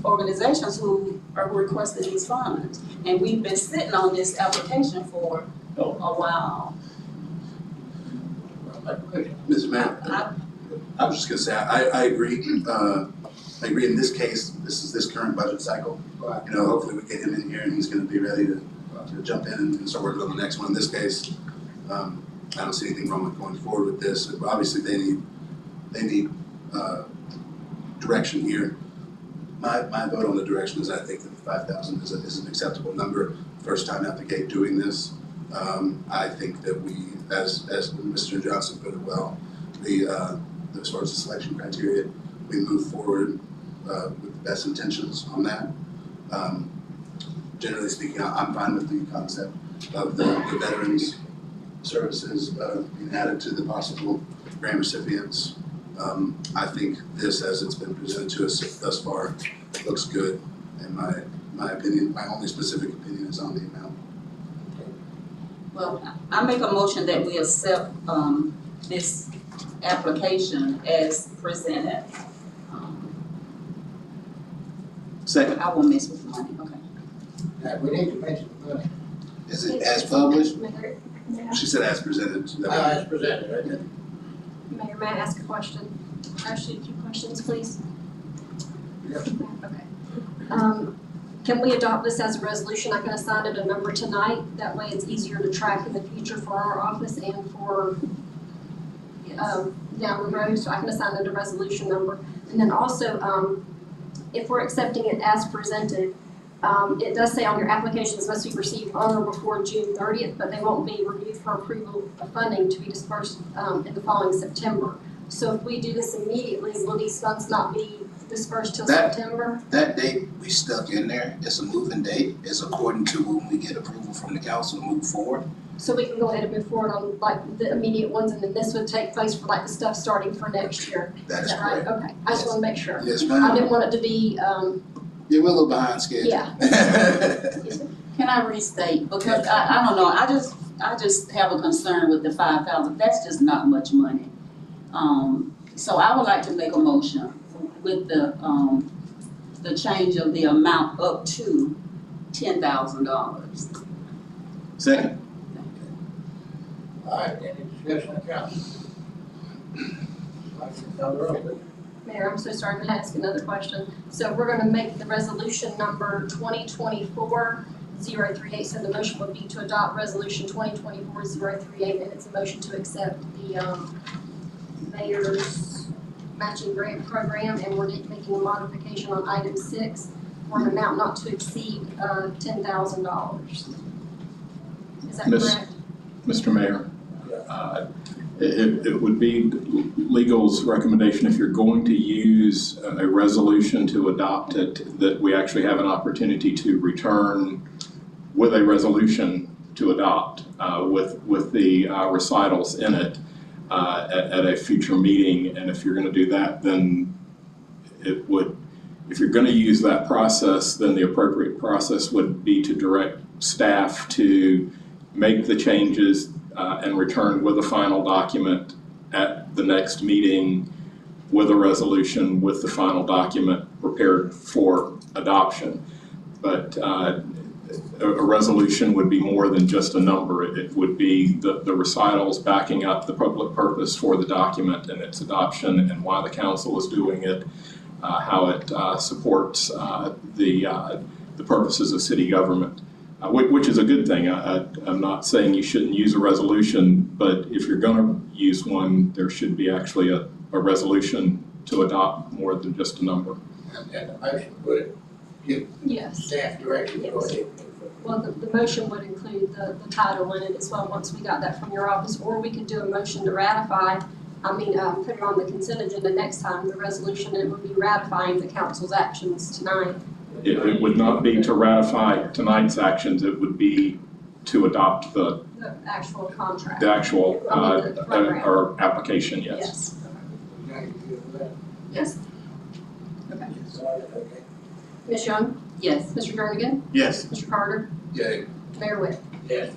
organizations who are requesting these funds. And we've been sitting on this application for a while. Mr. Mayor, I was just gonna say, I agree. I agree in this case, this current budget cycle. You know, hopefully we get him in here and he's gonna be ready to jump in and start working on the next one. In this case, I don't see anything wrong with going forward with this. But obviously they need direction here. My vote on the direction is I think that 5,000 is an acceptable number. First time out the gate doing this. I think that we, as Mr. Johnson put it well, as far as the selection criteria, we move forward with the best intentions on that. Generally speaking, I'm fine with the concept of the veterans services being added to the possible grant recipients. I think this, as it's been presented to us thus far, looks good. In my opinion, my only specific opinion is on the amount. Well, I make a motion that we accept this application as presented. Second. I won't mess with the money, okay. We need to mention the money. Is it as published? She said as presented. As presented, right there. Mayor, may I ask a question? Actually, 2 questions, please. Yep. Okay. Can we adopt this as a resolution? I can assign it a number tonight. That way it's easier to track in the future for our office and for down the road. So I can assign it a resolution number. And then also, if we're accepting it as presented, it does say on your applications must be received on or before June 30th, but they won't be reviewed for approval of funding to be dispersed in the following September. So if we do this immediately, will these funds not be dispersed till September? That date we stuck in there, it's a moving date, it's according to when we get approval from the council to move forward. So we can go ahead and move forward on like the immediate ones, and then this would take place for like the stuff starting for next year. That is right? correct. Okay, I just want to make sure. Yes, ma'am. I didn't want it to be, Yeah, we're a little behind schedule. yeah. Can I restate? Because I don't know, I just have a concern with the 5,000. That's just not much money. So I would like to make a motion with the change of the amount up to $10,000. Second. All right, any discussion on council? Call the roll, please. Mayor, I'm so sorry, I'm gonna ask another question. So we're gonna make the resolution number 2024-038. So the motion would be to adopt resolution 2024-038, and it's a motion to accept the mayor's matching grant program, and we're making a modification on item 6 for an amount not to exceed $10,000. Is that correct? Mr. Mayor, it would be legal's recommendation, if you're going to use a resolution to adopt it, that we actually have an opportunity to return with a resolution to adopt with the recitals in it at a future meeting. And if you're going to do that, then it would, if you're going to use that process, then the appropriate process would be to direct staff to make the changes and return with a final document at the next meeting with a resolution with the final document prepared for adoption. But a resolution would be more than just a number. It would be the recitals backing up the public purpose for the document and its adoption, and why the council is doing it, how it supports the purposes of city government. Which is a good thing. I'm not saying you shouldn't use a resolution, but if you're going to use one, there should be actually a resolution to adopt more than just a number. And the motion would give Yes. staff direction to go ahead. Well, the motion would include the title in it as well, once we got that from your office, or we could do a motion to ratify, put it on the consent agenda next time, the resolution, it would be ratifying the council's actions tonight. It would not be to ratify tonight's actions, it would be to adopt the Actual contract. actual, The program. or application, yes. Yes. Okay. Ms. Young? Yes. Mr. Jernigan? Yes. Mr. Carter? Yay. Mayor Witt? Yes.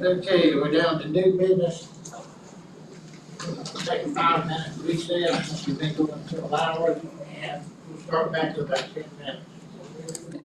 Okay, we're down to new business. Take a 5-minute recess, we've been going several hours, and we'll start back in about 10 minutes.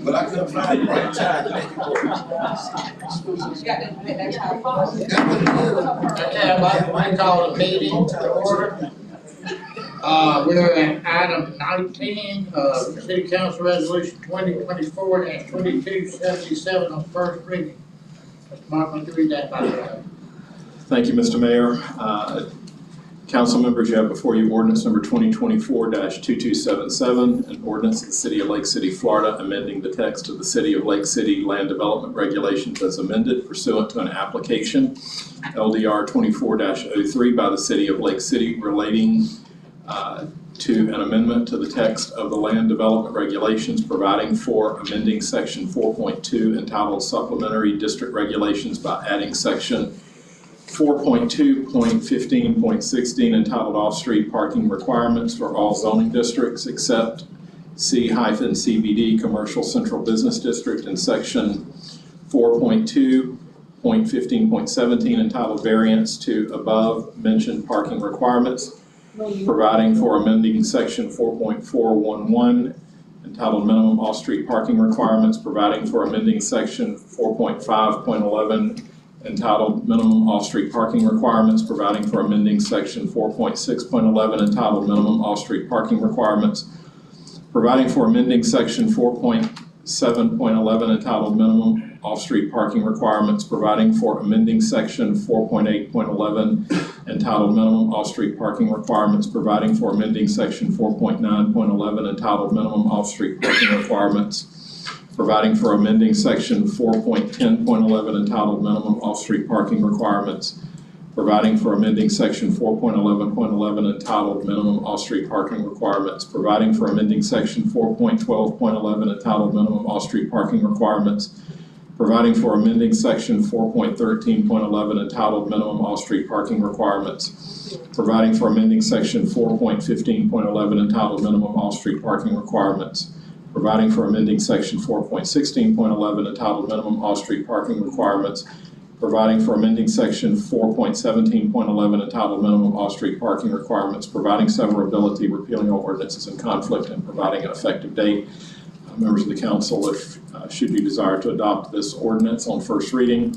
But I couldn't find the right time to make it work. Okay, I'd like to call the meeting to order. We're at item 19, City Council Resolution 2024-2277 on first reading. Mr. Martin, would you read that by title? Thank you, Mr. Mayor. Council members, you have before you ordinance number 2024-2277, an ordinance of the City of Lake City, Florida, amending the text of the City of Lake City Land Development Regulations as amended pursuant to an application, LDR 24-03 by the City of Lake City relating to an amendment to the text of the Land Development Regulations providing for amending Section 4.2 entitled Supplementary District Regulations by adding Section 4.2.15.16 entitled Off-Street Parking Requirements for all zoning districts except C-CBD Commercial Central Business District, and Section 4.2.15.17 entitled Variance to Above Mentioned Parking Requirements, providing for amending Section 4.411 entitled Minimum Off-Street Parking Requirements, providing for amending Section 4.5.11 entitled Minimum Off-Street Parking Requirements, providing for amending Section 4.6.11 entitled Minimum Off-Street Parking Requirements, providing for amending Section 4.7.11 entitled Minimum Off-Street Parking Requirements, providing for amending Section 4.8.11 entitled Minimum Off-Street Parking Requirements, providing for amending Section 4.9.11 entitled Minimum Off-Street Parking Requirements, providing for amending Section 4.10.11 entitled Minimum Off-Street Parking Requirements, providing for amending Section 4.11.11 entitled Minimum Off-Street Parking Requirements, providing for amending Section 4.12.11 entitled Minimum Off-Street Parking Requirements, providing for amending Section 4.13.11 entitled Minimum Off-Street Parking Requirements, providing for amending Section 4.15.11 entitled Minimum Off-Street Parking Requirements, providing for amending Section 4.16.11 entitled Minimum Off-Street Parking Requirements, providing for amending Section 4.17.11 entitled Minimum Off-Street Parking Requirements, providing severability, repealing all ordinances in conflict, and providing an effective date. Members of the council, if should you desire to adopt this ordinance on first reading,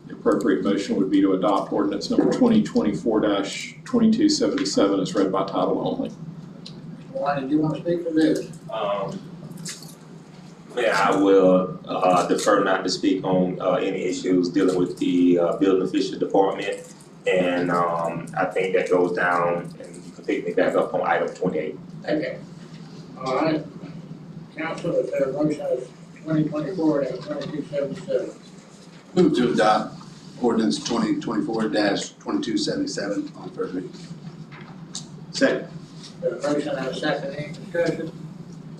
the appropriate motion would be to adopt ordinance number 2024-2277 as read by title only. Why did you want to speak for this? Mayor, I will defer not to speak on any issues dealing with the building official department. And I think that goes down, and you can pick me back up on item 28. Okay. All right. Council, is there a motion of 2024-2277? Move to adopt ordinance 2024-2277 on first reading. Second. There's a motion and a second, any discussion?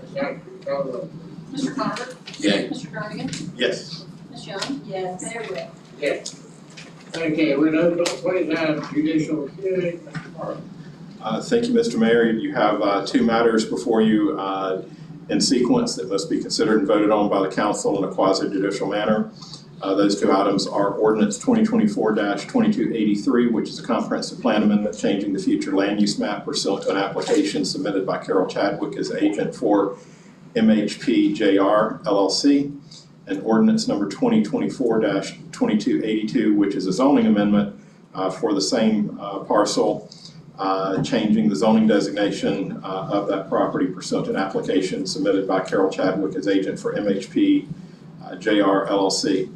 Ms. Johnson, call the roll. Mr. Carter? Yay. Mr. Jernigan? Yes. Ms. Young? Yes. Mayor Webb? Yes. Okay, we're open to please item judicial hearing, Mr. Carter. Thank you, Mr. Mayor. You have two matters before you in sequence that must be considered and voted on by the council in a quasi-judicial manner. Those two items are ordinance 2024-2283, which is a comprehensive plan amendment changing the future land use map pursuant to an application submitted by Carol Chadwick as agent for MHP JR LLC, and ordinance number 2024-2282, which is a zoning amendment for the same parcel, changing the zoning designation of that property pursuant to an application submitted by Carol Chadwick as agent for MHP JR LLC.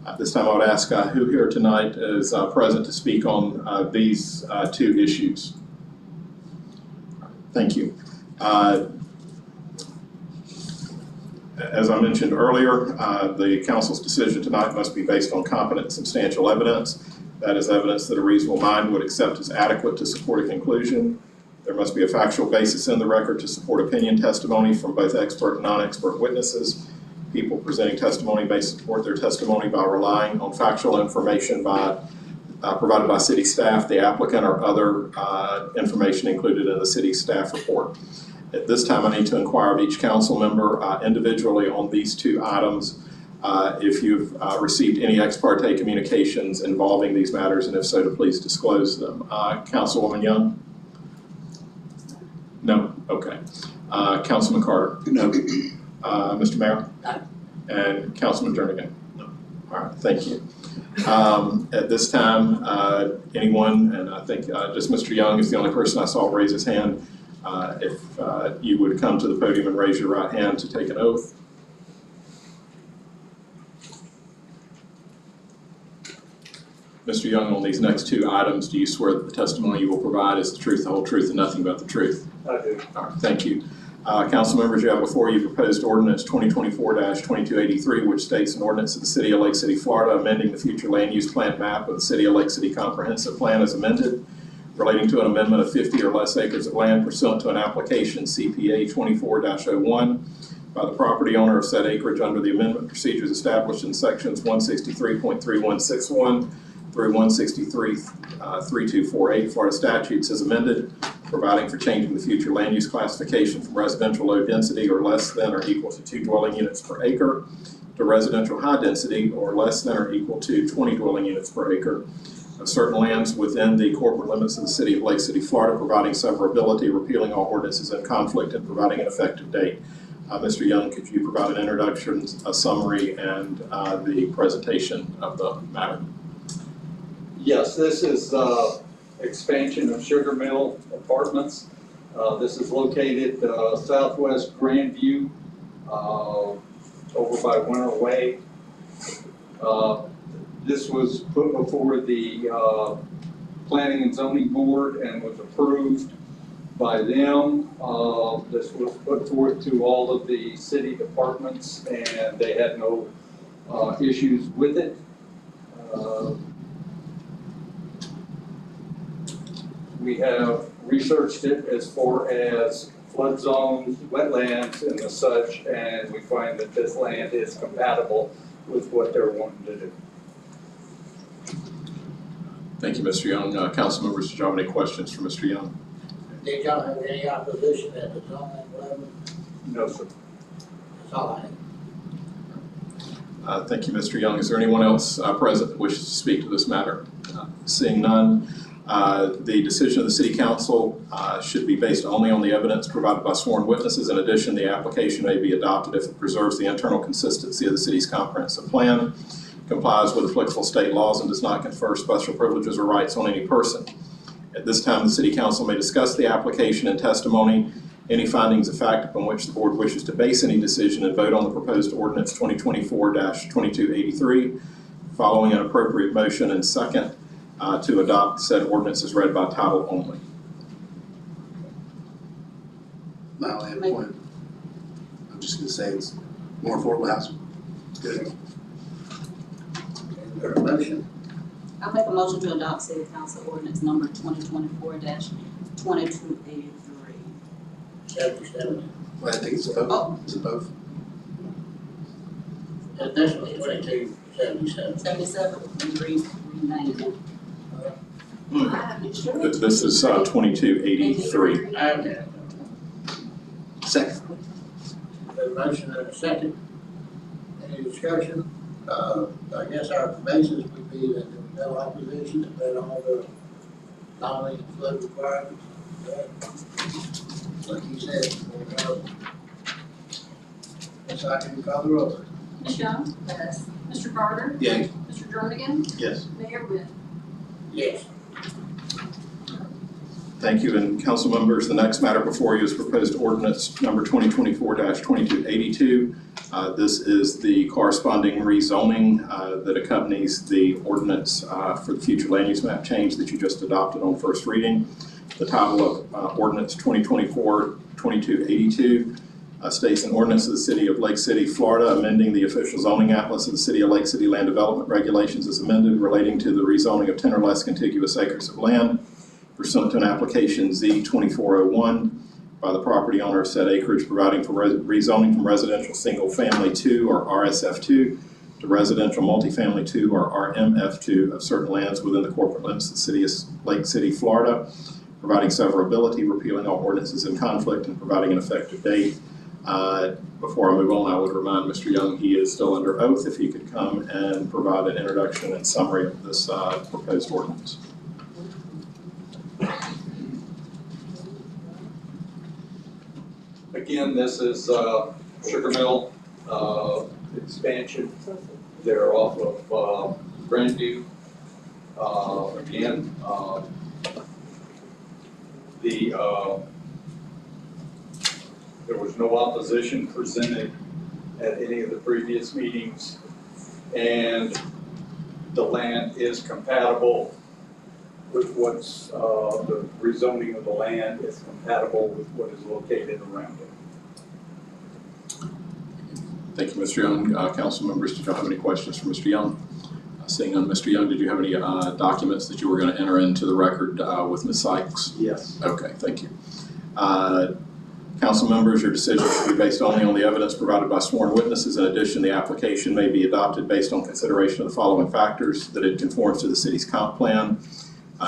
At this time, I would ask who here tonight is present to speak on these two issues. Thank you. As I mentioned earlier, the council's decision tonight must be based on competent and substantial evidence. That is evidence that a reasonable mind would accept as adequate to support a conclusion. There must be a factual basis in the record to support opinion testimony from both expert and non-expert witnesses. People presenting testimony may support their testimony by relying on factual information provided by city staff, the applicant, or other information included in the city staff report. At this time, I need to inquire of each council member individually on these two items if you've received any ex parte communications involving these matters, and if so, to please disclose them. Councilwoman Young? No? Okay. Councilman Carter? No. Mr. Mayor? Aye. And Councilman Jernigan? No. All right, thank you. At this time, anyone, and I think just Mr. Young is the only person I saw raise his hand. If you would come to the podium and raise your right hand to take an oath. Mr. Young, on these next two items, do you swear that the testimony you will provide is the truth, the whole truth, and nothing but the truth? I do. All right, thank you. Council members, you have before you proposed ordinance 2024-2283, which states an ordinance of the City of Lake City, Florida, amending the future land use plan map of the City of Lake City Comprehensive Plan as amended, relating to an amendment of 50 or less acres of land pursuant to an application CPA 24-01 by the property owner of said acreage under the amendment procedures established in sections 163.3161 through 163.3248 Florida statutes as amended, providing for changing the future land use classification from residential low density or less than or equal to 2 dwelling units per acre to residential high density or less than or equal to 20 dwelling units per acre of certain lands within the corporate limits of the City of Lake City, Florida, providing severability, repealing all ordinances in conflict, and providing an effective date. Mr. Young, could you provide an introduction, a summary, and the presentation of the matter? Yes, this is expansion of Sugar Mill Apartments. This is located southwest Grandview, over by Winter Way. This was put before the Planning and Zoning Board and was approved by them. This was put forth to all of the city departments and they had no issues with it. We have researched it as far as flood zones, wetlands, and the such, and we find that this land is compatible with what they're wanting to do. Thank you, Mr. Young. Council members, did you have any questions for Mr. Young? Did y'all have any opposition at the zoning level? No, sir. That's all I had. Thank you, Mr. Young. Is there anyone else present that wishes to speak to this matter? Seeing none, the decision of the City Council should be based only on the evidence provided by sworn witnesses. In addition, the application may be adopted if it preserves the internal consistency of the city's comprehensive plan, complies with applicable state laws, and does not confer special privileges or rights on any person. At this time, the City Council may discuss the application and testimony, any findings of fact upon which the board wishes to base any decision, and vote on the proposed ordinance 2024-2283, following an appropriate motion and second to adopt said ordinance as read by title only. My only point, I'm just gonna say it's more affordable housing. Good. Is there a motion? I'll make a motion to adopt City Council ordinance number 2024-2283. 77. Well, I think it's both. Oh. Is it both? This was 2277. 77, and rename it. This is 2283. Okay. Second. The motion and a second. Any discussion? I guess our basis would be that there was no opposition, that met all the zoning and flood requirements. Like you said, that's how you call the roll. Ms. Young? Yes. Mr. Carter? Yay. Mr. Jernigan? Yes. Mayor Webb? Yes. Thank you, and council members, the next matter before you is proposed ordinance number 2024-2282. This is the corresponding rezoning that accompanies the ordinance for the future land use map change that you just adopted on first reading. The title of ordinance 2024-2282 states an ordinance of the City of Lake City, Florida, amending the official zoning atlas of the City of Lake City land development regulations as amended, relating to the rezoning of 10 or less contiguous acres of land pursuant to an application Z2401 by the property owner of said acreage, providing for rezoning from residential single family 2 or RSF2 to residential multifamily 2 or RMF2 of certain lands within the corporate limits of the City of Lake City, Florida, providing severability, repealing all ordinances in conflict, and providing an effective date. Before I move on, I would remind Mr. Young he is still under oath. If he could come and provide an introduction and summary of this proposed ordinance. Again, this is sugar mill, expansion there off of, Grandview. Again, there was no opposition presented at any of the previous meetings, and the land is compatible with what's, the rezoning of the land is compatible with what is located around it. Thank you, Mr. Young. Council members, did you have any questions for Mr. Young? Seeing none, Mr. Young, did you have any documents that you were going to enter into the record with Ms. Sykes? Yes. Okay, thank you. Council members, your decision should be based only on the evidence provided by sworn witnesses. In addition, the application may be adopted based on consideration of the following factors: that it conforms to the city's comp plan,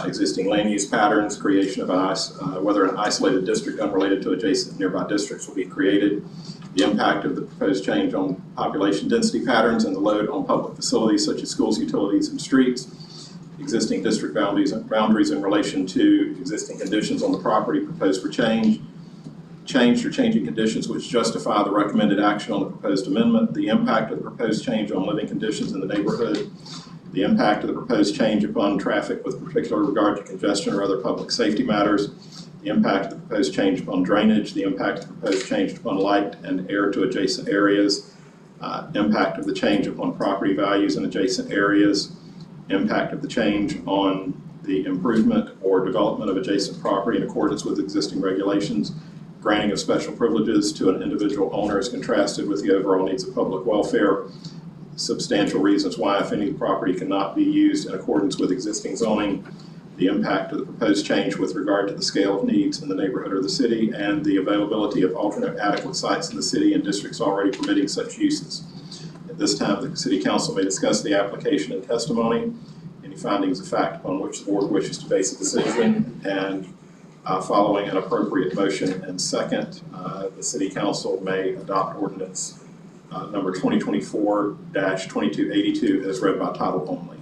existing land use patterns, creation of whether an isolated district unrelated to adjacent nearby districts will be created, the impact of the proposed change on population density patterns and the load on public facilities such as schools, utilities, and streets, existing district boundaries in relation to existing conditions on the property proposed for changed or changing conditions which justify the recommended action on the proposed amendment, the impact of the proposed change on living conditions in the neighborhood, the impact of the proposed change upon traffic with particular regard to congestion or other public safety matters, the impact of the proposed change upon drainage, the impact of the proposed change upon light and air to adjacent areas, impact of the change upon property values in adjacent areas, impact of the change on the improvement or development of adjacent property in accordance with existing regulations, granting of special privileges to an individual owner as contrasted with the overall needs of public welfare, substantial reasons why, if any, the property cannot be used in accordance with existing zoning, the impact of the proposed change with regard to the scale of needs in the neighborhood or the city, and the availability of alternate adequate sites in the city and districts already permitting such uses. At this time, the City Council may discuss the application and testimony, any findings of fact upon which the board wishes to base a decision, and following an appropriate motion and second, the City Council may adopt ordinance number 2024-2282 as read by title only.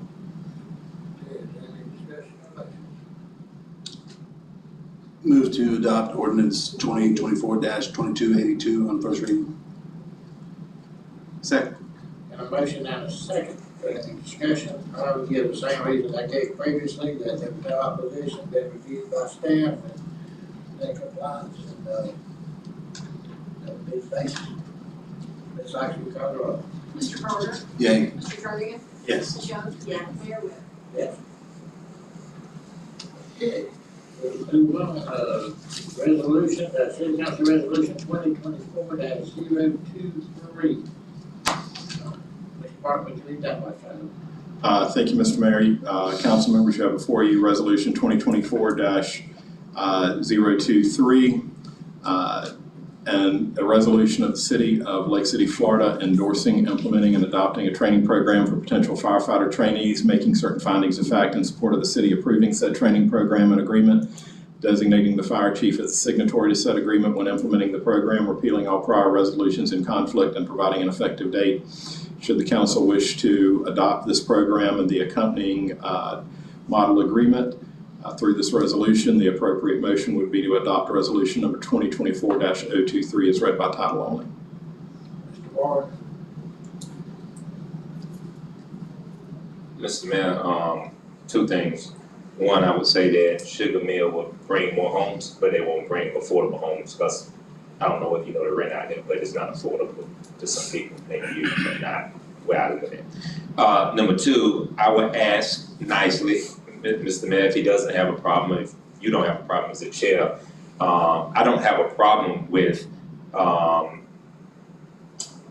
Move to adopt ordinance 2024-2282 on first reading. Second. And a motion and a second. Any discussion? I would give the same reason I gave previously, that there was no opposition, been reviewed by staff, and in compliance, and that would be the basis. Ms. Sykes, will call the roll. Mr. Carter? Yay. Mr. Jernigan? Yes. Ms. Jones? Yes. Mayor Webb? Yes. Okay. We'll move on, resolution, City Council Resolution 2024-023. Mr. Park, would you read that by title? Thank you, Mr. Mayor. Council members, you have before you Resolution 2024-023, and a resolution of the City of Lake City, Florida, endorsing, implementing, and adopting a training program for potential firefighter trainees, making certain findings of fact in support of the city approving said training program and agreement, designating the fire chief as signatory to said agreement when implementing the program, repealing all prior resolutions in conflict, and providing an effective date. Should the council wish to adopt this program and the accompanying model agreement through this resolution, the appropriate motion would be to adopt resolution number 2024-023 as read by title only. Mr. Ward? Mr. Mayor, two things. One, I would say that Sugar Mill will bring more homes, but they won't bring affordable homes, because I don't know if you know the rent out there, but it's not affordable to some people, maybe you, but not where I live at. Number two, I would ask nicely, Mr. Mayor, if he doesn't have a problem, if you don't have a problem as a chair, I don't have a problem with the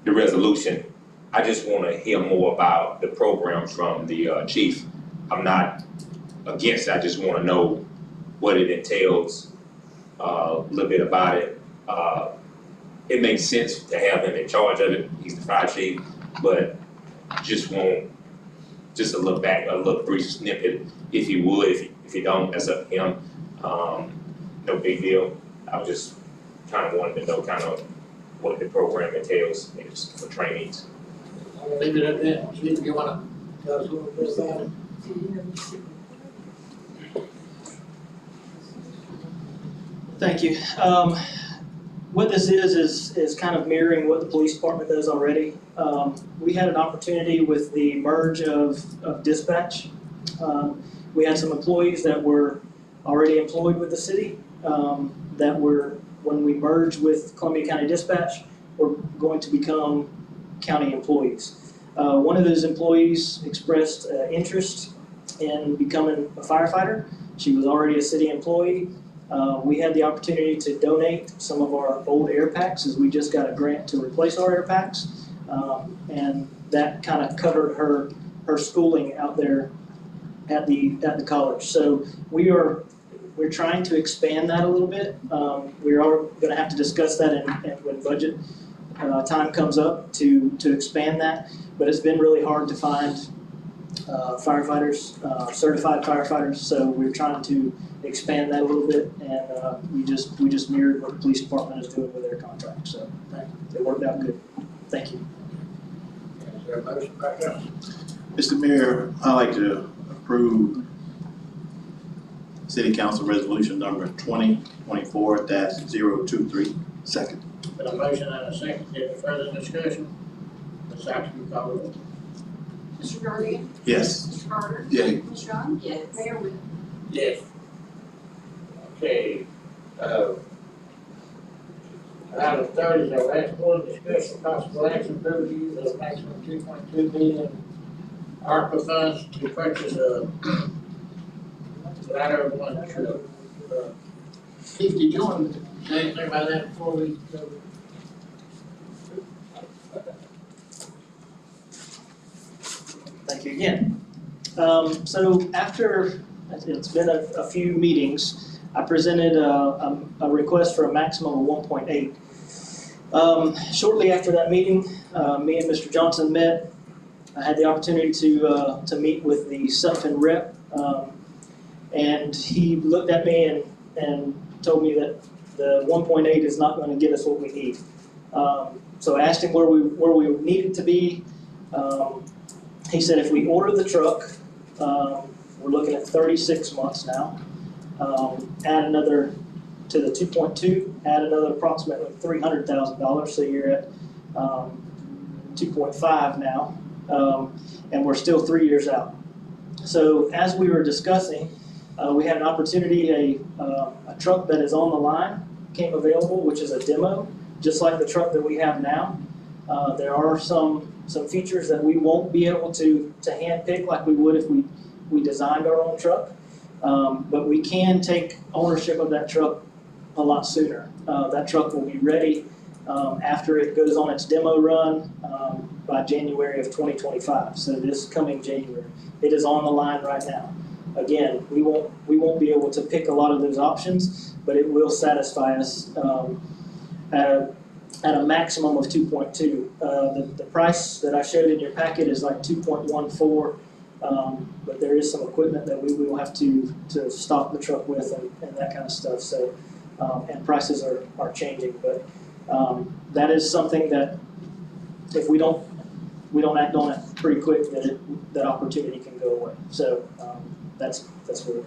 resolution. I just want to hear more about the program from the chief. I'm not against it, I just want to know what it entails, a little bit about it. It makes sense to have him in charge of it, he's the fire chief, but just want just a little brief snippet, if you would. If you don't, that's up to him. No big deal. I was just kind of wanted to know kind of what the program entails, maybe just for trainees. I'll leave it at that. Chief, you want to tell us a little bit about it? Thank you. what this is kind of mirroring what the police department does already. We had an opportunity with the merge of dispatch. We had some employees that were already employed with the city, that were, when we merged with Columbia County Dispatch, were going to become county employees. One of those employees expressed interest in becoming a firefighter. She was already a city employee. We had the opportunity to donate some of our old air packs, as we just got a grant to replace our air packs. And that kind of covered her schooling out there at the college. So we're trying to expand that a little bit. We are gonna have to discuss that and when budget time comes up to expand that. But it's been really hard to find firefighters, certified firefighters. So we're trying to expand that a little bit, and we just mirrored what the police department is doing with their contract. So it worked out good. Thank you. Is there a motion back up? Mr. Mayor, I'd like to approve City Council Resolution number 2024-023. Second. Been a motion and a second. Any further discussion? Ms. Sykes, will you call the roll? Mr. Garcia? Yes. Mr. Carter? Yay. Ms. John? Yes. Mayor Win? Yes. Okay, item 30 is our last one, discussion possible action to use of maximum 2.2 million ARPA funds to purchase a ladder of one truck. Keith, did you want to say anything about that before we go? Thank you again. So after, it's been a few meetings, I presented a request for a maximum of 1.8. Shortly after that meeting, me and Mr. Johnson met. I had the opportunity to meet with the Sutphen rep, and he looked at me and told me that the 1.8 is not going to get us what we need. So I asked him where we needed to be. He said if we order the truck, we're looking at 36 months now. Add another to the 2.2, add another approximately $300,000, so you're at 2.5 now, and we're still 3 years out. So as we were discussing, we had an opportunity, a truck that is on the line came available, which is a demo, just like the truck that we have now. There are some features that we won't be able to hand pick like we would if we designed our own truck. But we can take ownership of that truck a lot sooner. That truck will be ready after it goes on its demo run by January of 2025. So this coming January, it is on the line right now. Again, we won't be able to pick a lot of those options, but it will satisfy us at a maximum of 2.2. The price that I showed in your packet is like 2.14. But there is some equipment that we will have to stock the truck with and that kind of stuff. So, and prices are changing, but that is something that if we don't act on it pretty quick, that opportunity can go away. So that's where we're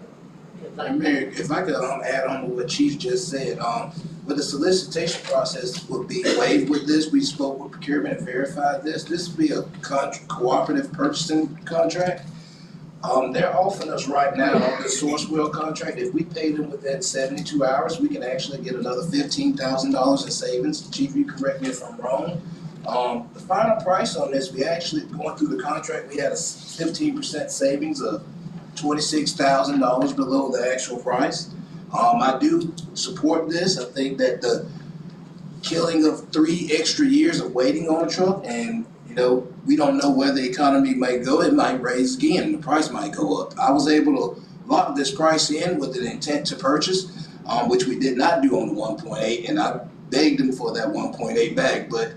going. Mayor, if I could add on to what Chief just said, but the solicitation process would be waived with this. We spoke with procurement and verified this. This would be a cooperative purchasing contract. They're offering us right now on the Sourcewell contract, if we pay them within 72 hours, we can actually get another $15,000 in savings. Chief, you correct me if I'm wrong. The final price on this, we actually, going through the contract, we had a 15% savings of $26,000 below the actual price. I do support this. I think that the killing of 3 extra years of waiting on a truck, and we don't know where the economy might go. It might raise again. The price might go up. I was able to lock this price in with an intent to purchase, which we did not do on the 1.8, and I begged them for that 1.8 back. But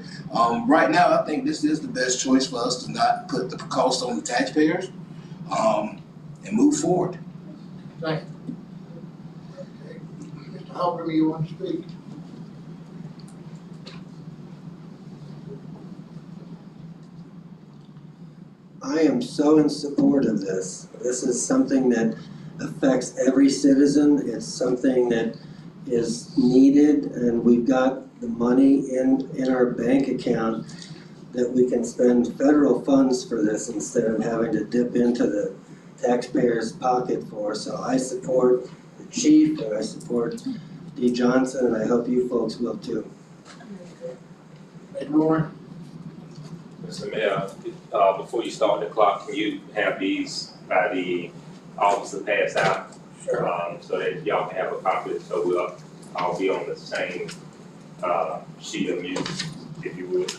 right now, I think this is the best choice for us to not put the cost on the taxpayers and move forward. Thank you. Okay. Mr. Holcomb, you want to speak? I am so in support of this. This is something that affects every citizen. It's something that is needed, and we've got the money in our bank account, that we can spend federal funds for this instead of having to dip into the taxpayer's pocket for. So I support the chief and I support Dee Johnson, and I hope you folks will too. Ms. Moore? Mr. Mayor, before you start the clock, can you have these by the officer passed out? So that y'all can have a copy, so we'll all be on the same, sheet of music, if you would.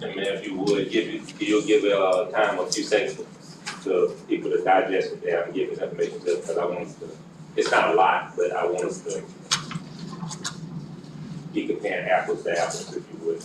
And if you would, you'll give time, a few seconds to people to digest what they have and give this information to, because I want us to, it's not a lot, but I want us to be comparing apples to apples, if you would.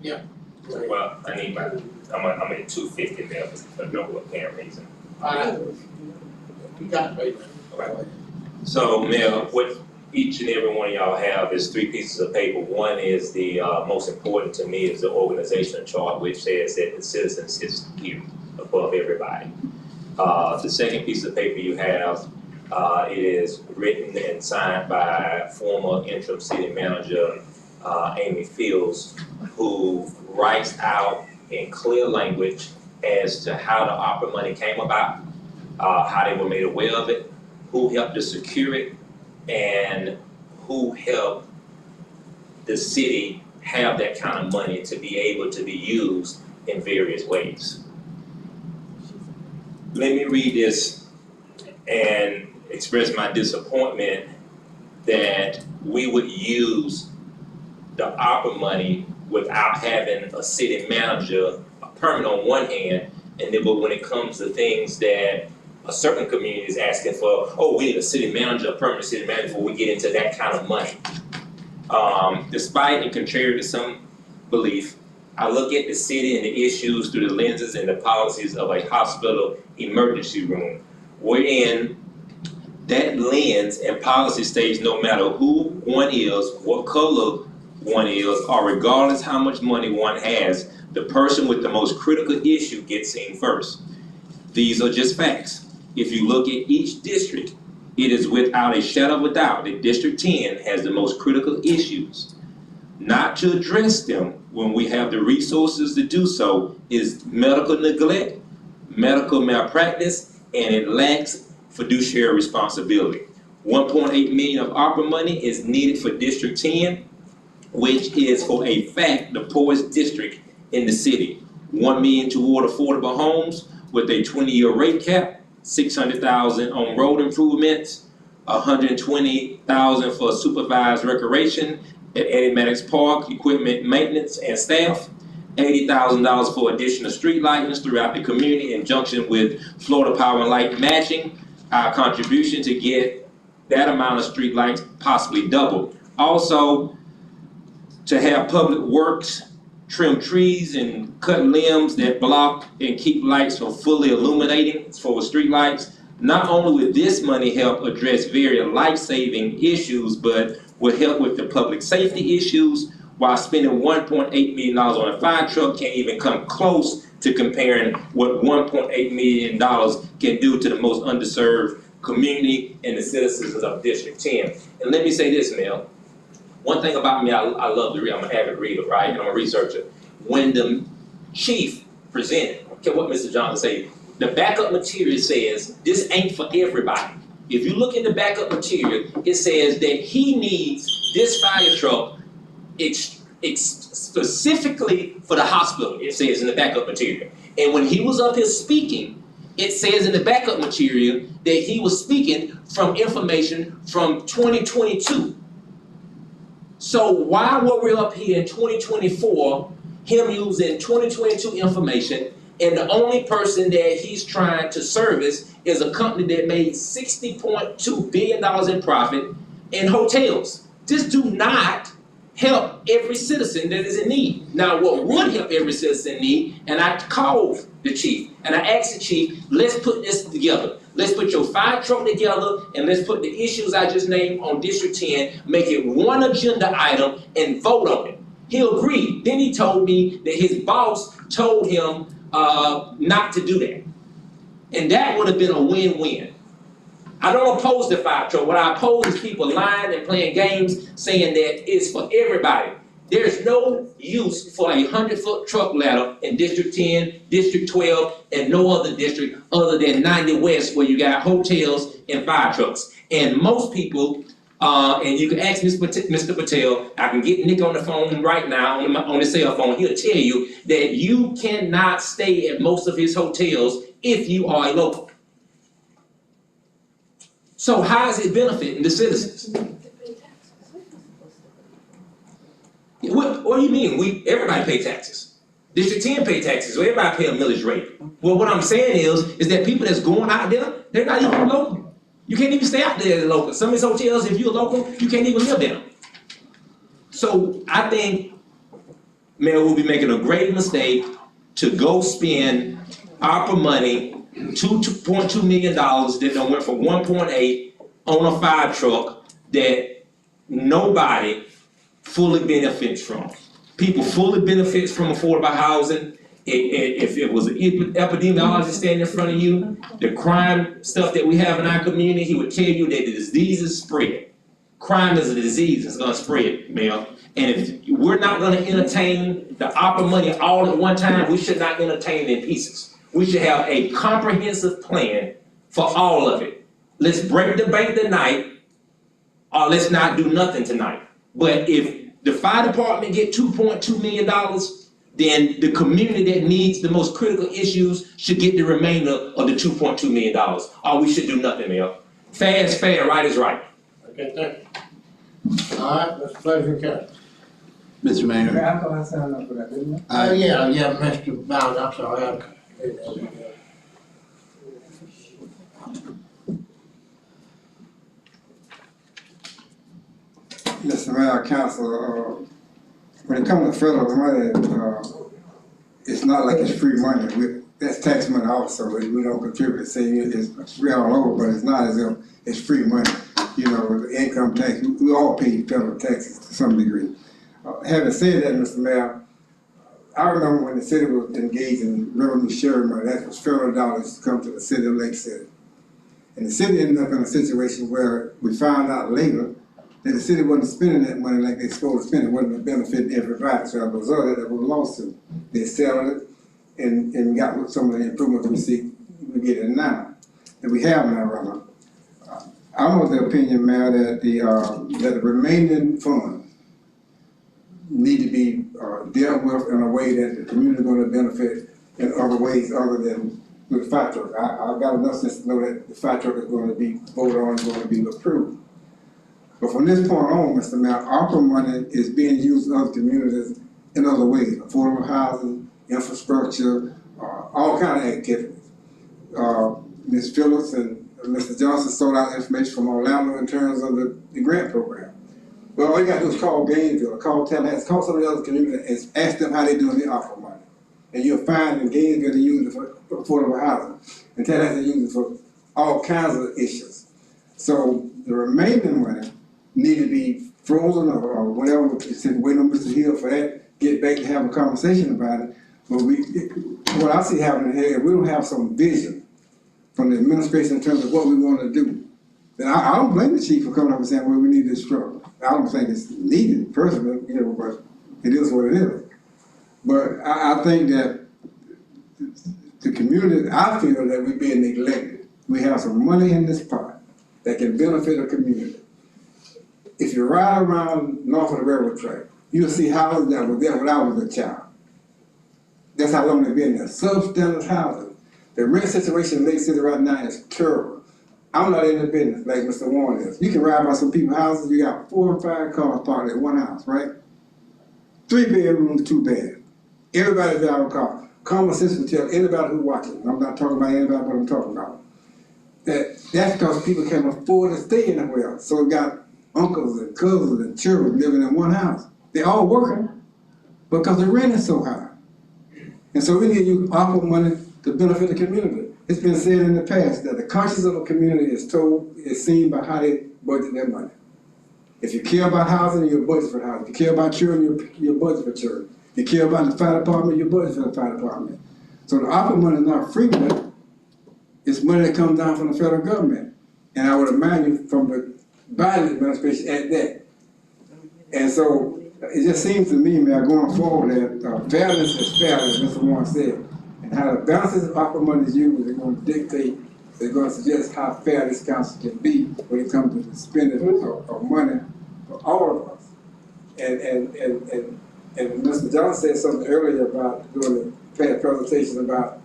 Yeah. Well, I need my, I'm at 250 now for no apparent reason. You got it. Okay. So, Mayor, what each and every one of y'all have is 3 pieces of paper. One is the most important to me is the organizational chart, which says that the citizens is here above everybody. The second piece of paper you have, it is written and signed by former interim city manager Amy Fields, who writes out in clear language as to how the ARPA money came about, how they were made aware of it, who helped to secure it, and who helped the city have that kind of money to be able to be used in various ways. Let me read this and express my disappointment that we would use the ARPA money without having a city manager, a permit on one hand, and then but when it comes to things that a certain community is asking for, oh, we need a city manager, a permanent city manager before we get into that kind of money. Despite and contrary to some belief, I look at the city and the issues through the lenses and the policies of a hospital emergency room, wherein that lens and policy states no matter who one is, what color one is, or regardless how much money one has, the person with the most critical issue gets seen first. These are just facts. If you look at each district, it is without a shadow of a doubt that District 10 has the most critical issues. Not to address them when we have the resources to do so is medical neglect, medical malpractice, and it lacks fiduciary responsibility. 1.8 million of ARPA money is needed for District 10, which is for a fact the poorest district in the city. 1 million toward affordable homes, with a 20-year rate cap, $600,000 on road improvements, $120,000 for supervised recreation at Eddie Maddox Park, equipment maintenance and staff, $80,000 for additional street lightings throughout the community in junction with Florida Power and Light matching our contribution to get that amount of street lights possibly double. Also, to have public works trim trees and cut limbs that block and keep lights from fully illuminating for street lights. Not only will this money help address various life-saving issues, but will help with the public safety issues, while spending $1.8 million on a fire truck can't even come close to comparing what $1.8 million can do to the most underserved community and the citizens of District 10. And let me say this, Mel. One thing about me, I love to read. I'm an avid reader, right? And I'm a researcher. When the chief presented, okay, what Mr. Johnson said, the backup material says this ain't for everybody. If you look in the backup material, it says that he needs this fire truck specifically for the hospital, it says in the backup material. And when he was up here speaking, it says in the backup material that he was speaking from information from 2022. So why were we up here in 2024, him using 2022 information, and the only person that he's trying to service is a company that made $60.2 billion in profit in hotels? This do not help every citizen that is in need. Now, what would help every citizen in need, and I called the chief, and I asked the chief, let's put this together. Let's put your fire truck together, and let's put the issues I just named on District 10, make it one agenda item, and vote on it. He agreed. Then he told me that his boss told him not to do that. And that would have been a win-win. I don't oppose the fire truck. What I oppose is people lying and playing games saying that it's for everybody. There's no use for a 100-foot truck ladder in District 10, District 12, and no other district other than 90 West, where you got hotels and fire trucks. And most people, and you can ask Mr. Patel, I can get Nick on the phone right now, on his cell phone, he'll tell you that you cannot stay at most of his hotels if you are a local. So how is it benefiting the citizens? What do you mean? Everybody pay taxes. District 10 pay taxes, so everybody pay a millage rate. Well, what I'm saying is that people that's going out there, they're not even local. You can't even stay out there as a local. Some of these hotels, if you're local, you can't even live there. So I think Mayor will be making a grave mistake to go spend ARPA money, $2.2 million that done went from 1.8 on a fire truck that nobody fully benefits from. People fully benefits from affordable housing. If it was an epidemiologist standing in front of you, the crime stuff that we have in our community, he would tell you that the diseases spread. Crime is a disease, it's gonna spread, Mayor. And if we're not gonna entertain the ARPA money all at one time, we should not entertain it in pieces. We should have a comprehensive plan for all of it. Let's break the bank tonight, or let's not do nothing tonight. But if the fire department get $2.2 million, then the community that needs the most critical issues should get the remainder of the $2.2 million. Or we should do nothing, Mayor. Fair is fair, right is right. Okay, thank you. All right, Mr. Pleasure, County. Mr. Mayor. I thought I signed up for that, didn't Oh, yeah, Mr. Bowden, I'm sorry. Mr. Mayor, Council, when it comes to federal money, it's not like it's free money. That's tax money also, we don't contribute. Say it's real all over, but it's not as if it's free money. You know, the income tax, we all pay federal taxes to some degree. Having said that, Mr. Mayor, I remember when the city was engaged in revenue sharing money, that was federal dollars to come to the city of Lake City. And the city ended up in a situation where we found out later that the city wasn't spending that money like they're supposed to spend. It wasn't benefiting everybody. So as a result of that, was a lawsuit. They settled it and got some of the improvements we see, we get it now, that we have now, rather. I'm of the opinion, Mayor, that the remaining funds need to be dealt with in a way that the community is going to benefit in other ways other than with the fire truck. I've got enough sense to know that the fire truck is going to be voted on, going to be approved. But from this point on, Mr. Mayor, ARPA money is being used in other communities in other ways, affordable housing, infrastructure, all kind of activities. Ms. Phillips and Mr. Johnson sought out information from Orlando in terms of the grant program. Well, all you gotta do is call Gainesville, call Tallahassee, call some of the other communities and ask them how they doing their ARPA money. And you'll find in Gainesville they use it for affordable housing, and Tallahassee they use it for all kinds of issues. So the remaining money need to be frozen or whatever, said wait on Mr. Hill for that, get back to have a conversation about it. But what I see happening here, if we don't have some vision from the administration in terms of what we want to do, then I don't blame the chief for coming up and saying, well, we need this truck. I don't think it's needed personally, but it is what it is. But I think that the community, I feel that we're being neglected. We have some money in this pot that can benefit a community. If you ride around north of the railroad track, you'll see houses that were there when I was a child. That's how long they've been there. Substandard housing. The rent situation in Lake City right now is terrible. I'm not in the business like Mr. Warren is. You can ride by some people's houses, you got 4 or 5 cars parked at one house, right? 3 bedrooms, 2 baths. Everybody drive a car. Common sense will tell anybody who's watching. I'm not talking about anybody, but I'm talking about. That's because people can't afford to stay anywhere. So we got uncles and cousins and children living in one house. They all working because the rent is so high. And so we need to use ARPA money to benefit the community. It's been said in the past that the conscience of a community is seen by how they budget their money. If you care about housing, you budget for housing. If you care about children, you budget for children. If you care about the fire department, you budget for the fire department. So the ARPA money is not free money. It's money that comes down from the federal government. And I would imagine from the Biden administration at that. And so it just seems to me, man, going forward that fairness is fair, as Mr. Warren said. And how the balances of ARPA money is used is going to dictate, they're going to suggest how fair this council can be when it comes to the spending of money for all of us. And Mr. Johnson said something earlier about doing a presentation about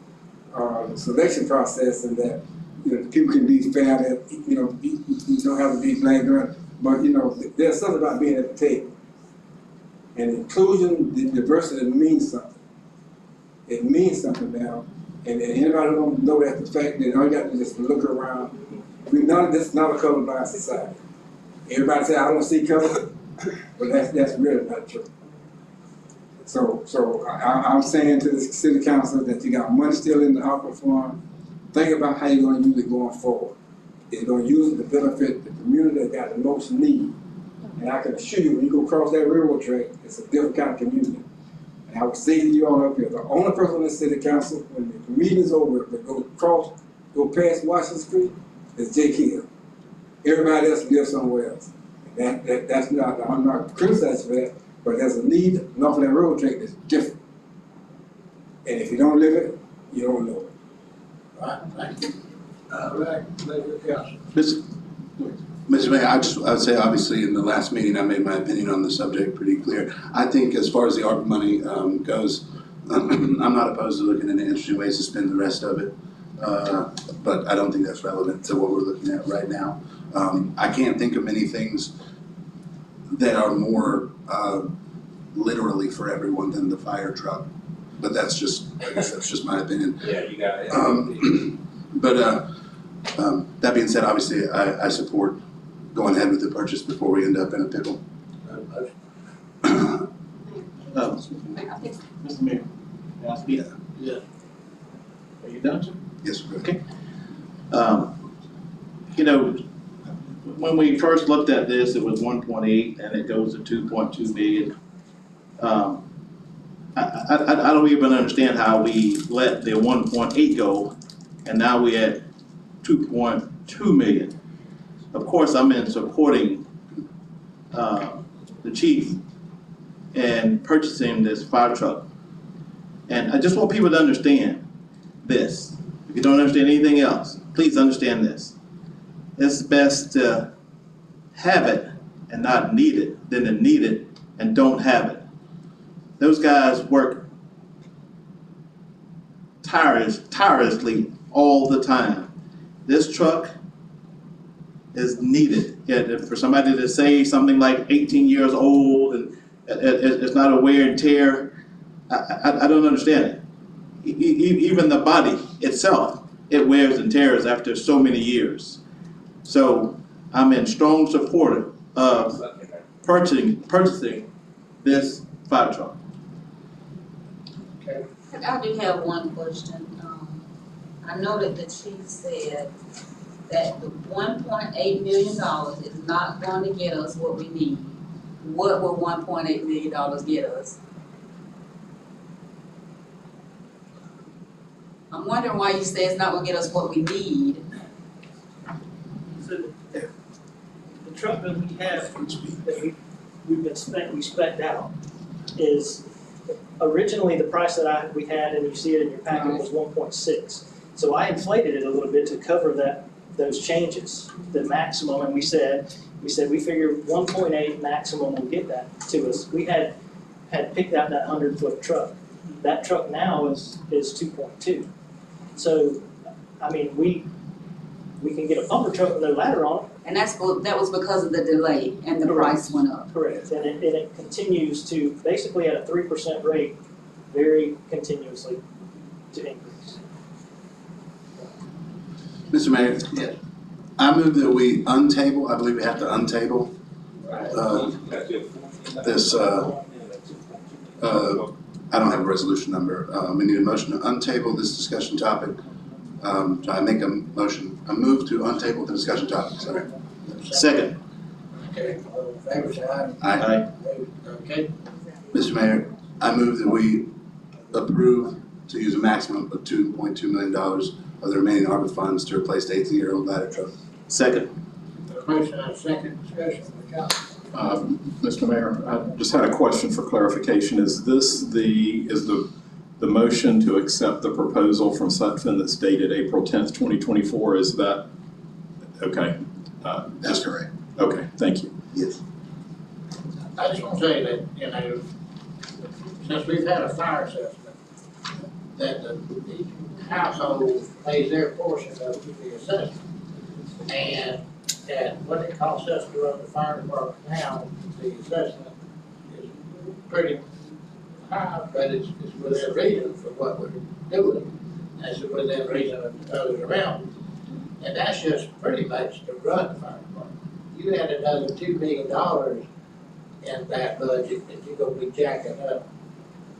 the selection process and that people can be fair, that you don't have to be black, but there's something about being at the table. And inclusion, diversity means something. It means something now. And anybody who don't know that the fact that all you got to do is just look around. This is not a colorblind society. Everybody say I don't see color, but that's really not true. So I'm saying to the city council that you got money still in the ARPA fund. Think about how you're going to use it going forward. You're going to use it to benefit the community that got the most need. And I can assure you, when you go across that railroad track, it's a different kind of community. And I would say to you all up here, the only person in the city council, when the meeting is over, that go past Washington Street, is Jake Hill. Everybody else lives somewhere else. And that's not, I'm not criticizing for that, but there's a need north of that railroad track that's different. And if you don't live it, you don't know it. All right, thank you. Council. Mr. Mayor, I would say obviously in the last meeting, I made my opinion on the subject pretty clear. I think as far as the ARPA money goes, I'm not opposed to looking into interesting ways to spend the rest of it, but I don't think that's relevant to what we're looking at right now. I can't think of many things that are more literally for everyone than the fire truck, but that's just, I guess that's just my opinion. Yeah, you got it. But that being said, obviously I support going ahead with the purchase before we end up in a pickle. Mr. Mayor, may I speak? Yeah. Are you done, sir? Yes, sir. Okay. When we first looked at this, it was 1.8 and it goes to 2.2 million. I don't even understand how we let the 1.8 go and now we're at 2.2 million. Of course, I'm in supporting the chief and purchasing this fire truck. And I just want people to understand this. If you don't understand anything else, please understand this. It's best to have it and not need it than to need it and don't have it. Those guys work tirelessly all the time. This truck is needed. Yeah, for somebody to say something like 18 years old and it's not a wear and tear, I don't understand it. Even the body itself, it wears and tears after so many years. So I'm in strong support of purchasing this fire truck. I do have one question. I know that the chief said that the $1.8 million is not going to get us what we need. What will $1.8 million get us? I'm wondering why you say it's not gonna get us what we need. So the truck that we have, that we spec'd out, is originally the price that we had, and you see it in your packet, was 1.6. So I inflated it a little bit to cover those changes, the maximum, and we said we figure 1.8 maximum will get that to us. We had picked out that 100-foot truck. That truck now is 2.2. So, I mean, we can get a bumper truck with no ladder on it. And that was because of the delay and the price went up. Correct, and it continues to, basically at a 3% rate, very continuously to increase. Mr. Mayor? Yes. I move that we untable, I believe we have to untable, this, I don't have a resolution number. We need a motion to untable this discussion topic. So I make a motion, a move to untable the discussion topic, sorry. Second. Okay, all in favor, say aye. Aye. Okay, Mr. Mayor, I move that we approve to use a maximum of $2.2 million of the remaining ARPA funds to replace the 18-year-old ladder truck. Second. motion and a second discussion, Mr. Mayor, I just had a question for clarification. Is this the motion to accept the proposal from Sutphen that's dated April 10th, 2024? Is that, okay? That's correct. Okay, thank you. Yes. I just want to say that, you know, since we've had a fire assessment, that the household pays their portion of the assessment. And that what it costs us to run the fire department now, the assessment is pretty high, but it's within reason for what we're doing. That's within reason of others around. And that's just pretty much to run the fire department. You add another $2 million in that budget, that you're gonna be jacking up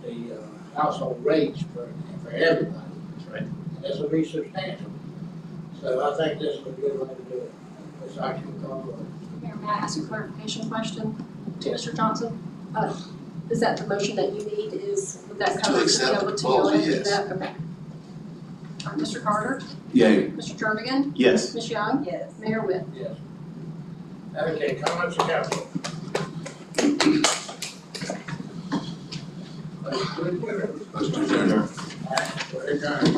the household rates for everybody. Right. And this will be substantial. So I think this is a good way to do it. This action will go on. Mayor, may I ask a clarification question to Mr. Johnson? Is that the motion that you need, would that cover to be able to go ahead and do that? Okay. Mr. Carter? Yay. Mr. Jernigan? Yes. Ms. Young? Yes. Mayor Witt? Yes. Okay, comments of council? Motion to adjourn. We're adjourned.